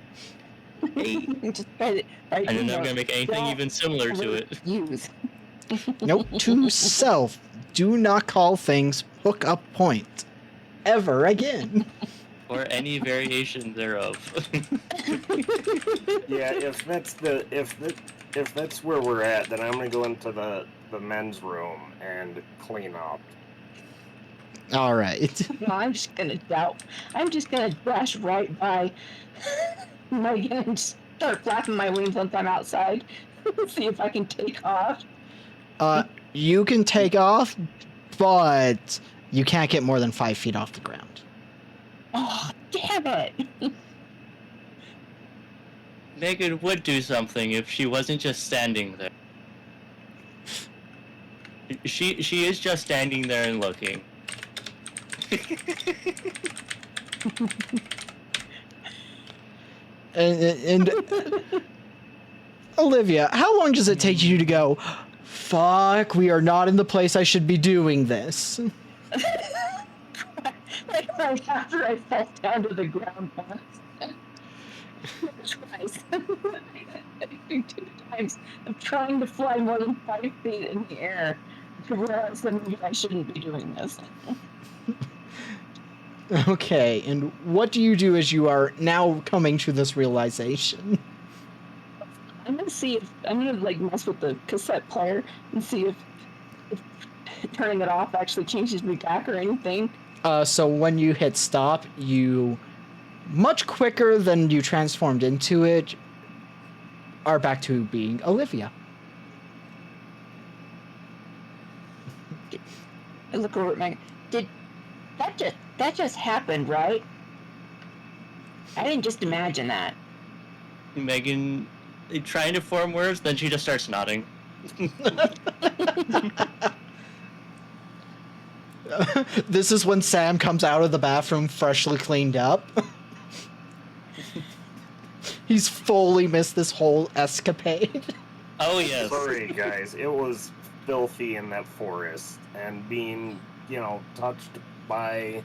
Hey. Just write it. Right And in then I'm there. gonna make anything Don't even similar to it. Use. Note to self: do not call things Hookup Point ever again. Or any variation thereof. Yeah, if that's where we're at, then I'm gonna go into the men's room and clean up. All right. No, I'm just gonna dash right by Megan and start flapping my wings once I'm outside. See if I can take off. You can take off, but you can't get more than 5 feet off the ground. Oh, damn it! Megan would do something if she wasn't just standing there. She is just standing there and looking. And Olivia, how long does it take you to go, fuck, we are not in the place I should be doing this? Right after I fell down to the ground once. Twice. I think 2 times of trying to fly more than 5 feet in the air to realize that maybe I shouldn't be doing this. Okay, and what do you do as you are now coming to this realization? I'm gonna like mess with the cassette player and see if turning it off actually changes me back or anything. So when you hit stop, you, much quicker than you transformed into it, are back to being Olivia. I look over at Megan. Did that just happened, right? I didn't just imagine that. Megan trying to form words, then she just starts nodding. This is when Sam comes out of the bathroom freshly cleaned up. He's fully missed this whole escapade. Oh yes. Sorry, guys. It was filthy in that forest, and being, touched by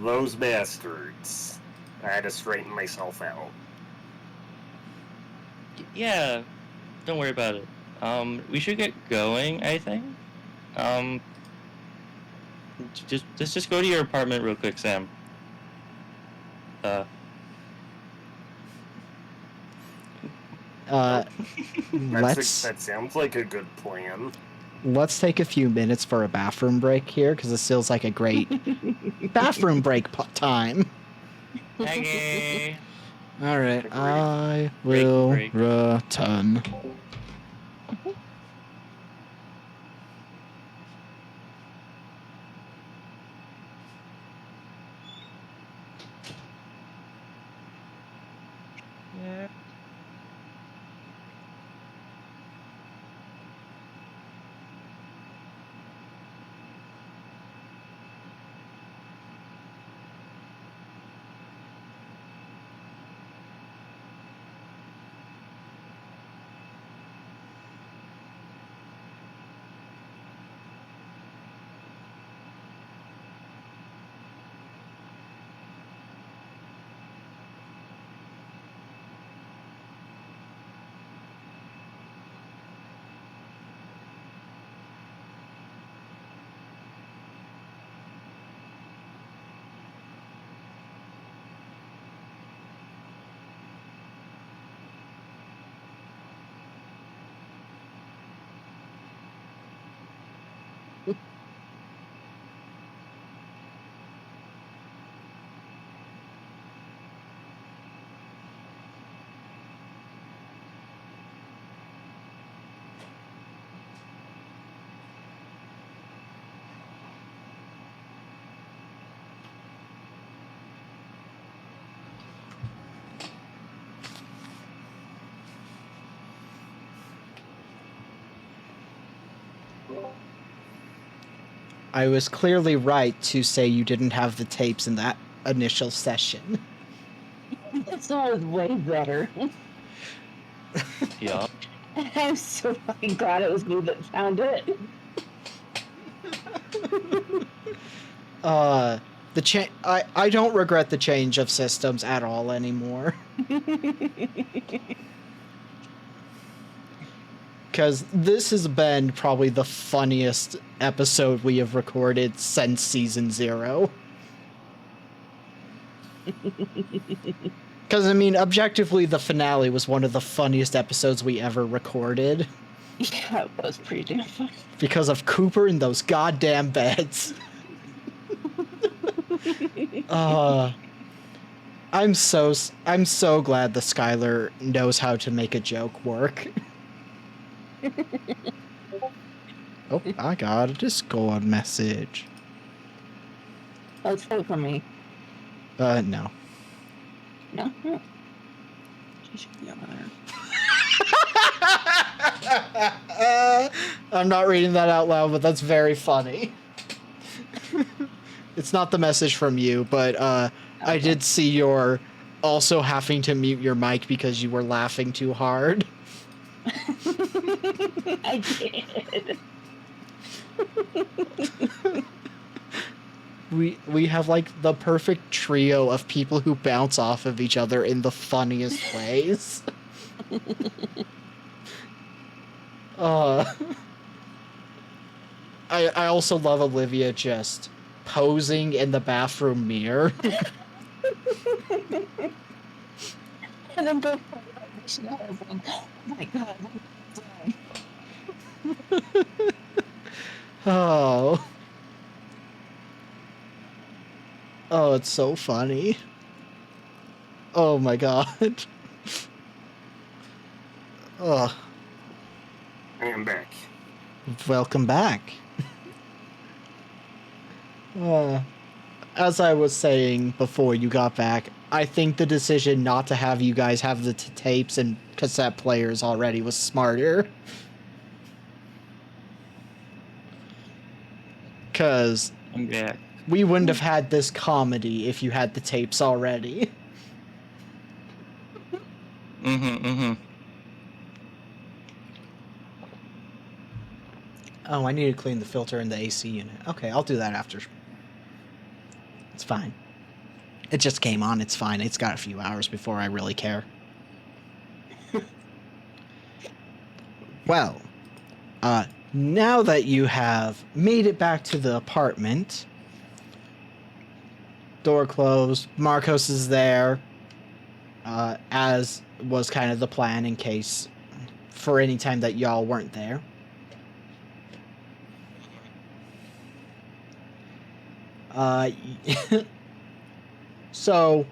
those bastards. I had to straighten myself out. Yeah. Don't worry about it. We should get going, I think. Just go to your apartment real quick, Sam. That sounds like a good plan. Let's take a few minutes for a bathroom break here, because this feels like a great bathroom break time. Maggie. All right, Agreed. I will break. return. Yeah. I was clearly right to say you didn't have the tapes in that initial session. This one was way better. Yup. I'm so fucking glad it was me that found it. I don't regret the change of systems at all anymore. Because this has been probably the funniest episode we have recorded since season 0. Because, I mean, objectively, the finale was one of the funniest episodes we ever recorded. Yeah, it was pretty damn fun. Because of Cooper in those goddamn beds. I'm so glad the Skylar knows how to make a joke work. Oh, I got a Discord message. Oh, it's probably from me. No. No? She should be over there. I'm not reading that out loud, but that's very funny. It's not the message from you, but I did see your also having to mute your mic because you were laughing too hard. I did. We have like the perfect trio of people who bounce off of each other in the funniest ways. I also love Olivia just posing in the bathroom mirror. And then both I was like, oh my god, I'm dying. Oh. Oh, it's so funny. Oh my god. Oh, I am back. welcome back. As I was saying before you got back, I think the decision not to have you guys have the tapes and cassette players already was smarter. Because I'm back. we wouldn't have had this comedy if you had the tapes already. Oh, I need to clean the filter in the AC unit. Okay, I'll do that after. It's fine. It just came on, it's fine. It's got a few hours before I really care. Well, now that you have made it back to the apartment, door closed, Marcos is there, as was kind of the plan in case for any time that y'all weren't there. So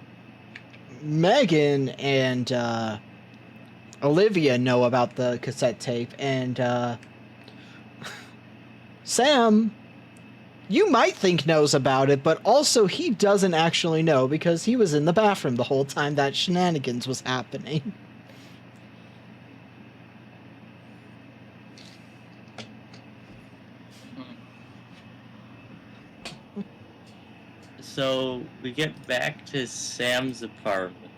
Megan and Olivia know about the cassette tape, and Sam, you might think knows about it, but also he doesn't actually know because he was in the bathroom the whole time that shenanigans was happening. So we get back to Sam's apartment.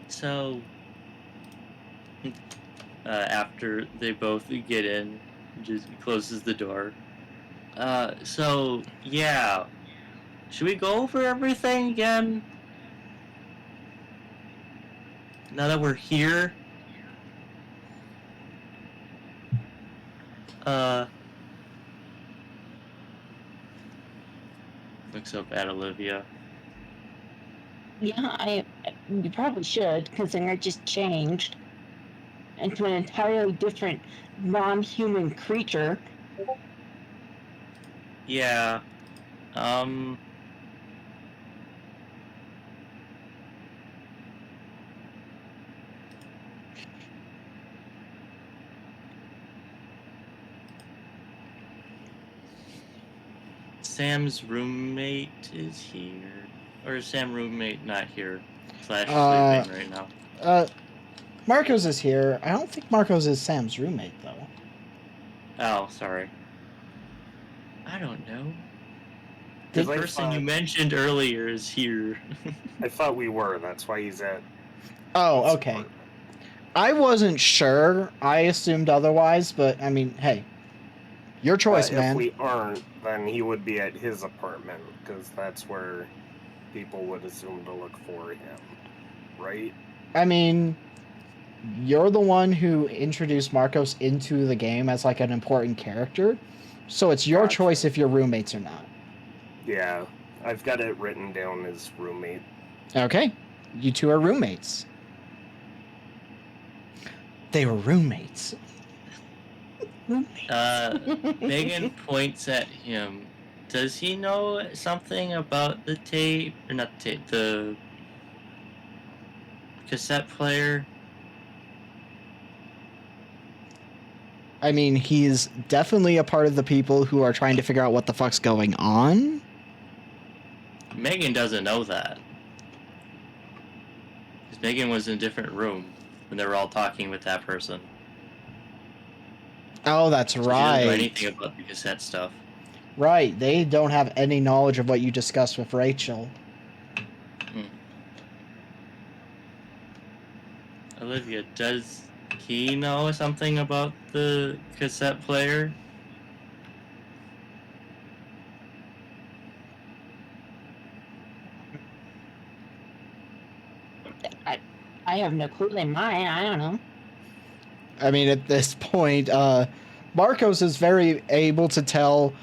So after they both get in, just closes the door. So yeah, should we go over everything again? Now that we're here. Looks up at Olivia. Yeah, you probably should, considering I just changed into an entirely different non-human creature. Yeah. Sam's roommate is here. Or is Sam's roommate not here? / sleeping right now. Marcos is here. I don't think Marcos is Sam's roommate, though. Oh, sorry. I don't know. Did The I person you thought- mentioned earlier is here. I thought we were. That's why he's at. Oh, his okay. apartment. I wasn't sure. I assumed otherwise, but I mean, hey. Your choice, If man. we aren't, then he would be at his apartment, because that's where people would assume to look for him, right? I mean, you're the one who introduced Marcos into the game as like an important character. So it's your Gotcha. choice if you're roommates or not. Yeah, I've got it written down as roommate. Okay. You two are roommates. They were roommates. Megan points at him. Does he know something about the tape? Or not the tape, the cassette player? I mean, he's definitely a part of the people who are trying to figure out what the fuck's going on. Megan doesn't know that. Because Megan was in a different room when they were all talking with that person. Oh, that's So she doesn't know right. anything about the cassette stuff. Right. They don't have any knowledge of what you discussed with Rachel. Olivia, does he know something about the cassette player? I have no clue. They might. I don't know. I mean, at this point, Marcos is very able to tell,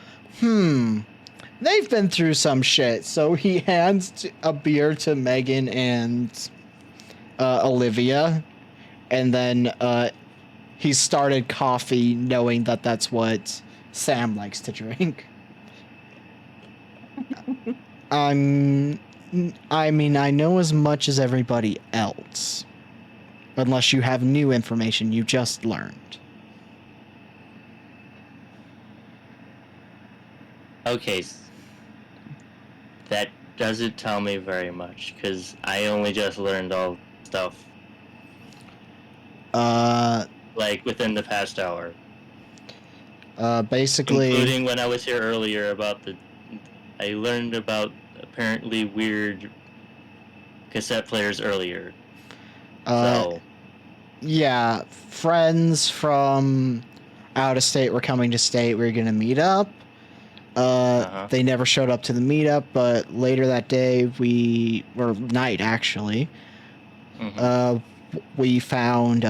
they've been through some shit. So he hands a beer to Megan and Olivia, and then he started coffee knowing that that's what Sam likes to drink. I mean, I know as much as everybody else. Unless you have new information you just learned. Okay. That doesn't tell me very much, because I only just learned all stuff, like, within the past hour. Basically, Including when I was here earlier about I learned about apparently weird cassette players earlier. So, yeah, friends from out of state were coming to state. We were gonna meet up. They never showed up to the meetup, but later that day, night actually, we found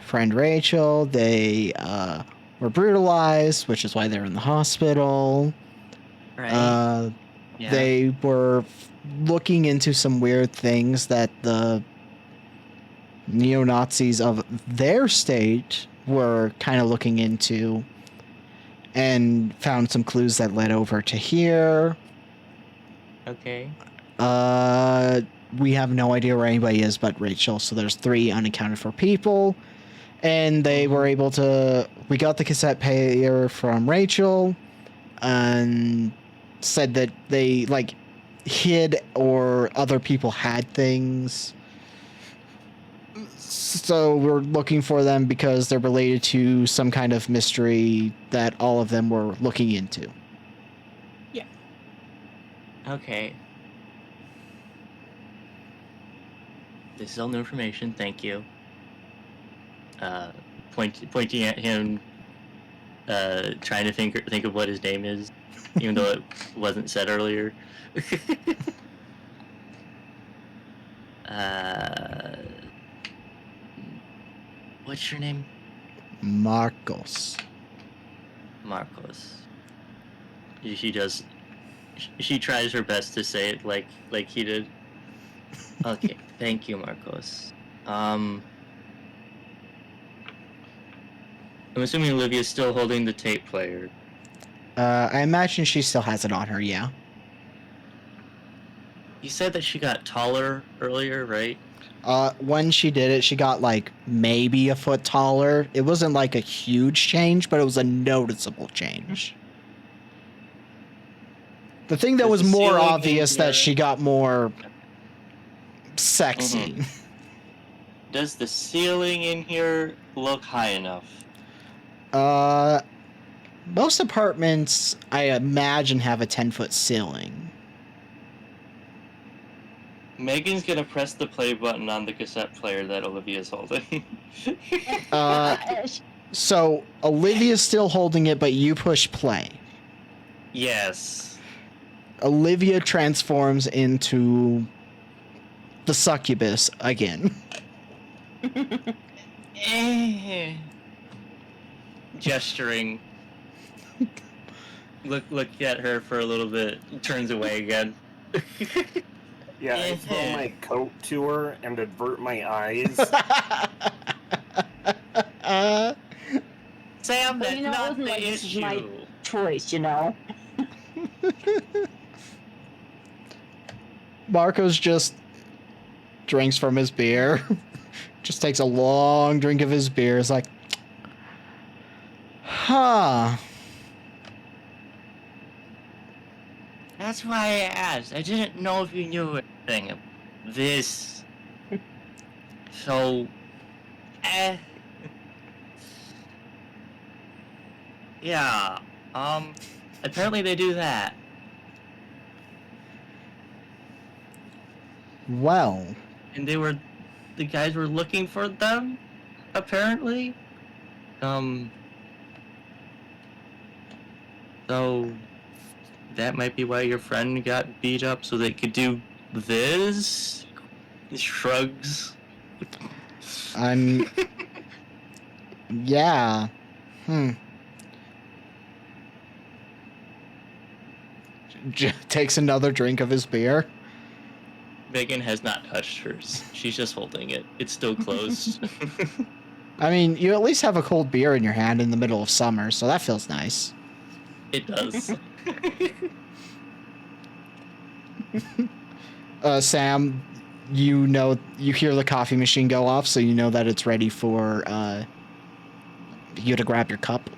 friend Rachel. They were brutalized, which is why they're in the hospital. right. Yeah. They were looking into some weird things that the neo-Nazis of their state were kind of looking into, and found some clues that led over to here. Okay. We have no idea where anybody is but Rachel, so there's 3 unaccounted for people. And they were able to... We got the cassette player from Rachel, and said that they, like, hid or other people had things. So we're looking for them because they're related to some kind of mystery that all of them were looking into. Okay. This is all new information. Thank you. Pointing at him, trying to think of what his name is, even though it wasn't said earlier. What's your name? Marcos. Marcos. She does. She tries her best to say it like he did. Okay, thank you, Marcos. I'm assuming Olivia's still holding the tape player. I imagine she still has it on her, yeah. You said that she got taller earlier, right? When she did it, she got like maybe a foot taller. It wasn't like a huge change, but it was a noticeable change. The thing that Does was the more ceiling obvious in that your- she got more sexy. Does the ceiling in here look high enough? Most apartments, I imagine, have a 10-foot ceiling. Megan's gonna press the play button on the cassette player that Olivia's holding. So Olivia's still holding it, but you push play. Yes. Olivia transforms into the succubus again. Gesturing. Look at her for a little bit. Turns away again. Yeah, I throw my coat to her and avert my eyes. Sam, Well, that's you know, it not wasn't the like this is issue. my choice, you know. Marco's just drinks from his beer. Just takes a long drink of his beer. Is like, huh. That's why I asked. I didn't know if you knew anything of this. So, yeah. Apparently they do that. Well, And the guys were looking for them, apparently. So that might be why your friend got beat up, so they could do this? He shrugs. I'm. Yeah. Takes another drink of his beer. Megan has not touched hers. She's just holding it. It's still closed. I mean, you at least have a cold beer in your hand in the middle of summer, so that feels nice. It does. Sam, you hear the coffee machine go off, so you know that it's ready for you to grab your cup.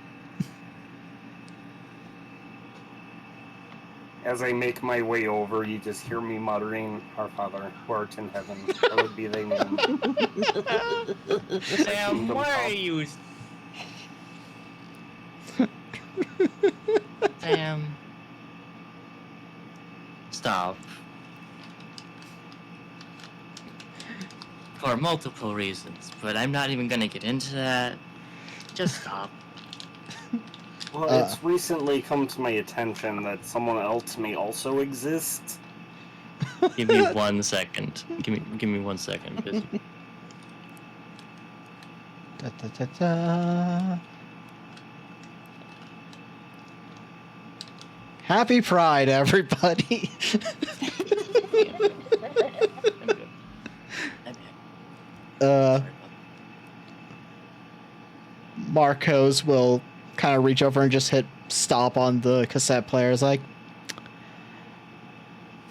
As I make my way over, you just hear me muttering, "Our Father, who art in heaven, hallowed be thy name." Sam, why are you... Sam. Stop. For multiple reasons, but I'm not even gonna get into that. Just stop. Well, it's recently come to my attention that someone else may also exist. Give me 1 second. Give me 1 second. 'Cause Da, da, da, da. Happy Pride, everybody! I'm good. I'm good. Marcos will kind of reach over and just hit stop on the cassette player. It's like,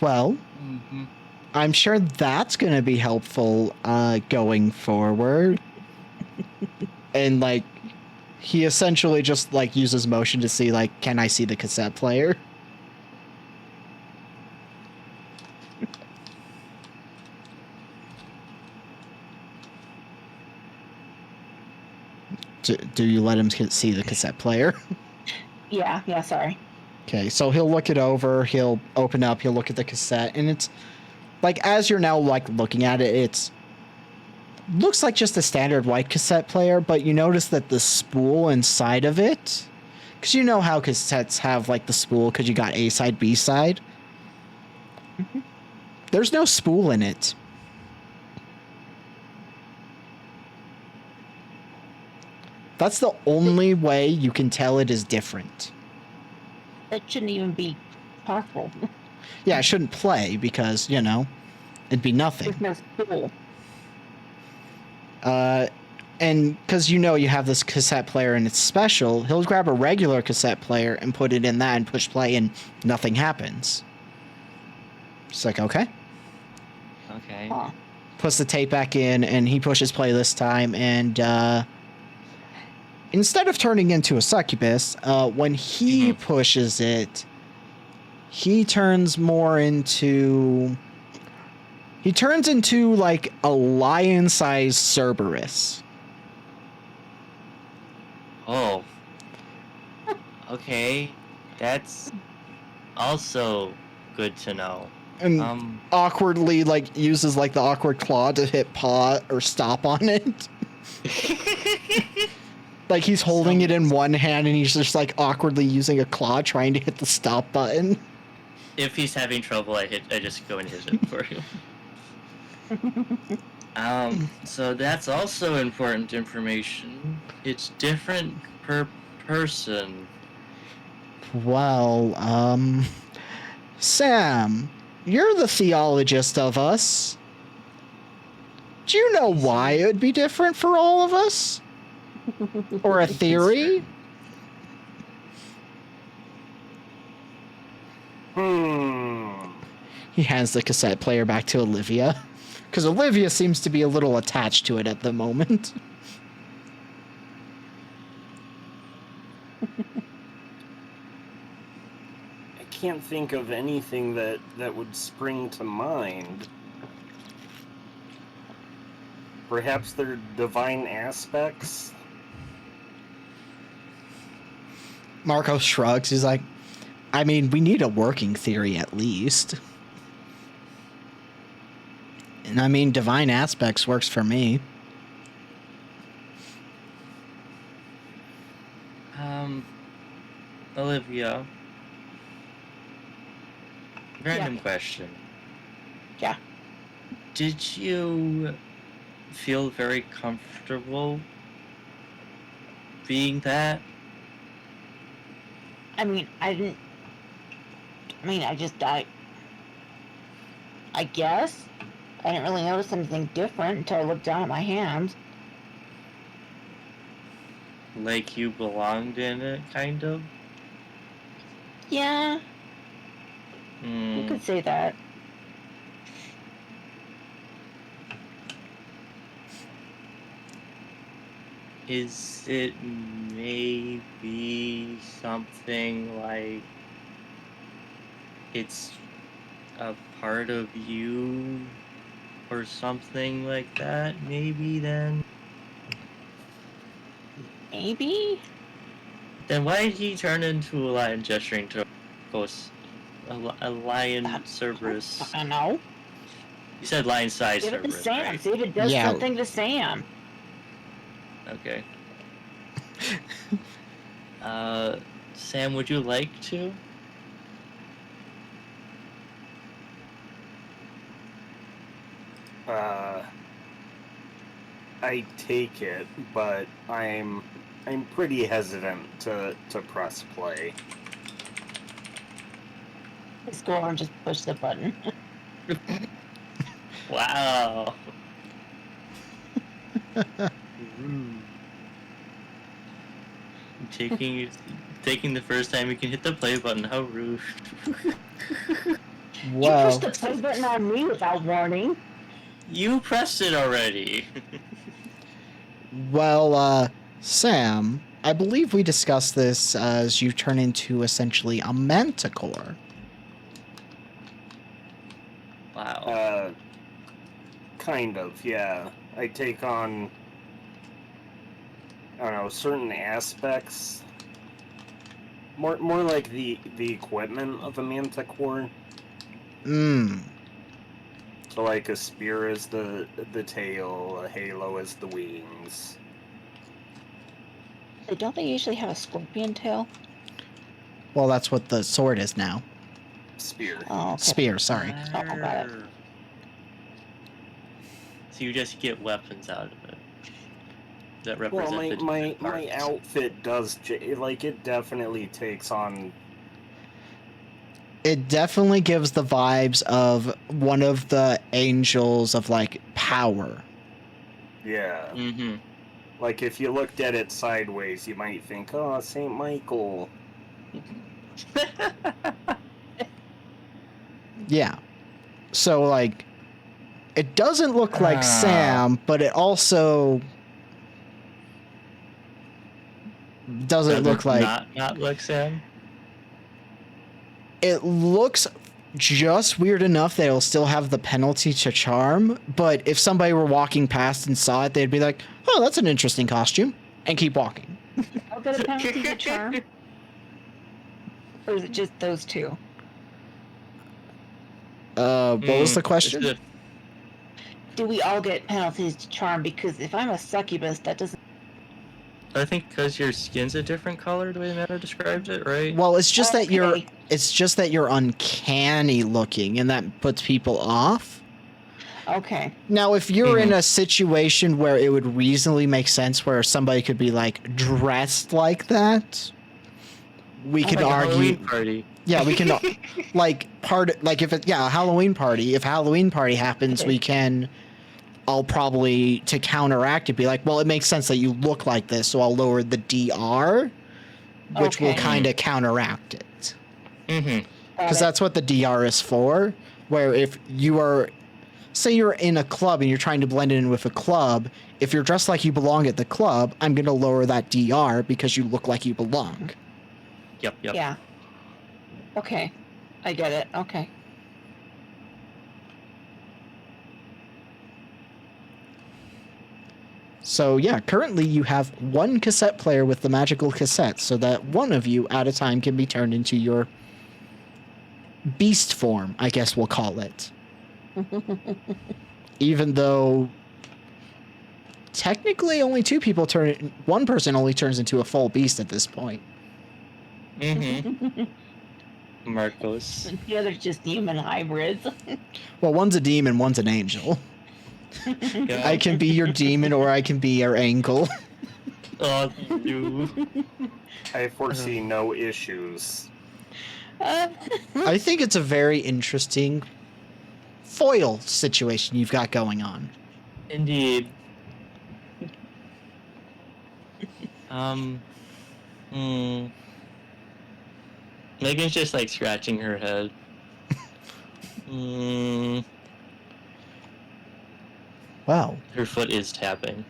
well, Mm-hmm. I'm sure that's going to be helpful going forward. And like, he essentially just like uses motion to see like, can I see the cassette player? Do you let him see the cassette player? Yeah, sorry. Okay, so he'll look it over, he'll open up, he'll look at the cassette, and it's like, as you're now like looking at it, it's looks like just a standard white cassette player, but you notice that the spool inside of it, because you know how cassettes have like the spool because you got A side, B side. Mhm. There's no spool in it. That's the only way you can tell it is different. That shouldn't even be possible. Yeah, it shouldn't play because, you know, it'd be nothing. There's no spool. And because you know you have this cassette player and it's special, he'll grab a regular cassette player and put it in that and push play and nothing happens. It's like, okay. Okay. Huh. Puts the tape back in and he pushes play this time and instead of turning into a succubus, when he pushes it, he turns more into He turns into like a lion-sized Cerberus. Oh. Okay. That's also good to know. And awkwardly like uses like the awkward claw to hit paw or stop on it. Like he's holding it in one hand and he's just like awkwardly using a claw trying to hit the stop button. If he's having trouble, I just go and hit it for him. So that's also important information. It's different per person. Well, Sam, you're the theologist of us. Do you know why it would be different for all of us? Or a theory? He hands the cassette player back to Olivia. Because Olivia seems to be a little attached to it at the moment. I can't think of anything that would spring to mind. Perhaps they're divine aspects? Marco shrugs. He's like, I mean, we need a working theory at least. And I mean, divine aspects works for me. Olivia. Random question. Yeah. Did you feel very comfortable being that? I mean, I didn't. I mean, I guess. I didn't really notice anything different until I looked down at my hands. Like you belonged in it, kind of? Yeah, you could say that. Is it maybe something like it's a part of you or something like that, maybe then? Maybe? Then why did he turn into a lion gesturing to ghost? A lion Cerberus. I don't know. You said lion-sized Give it to Cerberus, Sam. right? See if it does Yeah. something to Sam. Okay. Sam, would you like to? I take it, but I'm pretty hesitant to press play. Just go over and just push the button. Wow. Taking the first time you can hit the play button. How rude. You Wow. pushed the play button on me without warning. You pressed it already. Well, Sam, I believe we discussed this as you turn into essentially a manticore. Wow. Kind of, yeah. I take on, I don't know, certain aspects. More like the equipment of a manticore. So like a spear is the tail, a halo is the wings. Don't they usually have a scorpion tail? Well, that's what the sword is now. Spear. Oh, okay. Spear, sorry. Oh, got it. So you just get weapons out of it that Well, represent the my different parts. outfit does, like, it definitely takes on... It definitely gives the vibes of one of the angels of, like, power. Yeah. Mm-hmm. Like, if you looked at it sideways, you might think, oh, St. Michael. Yeah. So, like, it doesn't look like Sam, but it also doesn't look like... Not look Sam? It looks just weird enough that it'll still have the penalty to charm, but if somebody were walking past and saw it, they'd be like, oh, that's an interesting costume, and keep walking. I'll get a penalty to charm. Or is it just those two? What was the It's question? the- Do we all get penalties to charm? Because if I'm a succubus, that doesn't. I think because your skin's a different color, the way Matter described it, right? Well, it's just that you're Okay. it's just that you're uncanny looking, and that puts people off. Okay. Now, if you're in a situation where it would reasonably make sense where somebody could be like dressed like that, we could Like a argue. Halloween party. Yeah, we can if it a Halloween party. If a Halloween party happens, we can. I'll probably to counteract it be like, well, it makes sense that you look like this, so I'll lower the DR, which will Okay. kind of counteract it. Mm-hmm. Because that's what the DR is for. Where if you are, say you're in a club and you're trying to blend in with a club, if you're dressed like you belong at the club, I'm going to lower that DR because you look like you belong. Yep. Yeah. Okay. I get it. Okay. So yeah, currently you have one cassette player with the magical cassette, so that one of you at a time can be turned into your beast form, I guess we'll call it. Even though technically only one person only turns into a full beast at this point. Mm-hmm. Marcos. The other's just human hybrids. Well, one's a demon, one's an angel. Yeah. I can be your demon or I can be your angel. Oh, you. I foresee no issues. I think it's a very interesting foil situation you've got going on. Indeed. Megan's just like scratching her head. Wow. Her foot is tapping.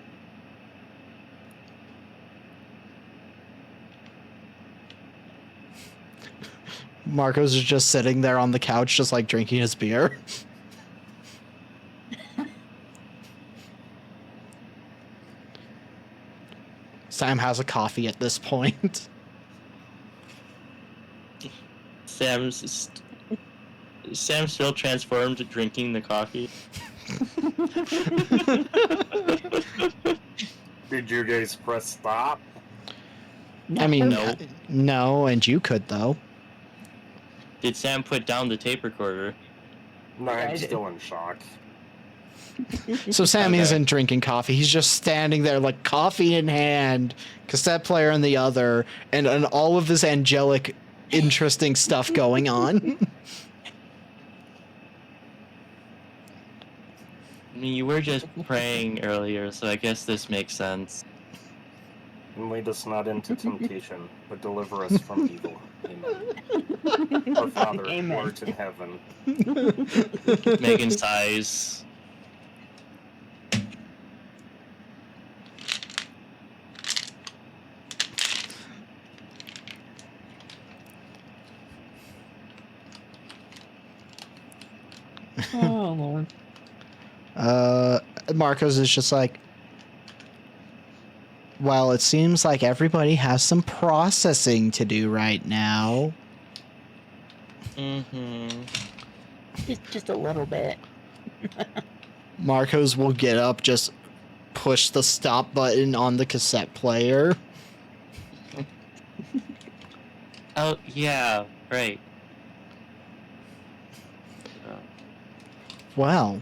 Marcos is just sitting there on the couch, just like drinking his beer. Sam has a coffee at this point. Sam's still transformed to drinking the coffee. Did you guys press stop? I mean, No. no, and you could though. Did Sam put down the tape recorder? No, I I'm did. still in shock. So Sam Okay. isn't drinking coffee. He's just standing there, like coffee in hand, cassette player in the other, and all of this angelic, interesting stuff going on. I mean, you were just praying earlier, so I guess this makes sense. And lead us not into temptation, but deliver us from evil. Amen. Our Father, who Amen. art in heaven. Megan sighs. Oh Lord. Marcos is just like, well, it seems like everybody has some processing to do right now. Mm-hmm. Just a little bit. Marcos will get up, just push the stop button on the cassette player. Oh, yeah, right. Well,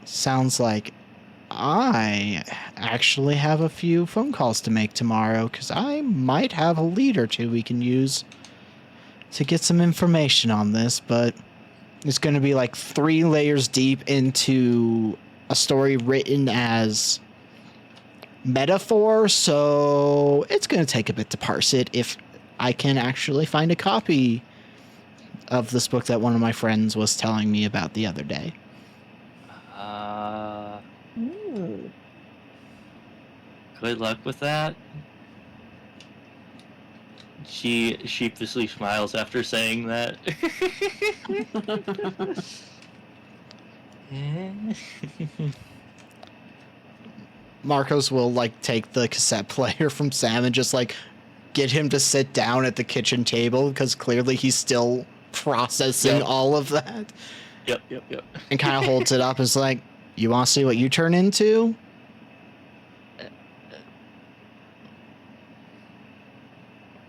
sounds like I actually have a few phone calls to make tomorrow, because I might have a lead or two we can use to get some information on this, but it's going to be like 3 layers deep into a story written as metaphor, so it's going to take a bit to parse it if I can actually find a copy of this book that one of my friends was telling me about the other day. Ooh. Good luck with that. She sheepishly smiles after saying that. Marcos will like take the cassette player from Sam and just like get him to sit down at the kitchen table because clearly he's still processing Yep. all of that, Yep. and kind of holds it up and is like, "You want to see what you turn into?"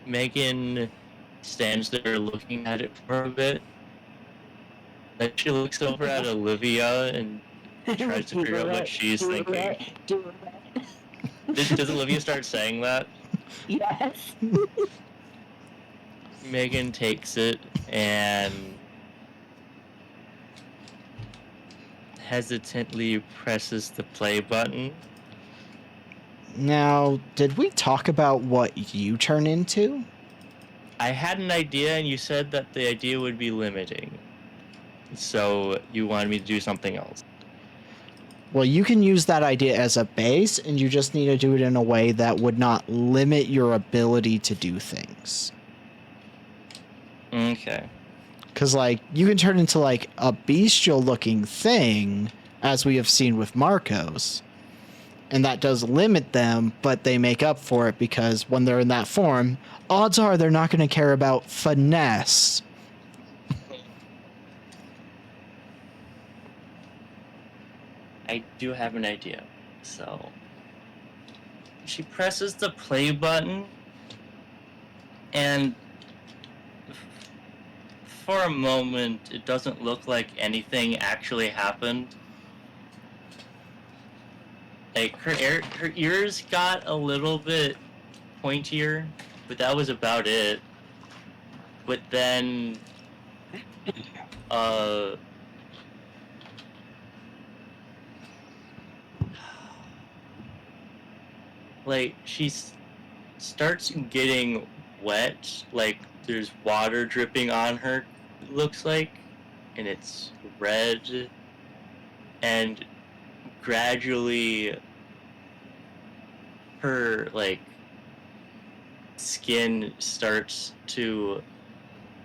Megan stands there looking at it for a bit. Then she looks over at Olivia and tries to figure out what she's thinking. Does Olivia start saying that? Yes. Megan takes it and hesitantly presses the play button. Now, did we talk about what you turn into? I had an idea, and you said that the idea would be limiting. So you wanted me to do something else. Well, you can use that idea as a base, and you just need to do it in a way that would not limit your ability to do things. Okay. Because, like, you can turn into, like, a bestial-looking thing, as we have seen with Marcos. And that does limit them, but they make up for it because when they're in that form, odds are they're not going to care about finesse. I do have an idea. So she presses the play button, and for a moment, it doesn't look like anything actually happened. Like her ears got a little bit pointier, but that was about it. But then, like she starts getting wet. Like there's water dripping on her. It looks like, and it's red, and gradually her like skin starts to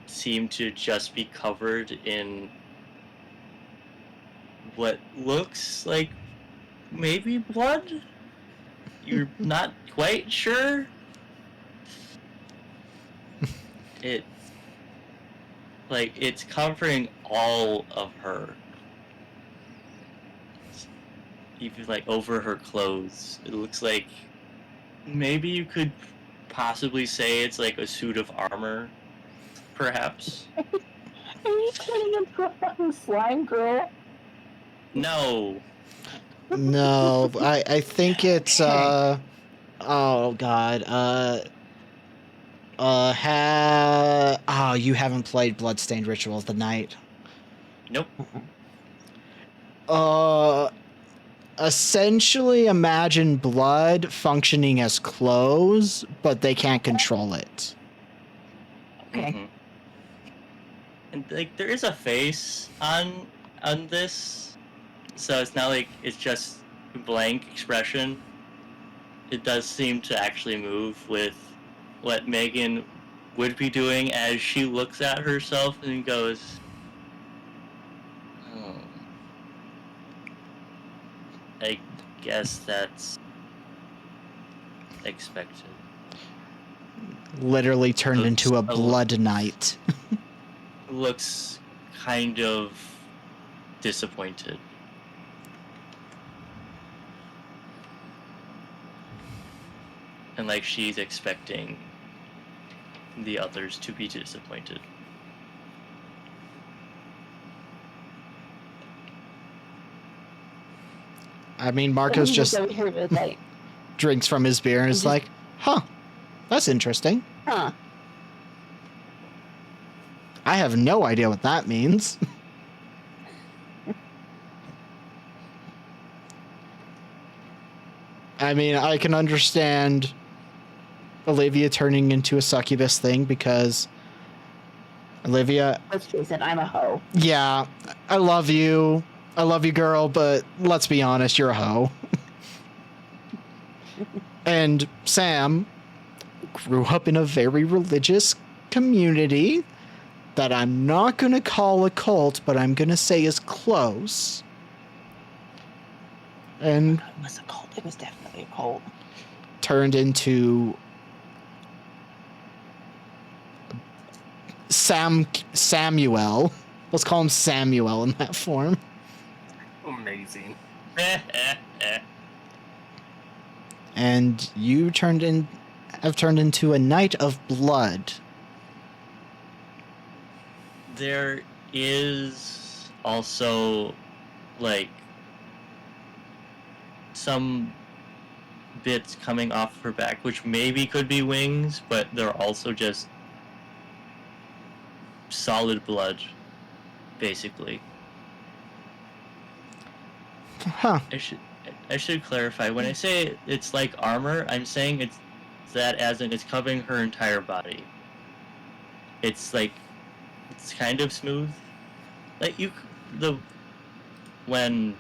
seem to just be covered in what looks like maybe blood. You're not quite sure. It's covering all of her. Even like over her clothes. It looks like maybe you could possibly say it's like a suit of armor, perhaps. Are you turning into a fucking slime girl? No. No, I think it's, oh god, you haven't played Bloodstained Ritual of the Night. Nope. Essentially imagine blood functioning as clothes, but they can't control it. Okay. Mhm. And like there is a face on this, so it's not like it's just blank expression. It does seem to actually move with what Megan would be doing as she looks at herself and goes, "Oh, I guess that's expected." Literally turned Looks into a a blood knight. Looks kind of disappointed. And like she's expecting the others to be disappointed. I mean, Marcos just over here with like, drinks from his beer and is just- like, huh, that's interesting. huh? I have no idea what that means. I mean, I can understand Olivia turning into a succubus thing because Olivia, Let's face it, I'm a hoe. yeah, I love you, girl, but let's be honest, you're a hoe. And Sam, grew up in a very religious community that I'm not going to call a cult, but I'm going to say is close. And It was a cult. It was definitely a cult. turned into Samuel. Let's call him Samuel in that form. Amazing. And you have turned into a Knight of Blood. There is also, like, some bits coming off her back, which maybe could be wings, but they're also just solid blood, basically. Huh. I should clarify. When I say it's like armor, I'm saying it's that as in it's covering her entire body. It's like, it's kind of smooth. Like when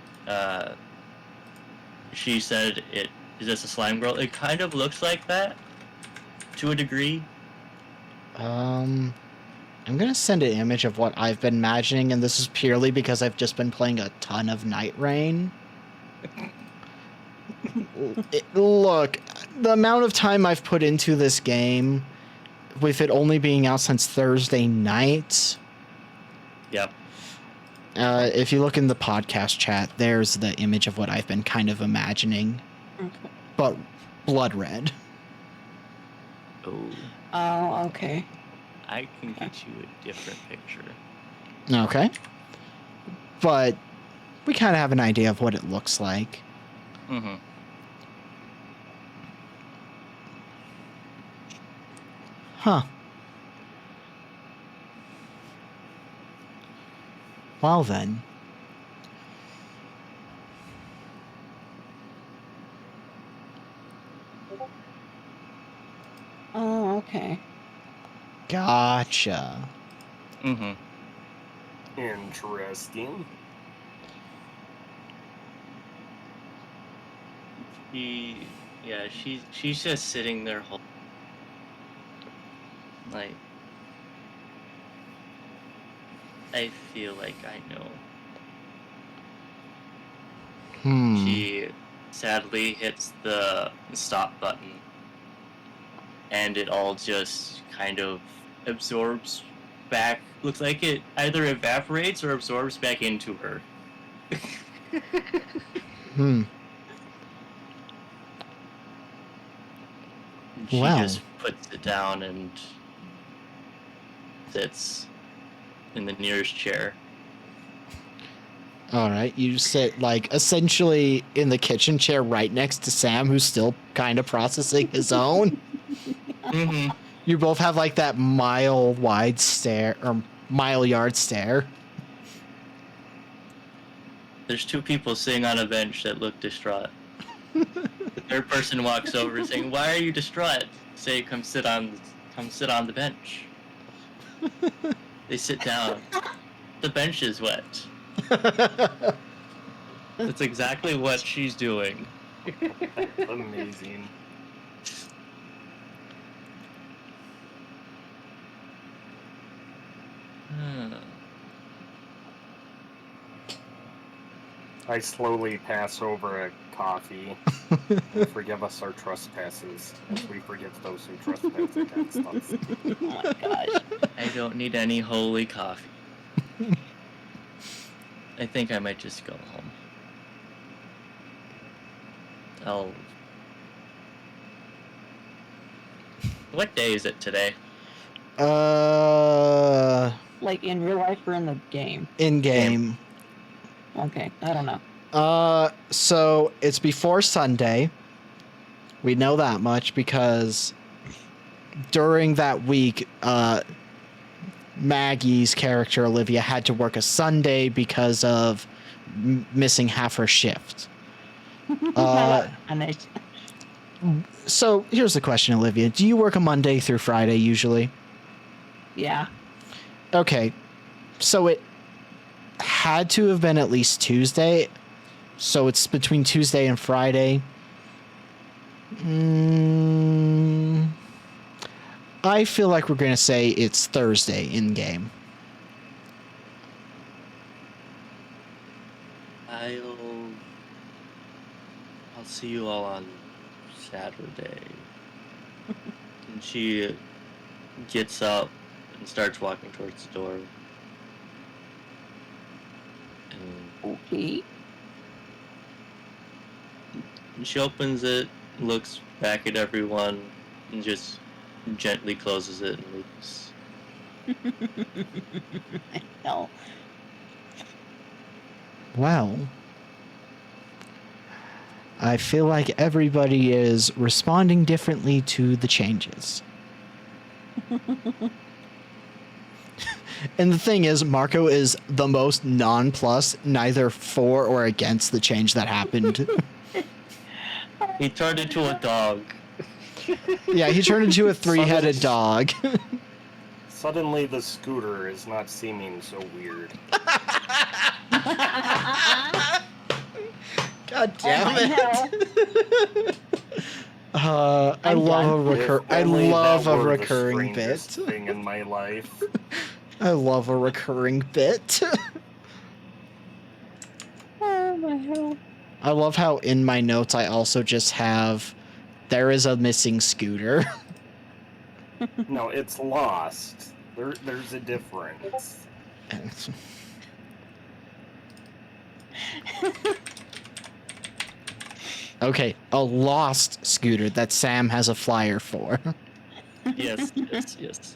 she said is this a slime girl? It kind of looks like that to a degree. I'm gonna send an image of what I've been imagining, and this is purely because I've just been playing a ton of Night Rain. Look, the amount of time I've put into this game, with it only being out since Thursday night. Yep. If you look in the podcast chat, there's the image of what I've been kind of imagining, Okay. but blood red. Oh, Oh, okay. I can get you a different picture. Okay. But we kind of have an idea of what it looks like. Mm-hmm. Huh. Well then. Oh, okay. Gotcha. Mm-hmm. Interesting. She's just sitting there like, I feel like I know. She sadly hits the stop button, and it all just kind of absorbs back. Looks like it either evaporates or absorbs back into her. She Wow. just puts it down and sits in the nearest chair. All right, you sit like essentially in the kitchen chair right next to Sam, who's still kind of processing his own. Mm-hmm. You both have like that mile-wide stare or mile-yard stare. There's two people sitting on a bench that look distraught. The third person walks over saying, "Why are you distraught?" Say, "Come sit on the bench." They sit down. The bench is wet. That's exactly what she's doing. Amazing. I slowly pass over a coffee. And forgive us our trespasses, as we forgive those who trespass against us. Oh my gosh. I don't need any holy coffee. I think I might just go home. What day is it today? Like in real life or in the game? In game. Okay, I don't know. So it's before Sunday. We know that much because during that week, Maggie's character Olivia had to work a Sunday because of missing half her shift. And they, So here's the question, Olivia: do you work a Monday through Friday usually? yeah. Okay, so it had to have been at least Tuesday. So it's between Tuesday and Friday. I feel like we're going to say it's Thursday in game. I'll see you all on Saturday. And she gets up and starts walking towards the door. Okay. And she opens it, looks back at everyone, and just gently closes it and leaves. No. Well, I feel like everybody is responding differently to the changes. And the thing is, Marco is the most nonplussed, neither for or against the change that happened. He turned into a dog. Yeah, he turned into a three-headed dog. Suddenly the scooter is not seeming so weird. God damn Oh, it. I I'm love done. I Only love that a were the recurring bit. strangest thing in my life. I love a recurring bit. Oh my hell. I love how in my notes I also just have there is a missing scooter. No, it's lost. There's a difference. Okay, a lost scooter that Sam has a flyer for. Yes, yes.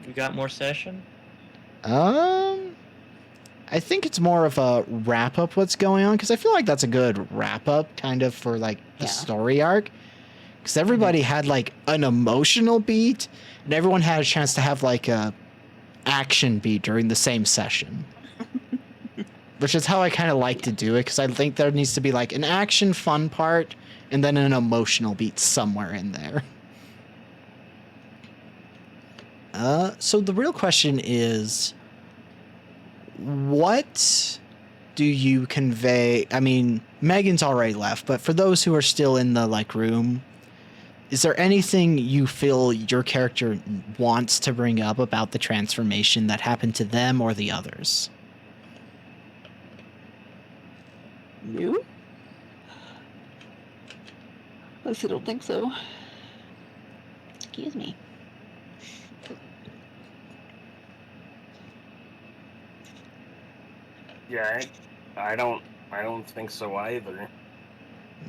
We got more session? I think it's more of a wrap up what's going on because I feel like that's a good wrap up kind of for like the Yeah. story arc. Because everybody had like an emotional beat and everyone had a chance to have like a action beat during the same session. Which is how I kind of like to do it because I think there needs to be like an action fun part and then an emotional beat somewhere in there. So the real question is, what do you convey? I mean, Megan's already left, but for those who are still in the like room, is there anything you feel your character wants to bring up about the transformation that happened to them or the others? You? I don't think so. Excuse me. Yeah, I don't think so either.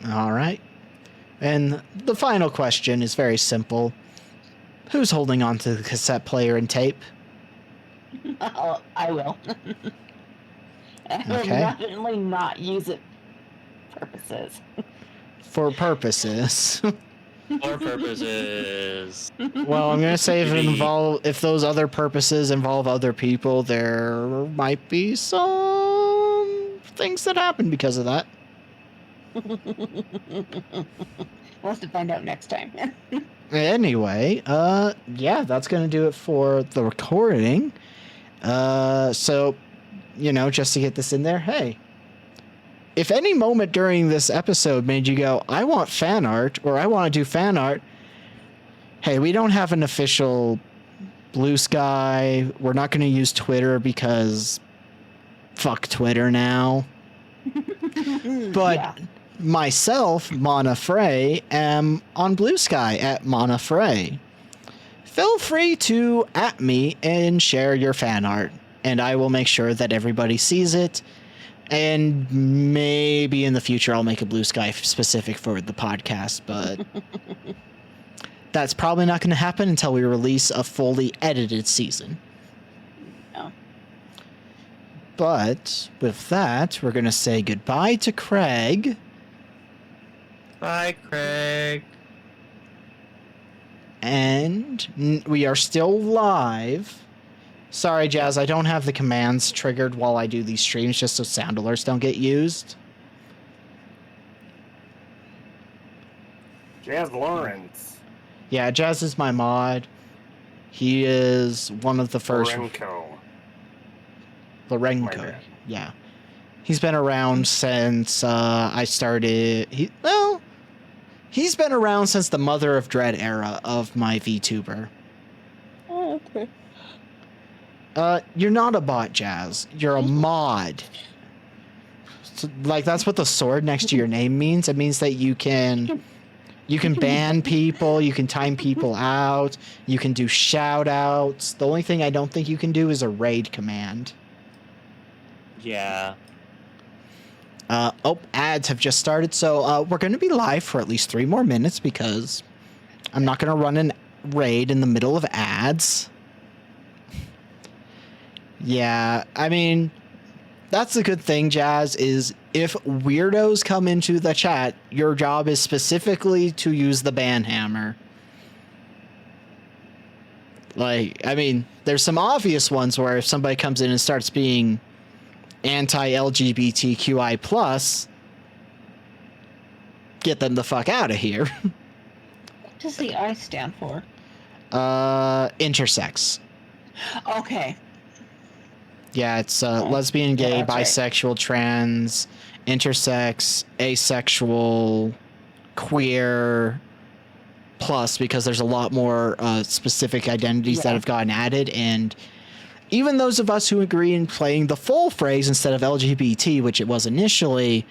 All right. And the final question is very simple. Who's holding on to the cassette player and tape? I will. I will Okay. definitely not use it for purposes. For purposes. For purposes. Well, I'm gonna say if those other purposes involve other people, there might be some things that happen because of that. We'll have to find out next time. Anyway, yeah, that's gonna do it for the recording. So, just to get this in there, hey, if any moment during this episode made you go, I want fan art, or I want to do fan art, hey, we don't have an official Blue Sky. We're not going to use Twitter because fuck Twitter now. But yeah. myself, Mana Frey, am on Blue Sky at Mana Frey. Feel free to @ me and share your fan art, and I will make sure that everybody sees it. And maybe in the future I'll make a Blue Sky specific for the podcast, but that's probably not going to happen until we release a fully edited season. No. But with that, we're going to say goodbye to Craig. Bye, Craig. And we are still live. Sorry, Jazz, I don't have the commands triggered while I do these streams just so sound alerts don't get used. Jazz Lawrence. Yeah, Jazz is my mod. He is one of the first... Lorenko. My Lorenko. bad. Yeah. He's been around since I started. He's been around since the Mother of Dread era of my VTuber. Oh, okay. You're not a bot, Jazz. You're a mod. So, like, that's what the sword next to your name means. It means that you can ban people, you can time people out, you can do shout outs. The only thing I don't think you can do is a raid command. Yeah. Ads have just started, so we're going to be live for at least 3 more minutes because I'm not going to run a raid in the middle of ads. Yeah, I mean, that's the good thing, Jazz, is if weirdos come into the chat, your job is specifically to use the ban hammer. Like, I mean, there's some obvious ones where if somebody comes in and starts being anti-LGBTQI+, get them the fuck out of here. What does the I stand for? Intersex. Okay. Yeah, it's lesbian, gay, Yeah, that's right. bisexual, trans, intersex, asexual, queer, plus, because there's a lot more specific identities that Yeah. have gotten added, and even those of us who agree in playing the full phrase instead of LGBT, which it was initially,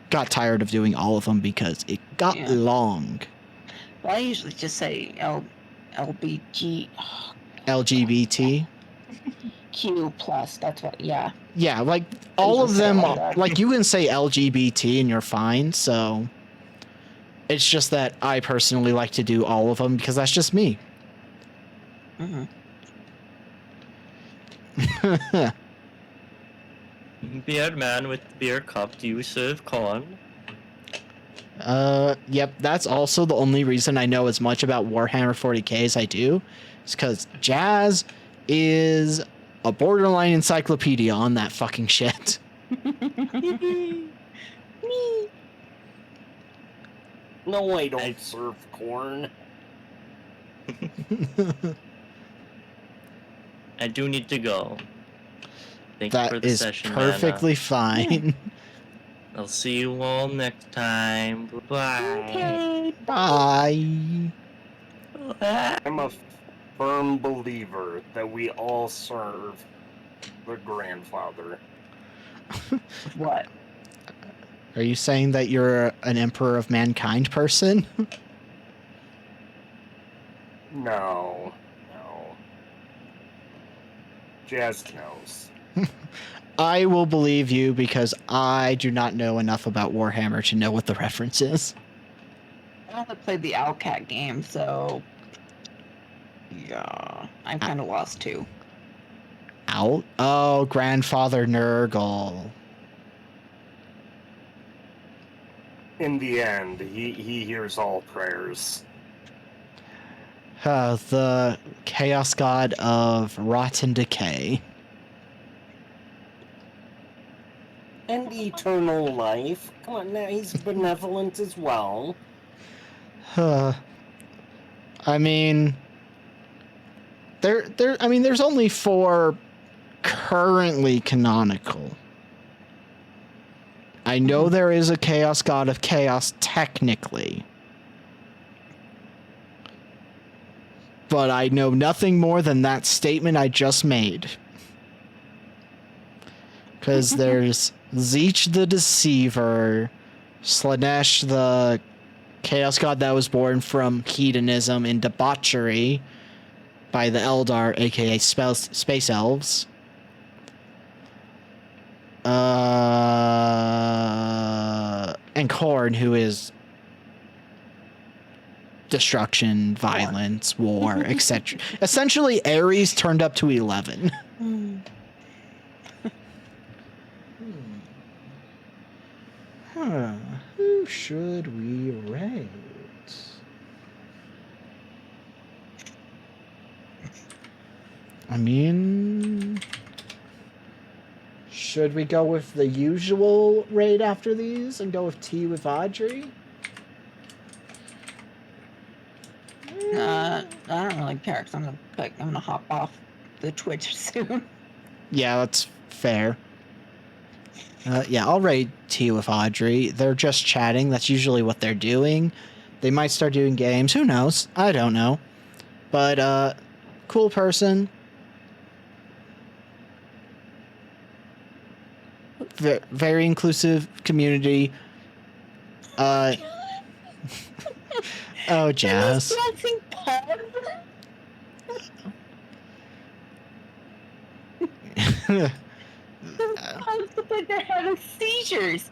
got tired of doing all of them because it got Yeah. long. Well, I usually just say LBG LGBT. Q plus. That's what. Yeah. Yeah, like all of just say it them, like that. like you can say LGBT and you're fine. So it's just that I personally like to do all of them because that's just me. Mhm. Beard man with the beer cup, do you serve corn? Yep, that's also the only reason I know as much about Warhammer 40k as I do. It's because Jazz is a borderline encyclopedia on that fucking shit. No, I don't serve corn. I do need to go. Thank you for That the is session, perfectly fine. Mana. I'll see you all next time. Bye. Okay. Bye. I'm a firm believer that we all serve the grandfather. What? Are you saying that you're an emperor of mankind person? No. Jazz knows. I will believe you because I do not know enough about Warhammer to know what the reference is. I only played the Owlcat game, so yeah, I'm kind of lost too. Out? Oh, Grandfather Nurgle. In the end, he hears all prayers. The chaos god of rot and decay. And eternal life. Come on, now he's benevolent as well. I mean, there's only 4 currently canonical. I know there is a chaos god of chaos technically, but I know nothing more than that statement I just made. Because there's Zeech the Deceiver, Slanesh the chaos god that was born from hedonism and debauchery by the Eldar, aka Space Elves. And Khorne, who is destruction, violence, war, etc. Essentially, Ares turned up to 11. Huh. Who should we rate? I mean, should we go with the usual raid after these and go with T with Audrey? I don't really care because I'm gonna hop off the Twitch soon. Yeah, that's fair. Yeah, I'll raid tea with Audrey. They're just chatting. That's usually what they're doing. They might start doing games. Who knows? I don't know. But, cool person. Very inclusive community. Oh, Jazz. Dancing pub? Pubs look like they're having seizures.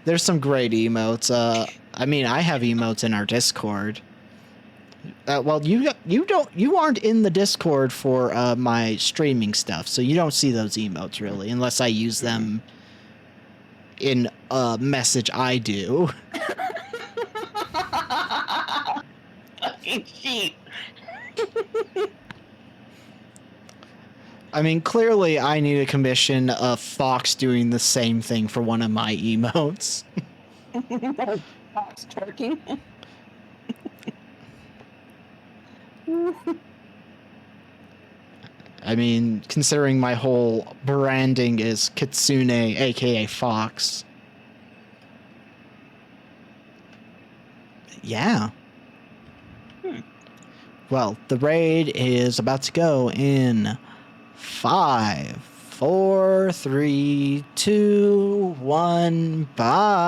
There's some great emotes. I mean, I have emotes in our Discord. Well, you aren't in the Discord for my streaming stuff, so you don't see those emotes really, unless I use them in a message I do. Fucking sheep. I mean, clearly I need a commission of Fox doing the same thing for one of my emotes. Fox twerking. I mean, considering my whole branding is Kitsune, aka Fox. Yeah. Well, the raid is about to go in 5, 4, 3, 2, 1, bye.